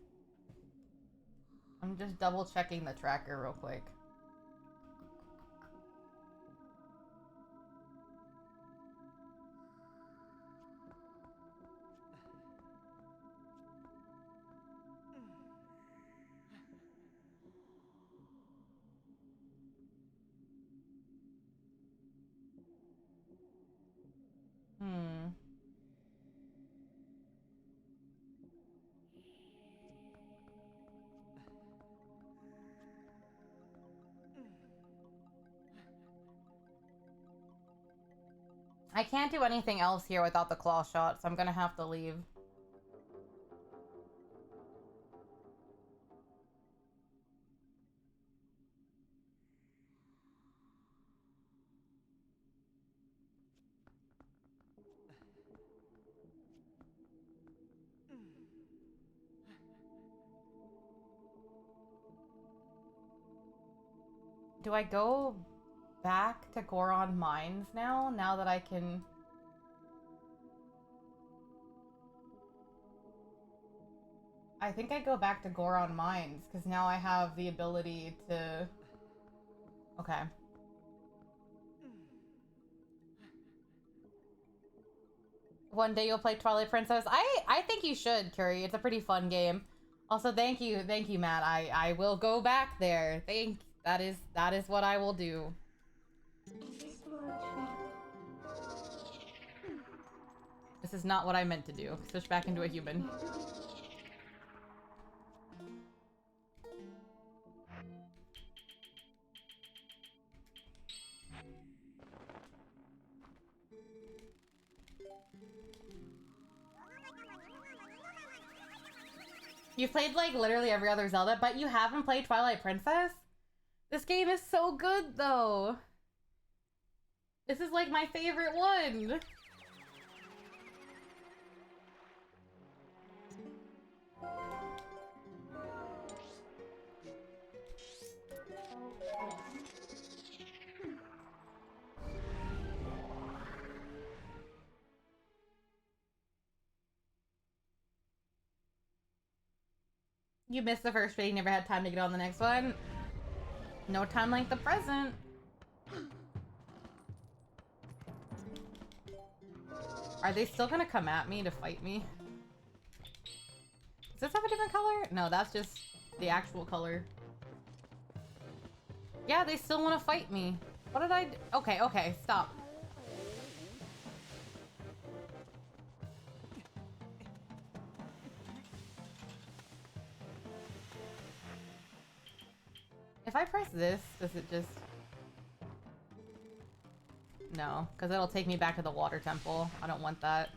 I'm just double checking the tracker real quick. I can't do anything else here without the claw shot, so I'm gonna have to leave. Do I go back to Goron Mines now that I can... I think I go back to Goron Mines, because now I have the ability to... Okay. One day you'll play Twilight Princess. I think you should, Curry. It's a pretty fun game. Also, thank you, Matt. I will go back there. That is what I will do. This is not what I meant to do. Switch back into a human. You've played like literally every other Zelda, but you haven't played Twilight Princess? This game is so good though. This is like my favorite one. You missed the first raid, you never had time to get on the next one. No time like the present. Are they still gonna come at me to fight me? Does this have a different color? No, that's just the actual color. Yeah, they still want to fight me. What did I do? Okay, stop. If I press this, does it just... No, because it'll take me back to the water temple. I don't want that.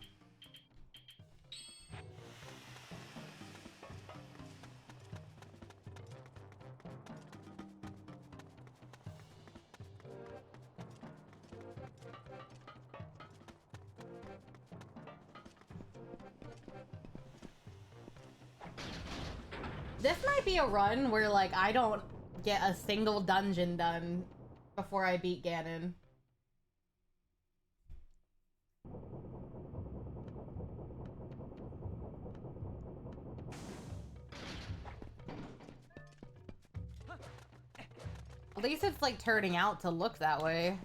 This might be a run where, like, I don't get a single dungeon done before I beat Ganon. At least it's, like, turning out to look that way.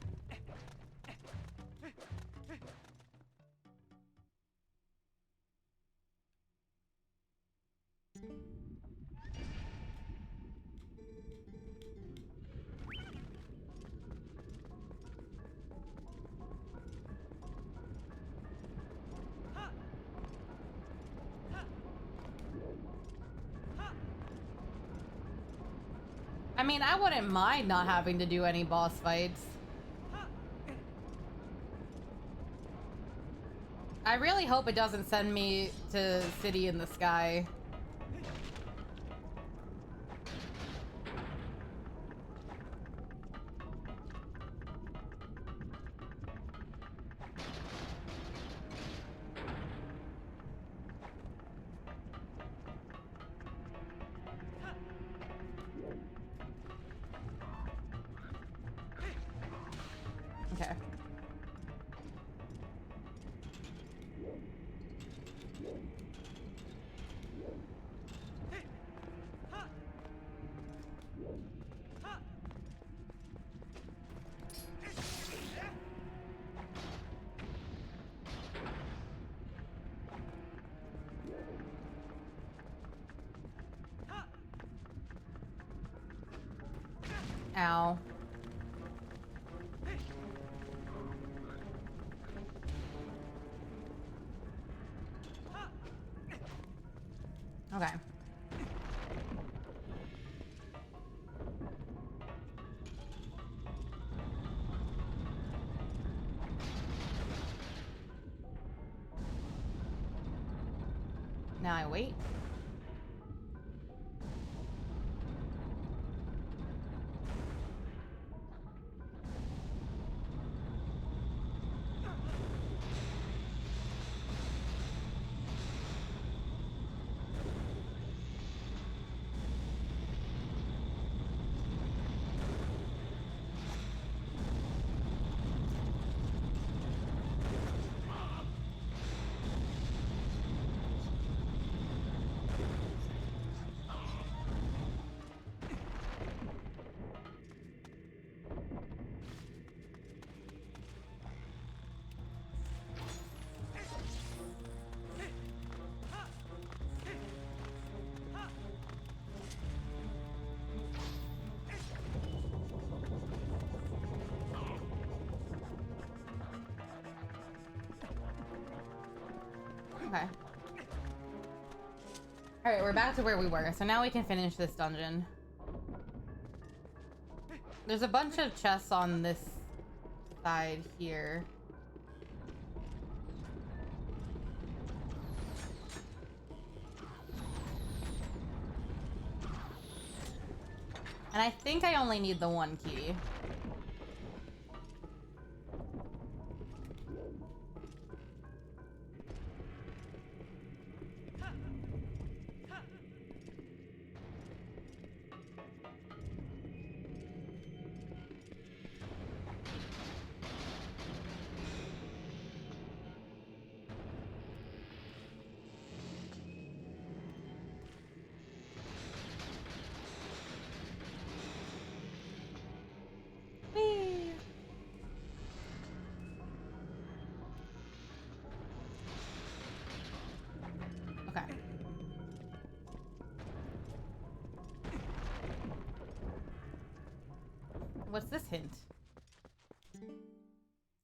I mean, I wouldn't mind not having to do any boss fights. I really hope it doesn't send me to City in the Sky. Okay. Ow. Okay. Now I wait. Okay. Alright, we're back to where we were, so now we can finish this dungeon. There's a bunch of chests on this side here. And I think I only need the one key. Whee! Okay. What's this hint?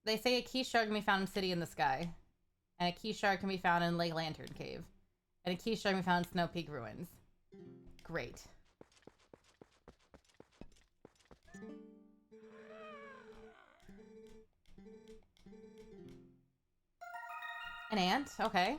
They say a key shard can be found in City in the Sky. And a key shard can be found in Lake Lantern Cave. And a key shard can be found in Snow Peak Ruins. Great. An ant? Okay.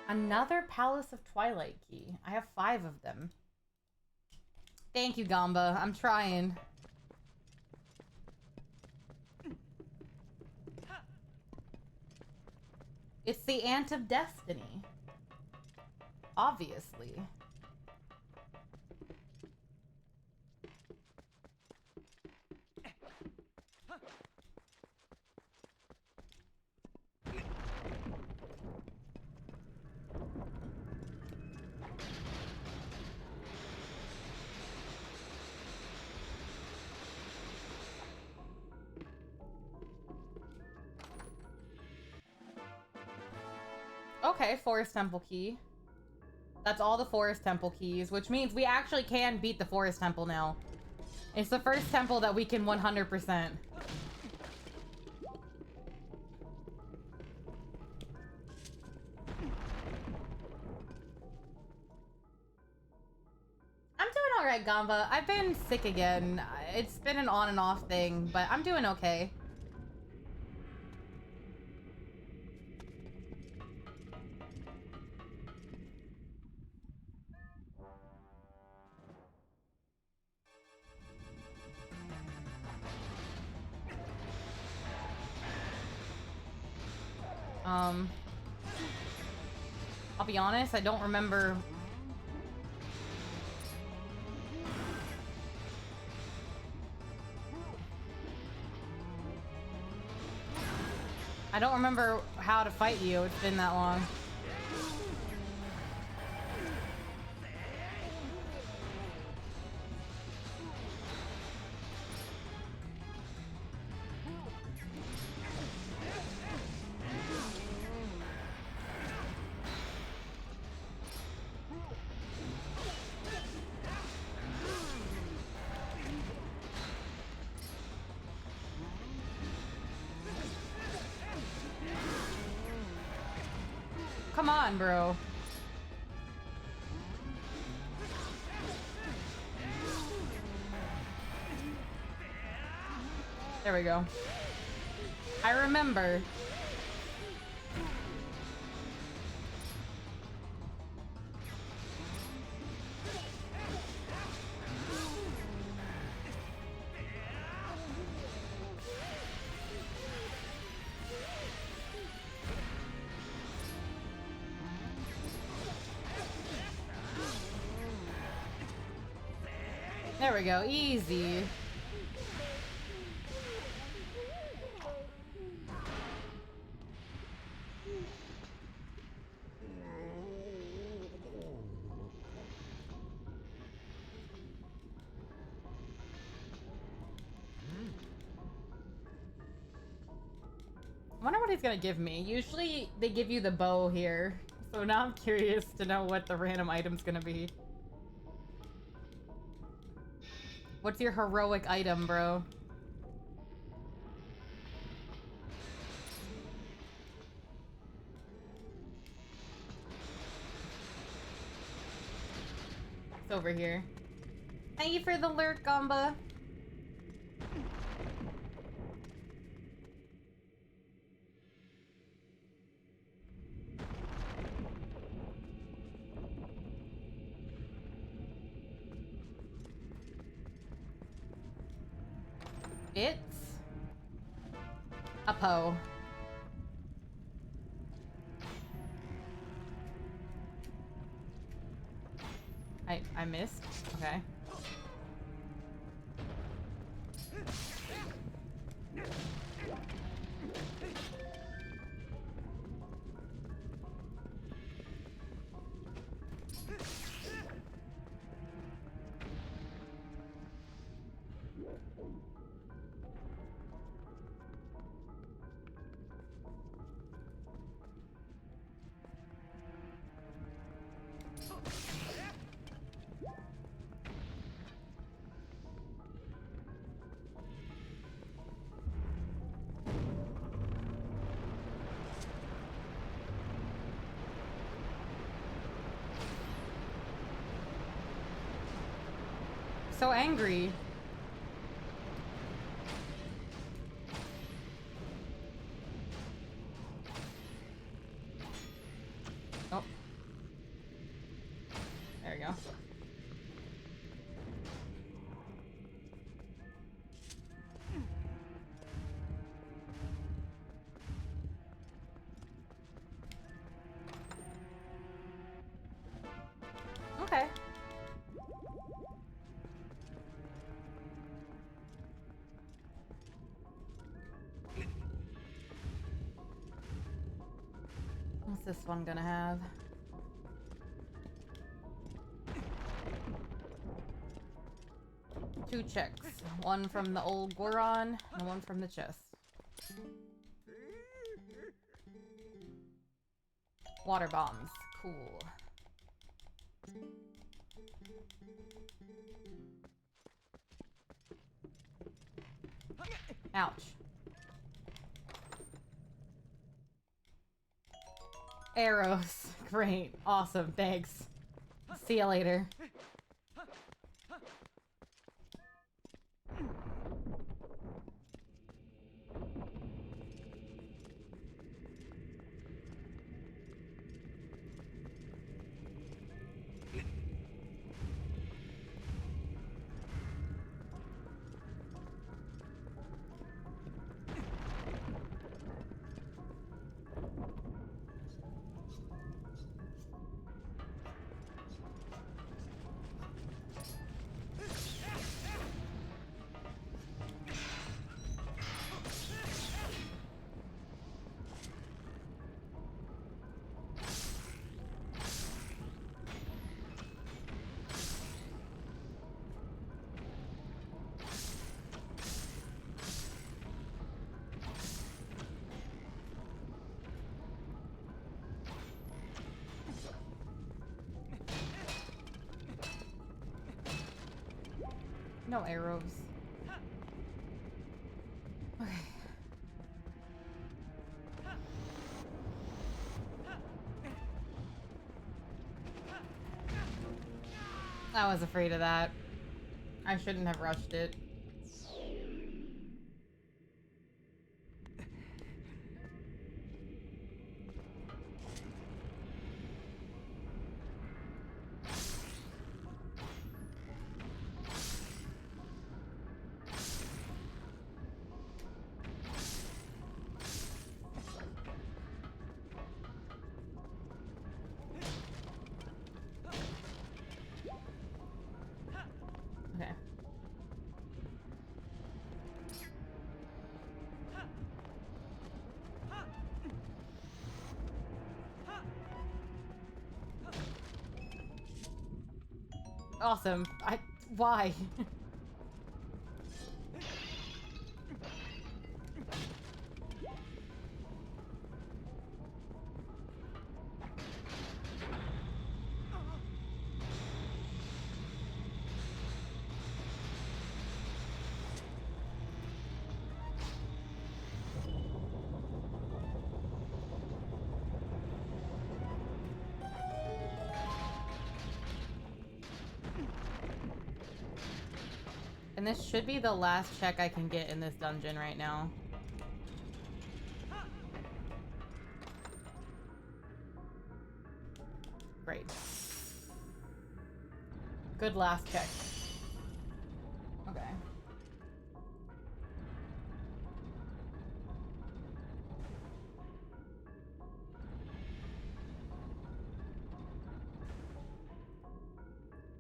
Another Palace of Twilight key. I have 5 of them. Thank you, Gamba. I'm trying. It's the Ant of Destiny. Obviously. Okay, Forest Temple key. That's all the Forest Temple keys, which means we actually can beat the Forest Temple now. It's the first temple that we can 100%. alright, Gamba. I've been sick again. It's been an on and off thing, but I'm doing okay. I'll be honest, I don't remember. I don't remember how to fight you. It's been that long. Come on, bro. There we go. I remember. There we go. Easy. I wonder what he's gonna give me. Usually they give you the bow here. So now I'm curious to know what the random item's gonna be. What's your heroic item, bro? It's over here. Thank you for the lurk, Gamba. It's a Poe. I missed. Okay. So angry. Oh. There we go. Okay. What's this one gonna have? Two checks. One from the old Goron and one from the chest. Water bombs. Cool. Ouch. Arrows. Great. Awesome. Thanks. See you later. No arrows. Okay. I was afraid of that. I shouldn't have rushed it. Okay. Awesome. Why? And this should be the last check I can get in this dungeon right now. Great. Good last check. Okay.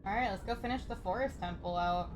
Alright, let's go finish the forest temple out.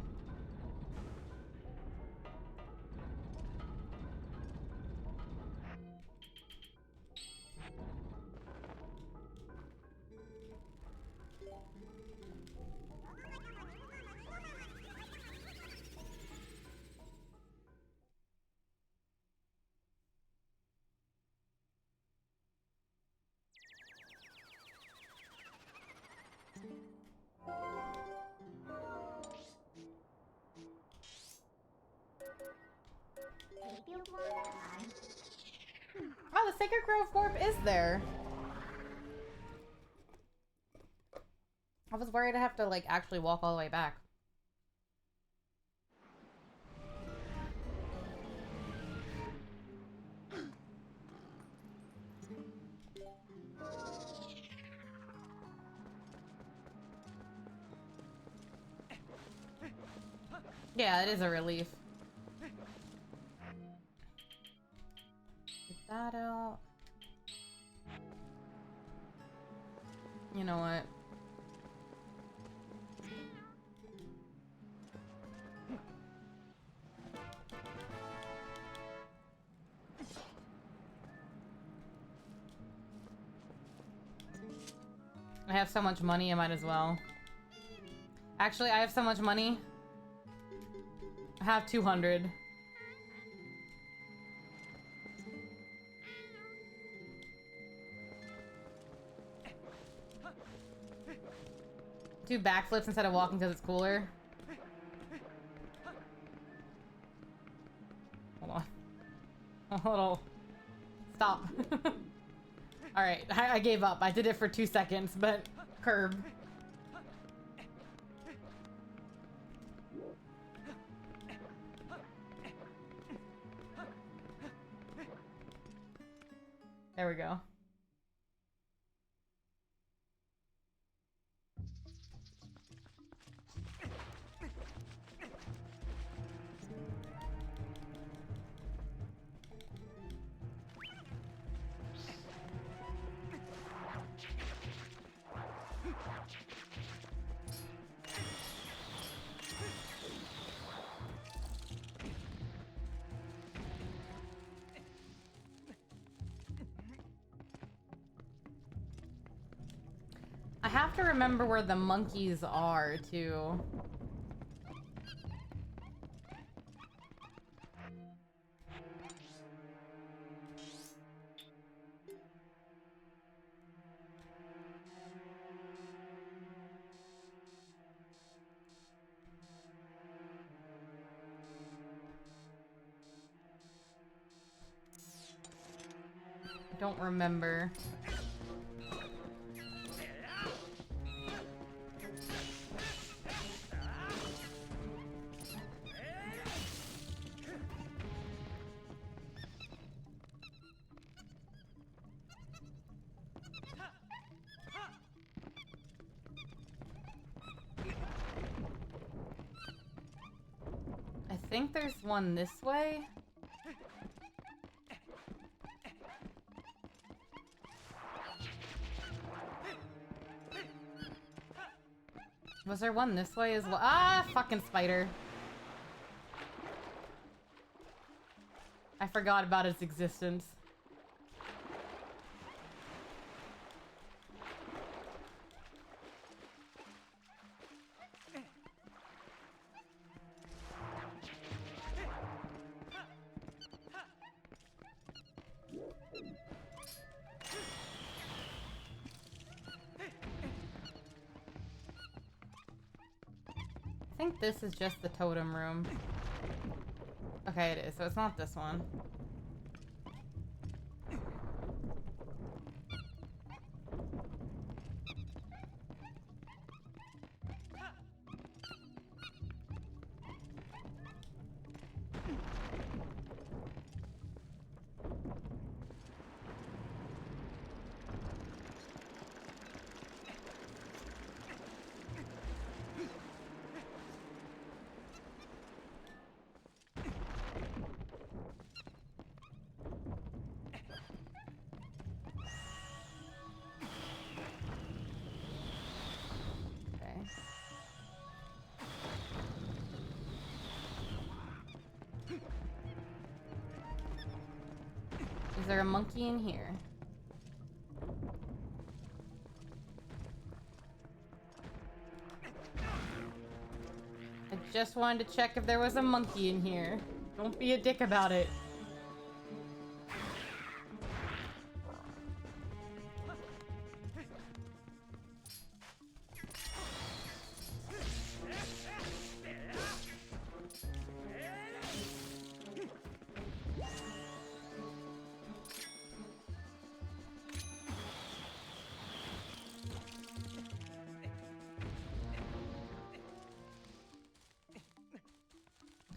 Oh, the Sacred Grove warp is there. I was worried I'd have to, like, actually walk all the way back. Yeah, it is a relief. Get that out. You know what? I have so much money, I might as well. Actually, I have so much money. I have 200. Do backflips instead of walking because it's cooler. Hold on. A little. Stop. Alright, I gave up. I did it for 2 seconds, but curb. There we go. I have to remember where the monkeys are, too. I don't remember. I think there's one this way. Was there one this way as well? Ah, fucking spider. I forgot about its existence. I think this is just the totem room. Okay, it is, so it's not this one. Is there a monkey in here? I just wanted to check if there was a monkey in here. Don't be a dick about it.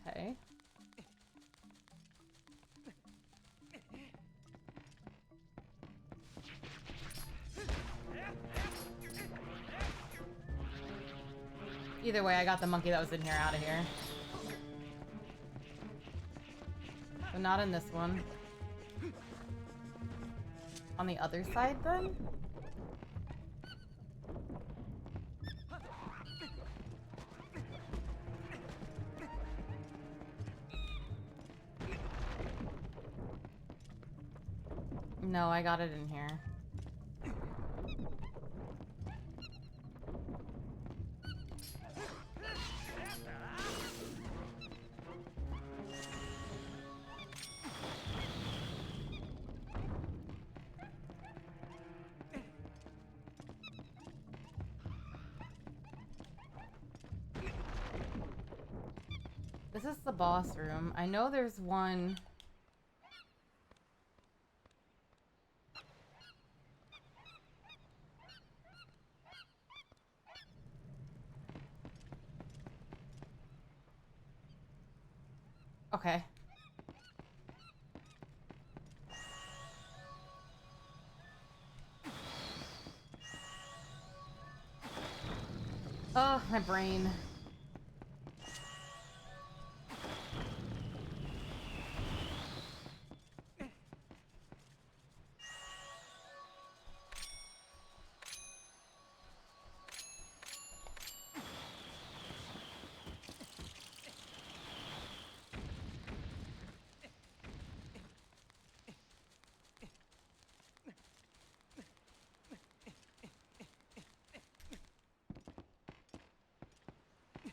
Okay. Either way, I got the monkey that was in here out of here. But not in this one. On the other side, then? No, I got it in here. This is the boss room. I know there's one... Okay. Oh, my brain.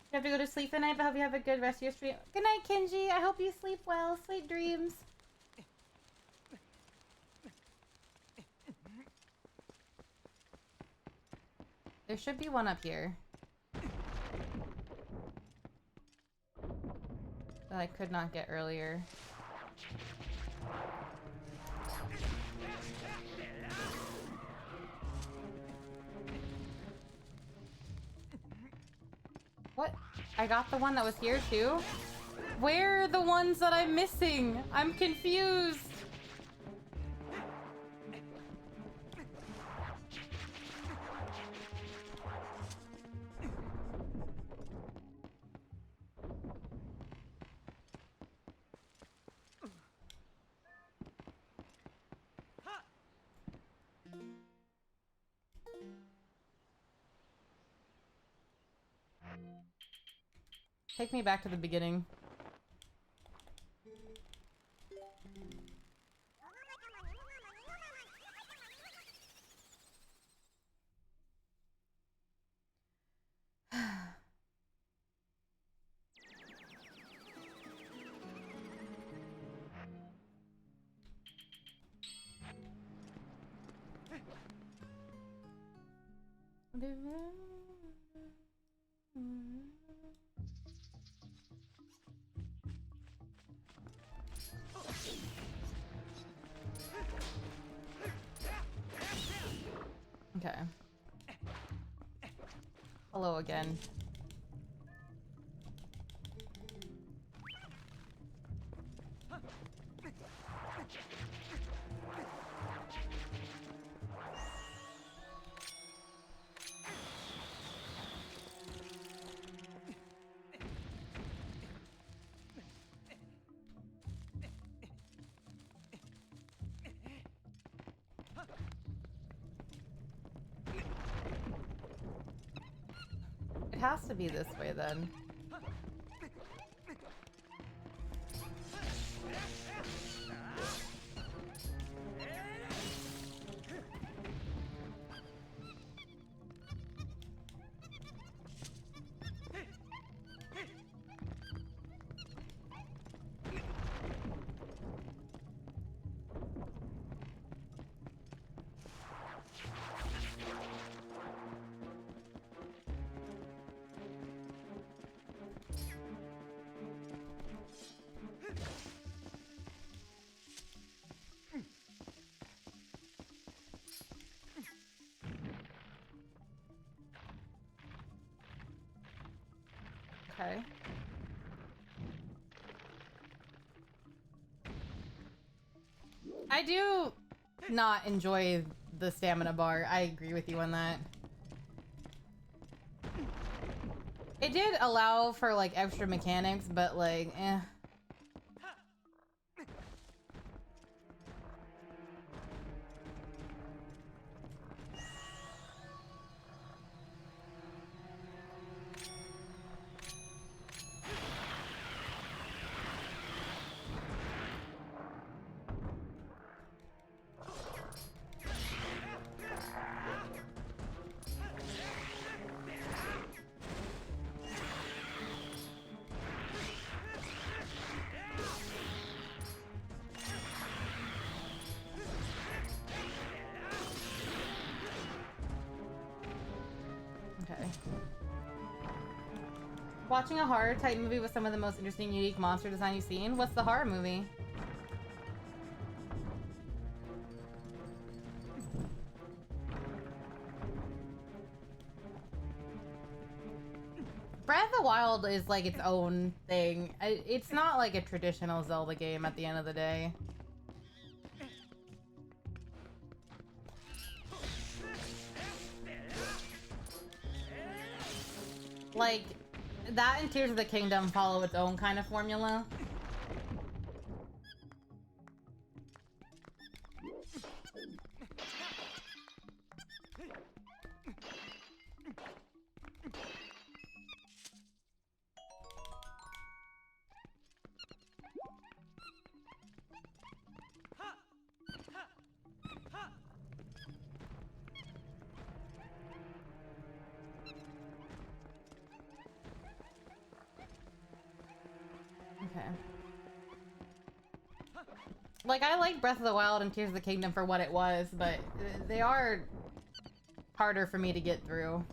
You have to go to sleep tonight, but hope you have a good rest of your stream. Good night, Kenji. I hope you sleep well. Sweet dreams. There should be one up here that I could not get earlier. What? I got the one that was here too? Where are the ones that I'm missing? I'm confused. Take me back to the beginning. Okay. Hello again. It has to be this way then. Okay. I do not enjoy the stamina bar. I agree with you on that. It did allow for like extra mechanics, but like, eh. Okay. Watching a horror type movie with some of the most interesting, unique monster design you've seen? What's the horror movie? Breath of the Wild is like its own thing. It's not like a traditional Zelda game at the end of the day. Like, that and Tears of the Kingdom follow its own kind of formula. Okay. Like, I like Breath of the Wild and Tears of the Kingdom for what it was, but they are harder for me to get through.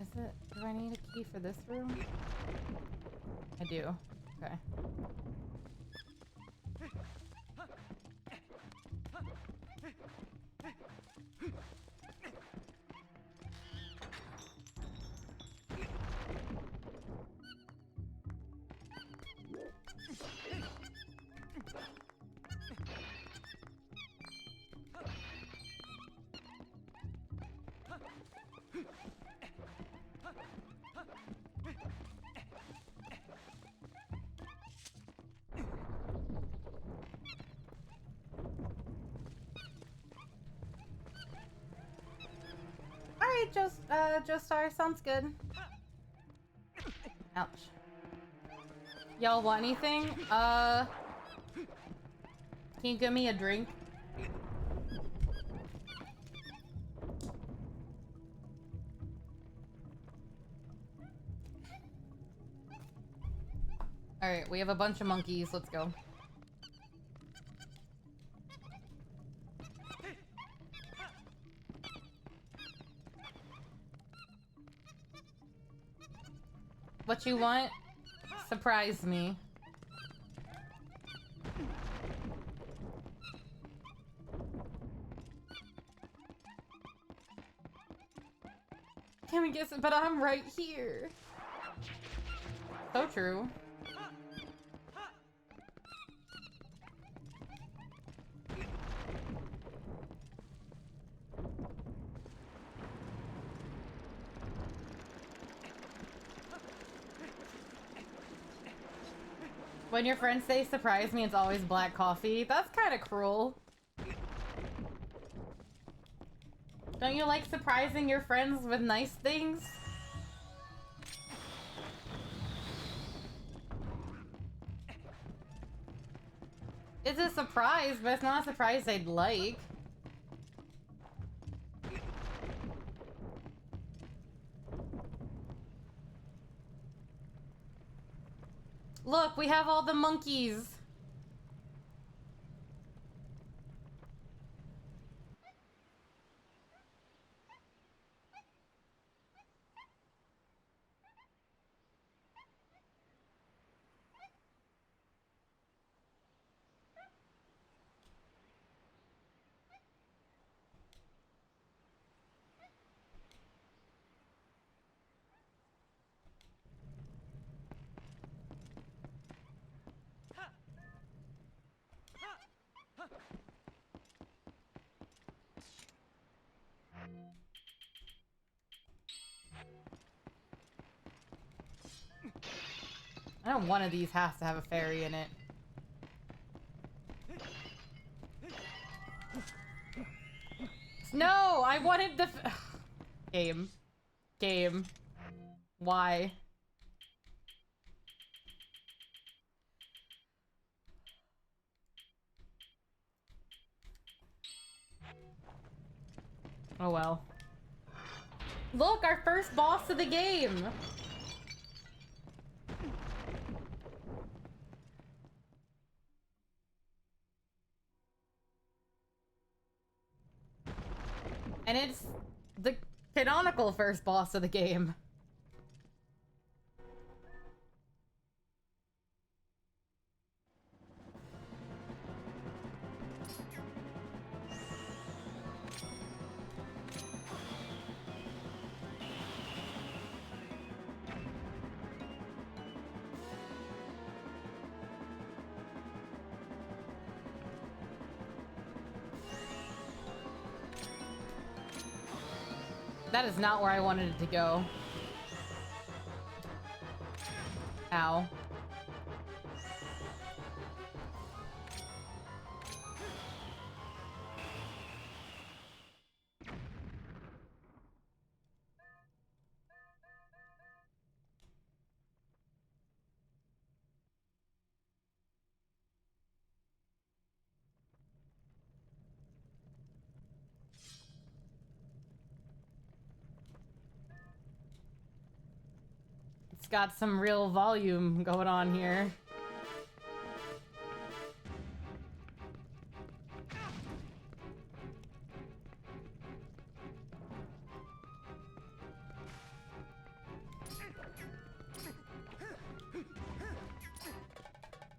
Is it? Do I need a key for this room? I do. Okay. Joestar, sounds good. Ouch. Y'all want anything? Can you give me a drink? Alright, we have a bunch of monkeys. Let's go. What you want? Surprise me. Can we guess it? But I'm right here. So true. When your friends say surprise me, it's always black coffee. That's kind of cruel. Don't you like surprising your friends with nice things? It's a surprise, but it's not a surprise they'd like. Look, we have all the monkeys. I know one of these has to have a fairy in it. No, I wanted the game. Game. Why? Oh well. Look, our first boss of the game! And it's the canonical first boss of the game. That is not where I wanted it to go. Ow. It's got some real volume going on here.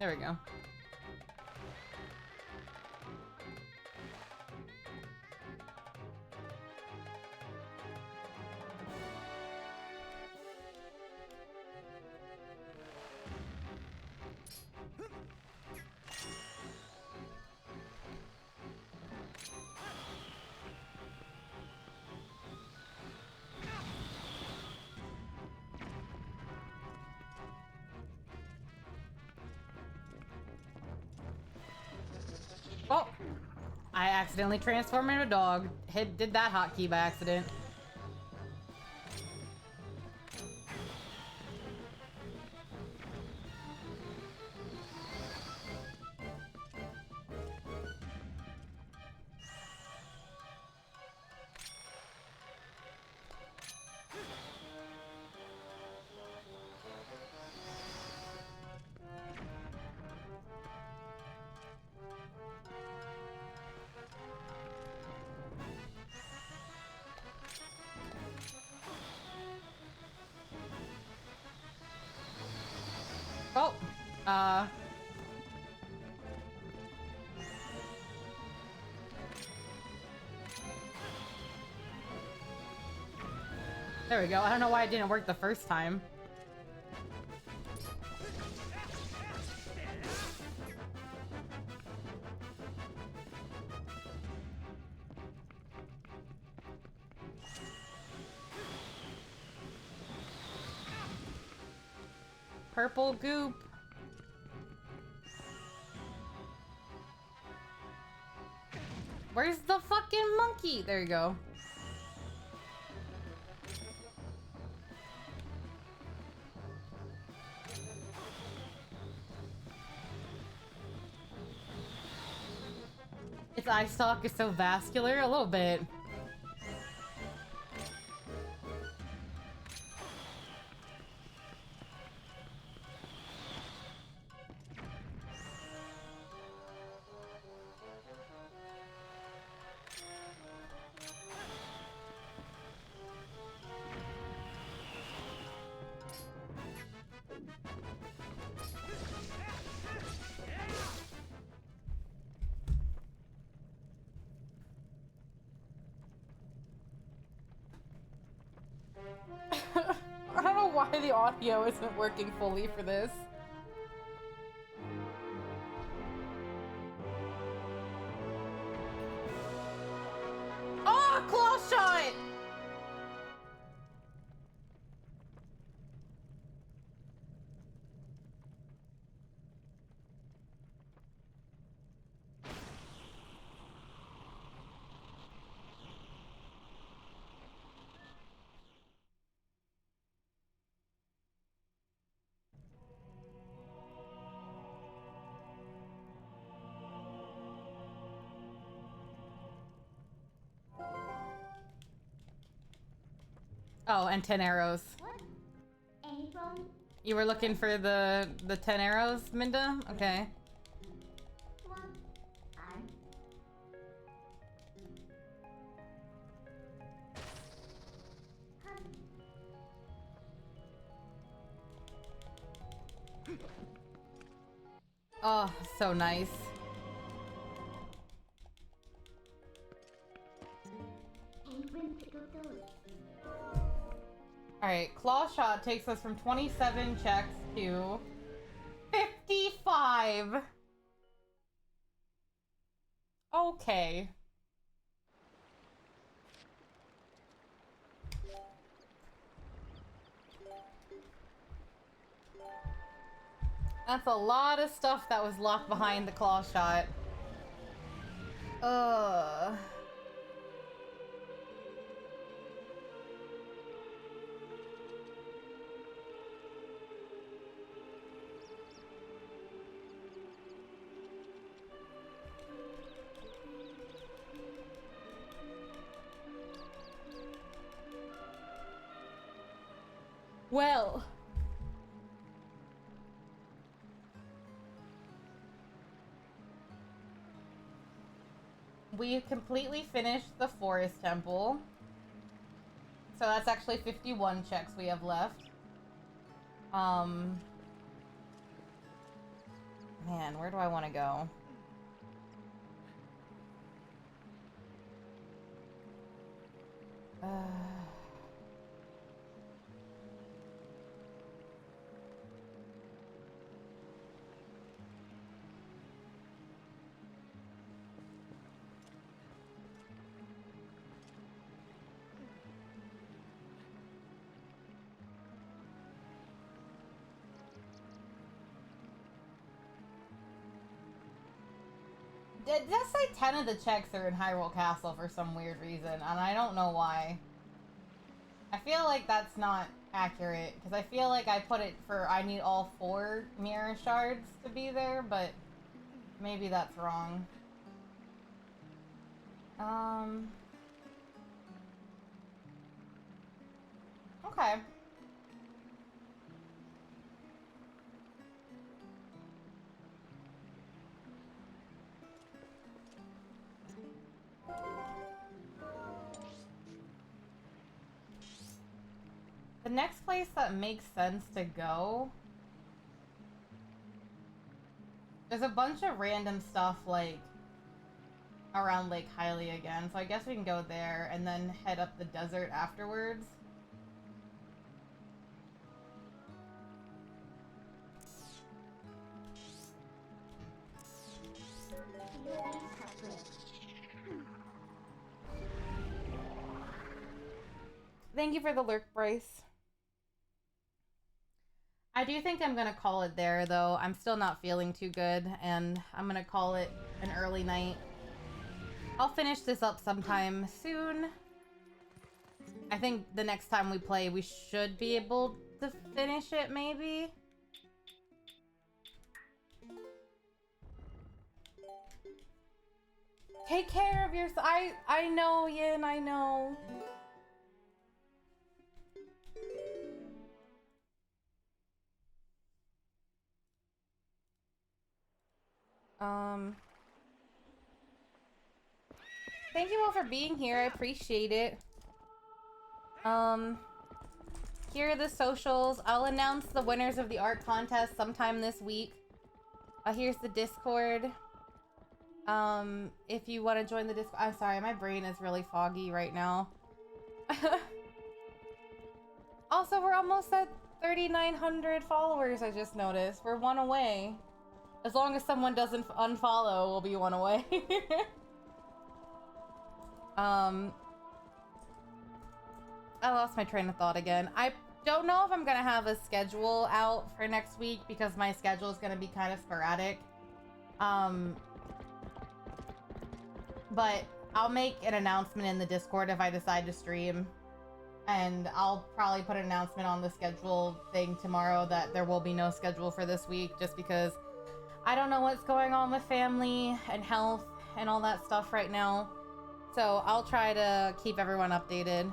There we go. Oh! I accidentally transformed into a dog. Did that hotkey by accident. Oh! There we go. I don't know why it didn't work the first time. Purple goop. Where's the fucking monkey? There you go. Its eye stalk is so vascular, a little bit. I don't know why the audio isn't working fully for this. Oh, claw shot! Oh, and 10 arrows. What? Any problem? You were looking for the 10 arrows, Minda? Okay. What? I'm... Oh, so nice. Alright, Claw Shot takes us from 27 checks to 55. Okay. That's a lot of stuff that was locked behind the Claw Shot. Well. We completely finished the Forest Temple. So that's actually 51 checks we have left. Man, where do I want to go? It does say 10 of the checks are in Hyrule Castle for some weird reason, and I don't know why. I feel like that's not accurate, because I feel like I put it for I need all 4 mirror shards to be there, but maybe that's wrong. Okay. The next place that makes sense to go... There's a bunch of random stuff, like, around Lake Hylia again, so I guess we can go there and then head up the desert afterwards. Thank you for the lurk, Bryce. I do think I'm gonna call it there, though. I'm still not feeling too good, and I'm gonna call it an early night. I'll finish this up sometime soon. I think the next time we play, we should be able to finish it, maybe? Take care of yourself. I know, Yin, I know. Thank you all for being here. I appreciate it. Here are the socials. I'll announce the winners of the art contest sometime this week. Here's the Discord. If you want to join the Discord... I'm sorry, my brain is really foggy right now. Also, we're almost at 3,900 followers, I just noticed. We're 1 away. As long as someone doesn't unfollow, we'll be 1 away. I lost my train of thought again. I don't know if I'm gonna have a schedule out for next week because my schedule is gonna be kind of sporadic. But I'll make an announcement in the Discord if I decide to stream. And I'll probably put an announcement on the schedule thing tomorrow that there will be no schedule for this week just because I don't know what's going on with family and health and all that stuff right now. So I'll try to keep everyone updated.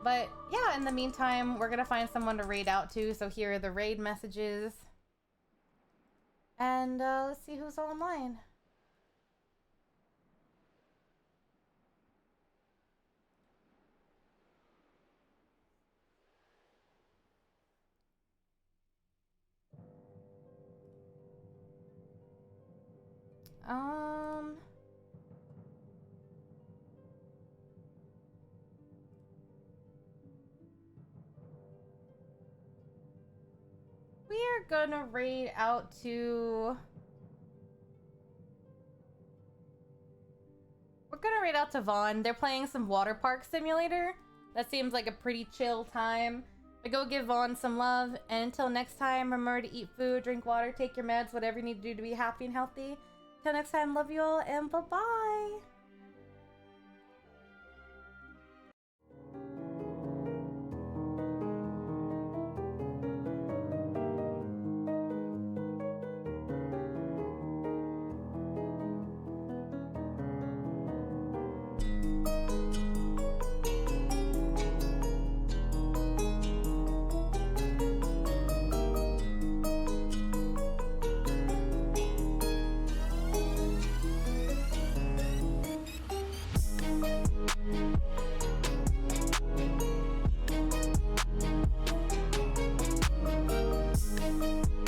But yeah, in the meantime, we're gonna find someone to raid out to. So here are the raid messages. And let's see who's online. We are gonna raid out to... We're gonna raid out to Vaughn. They're playing some water park simulator. That seems like a pretty chill time. But go give Vaughn some love. And until next time, remember to eat food, drink water, take your meds, whatever you need to do to be happy and healthy. Till next time, love you all, and bye-bye!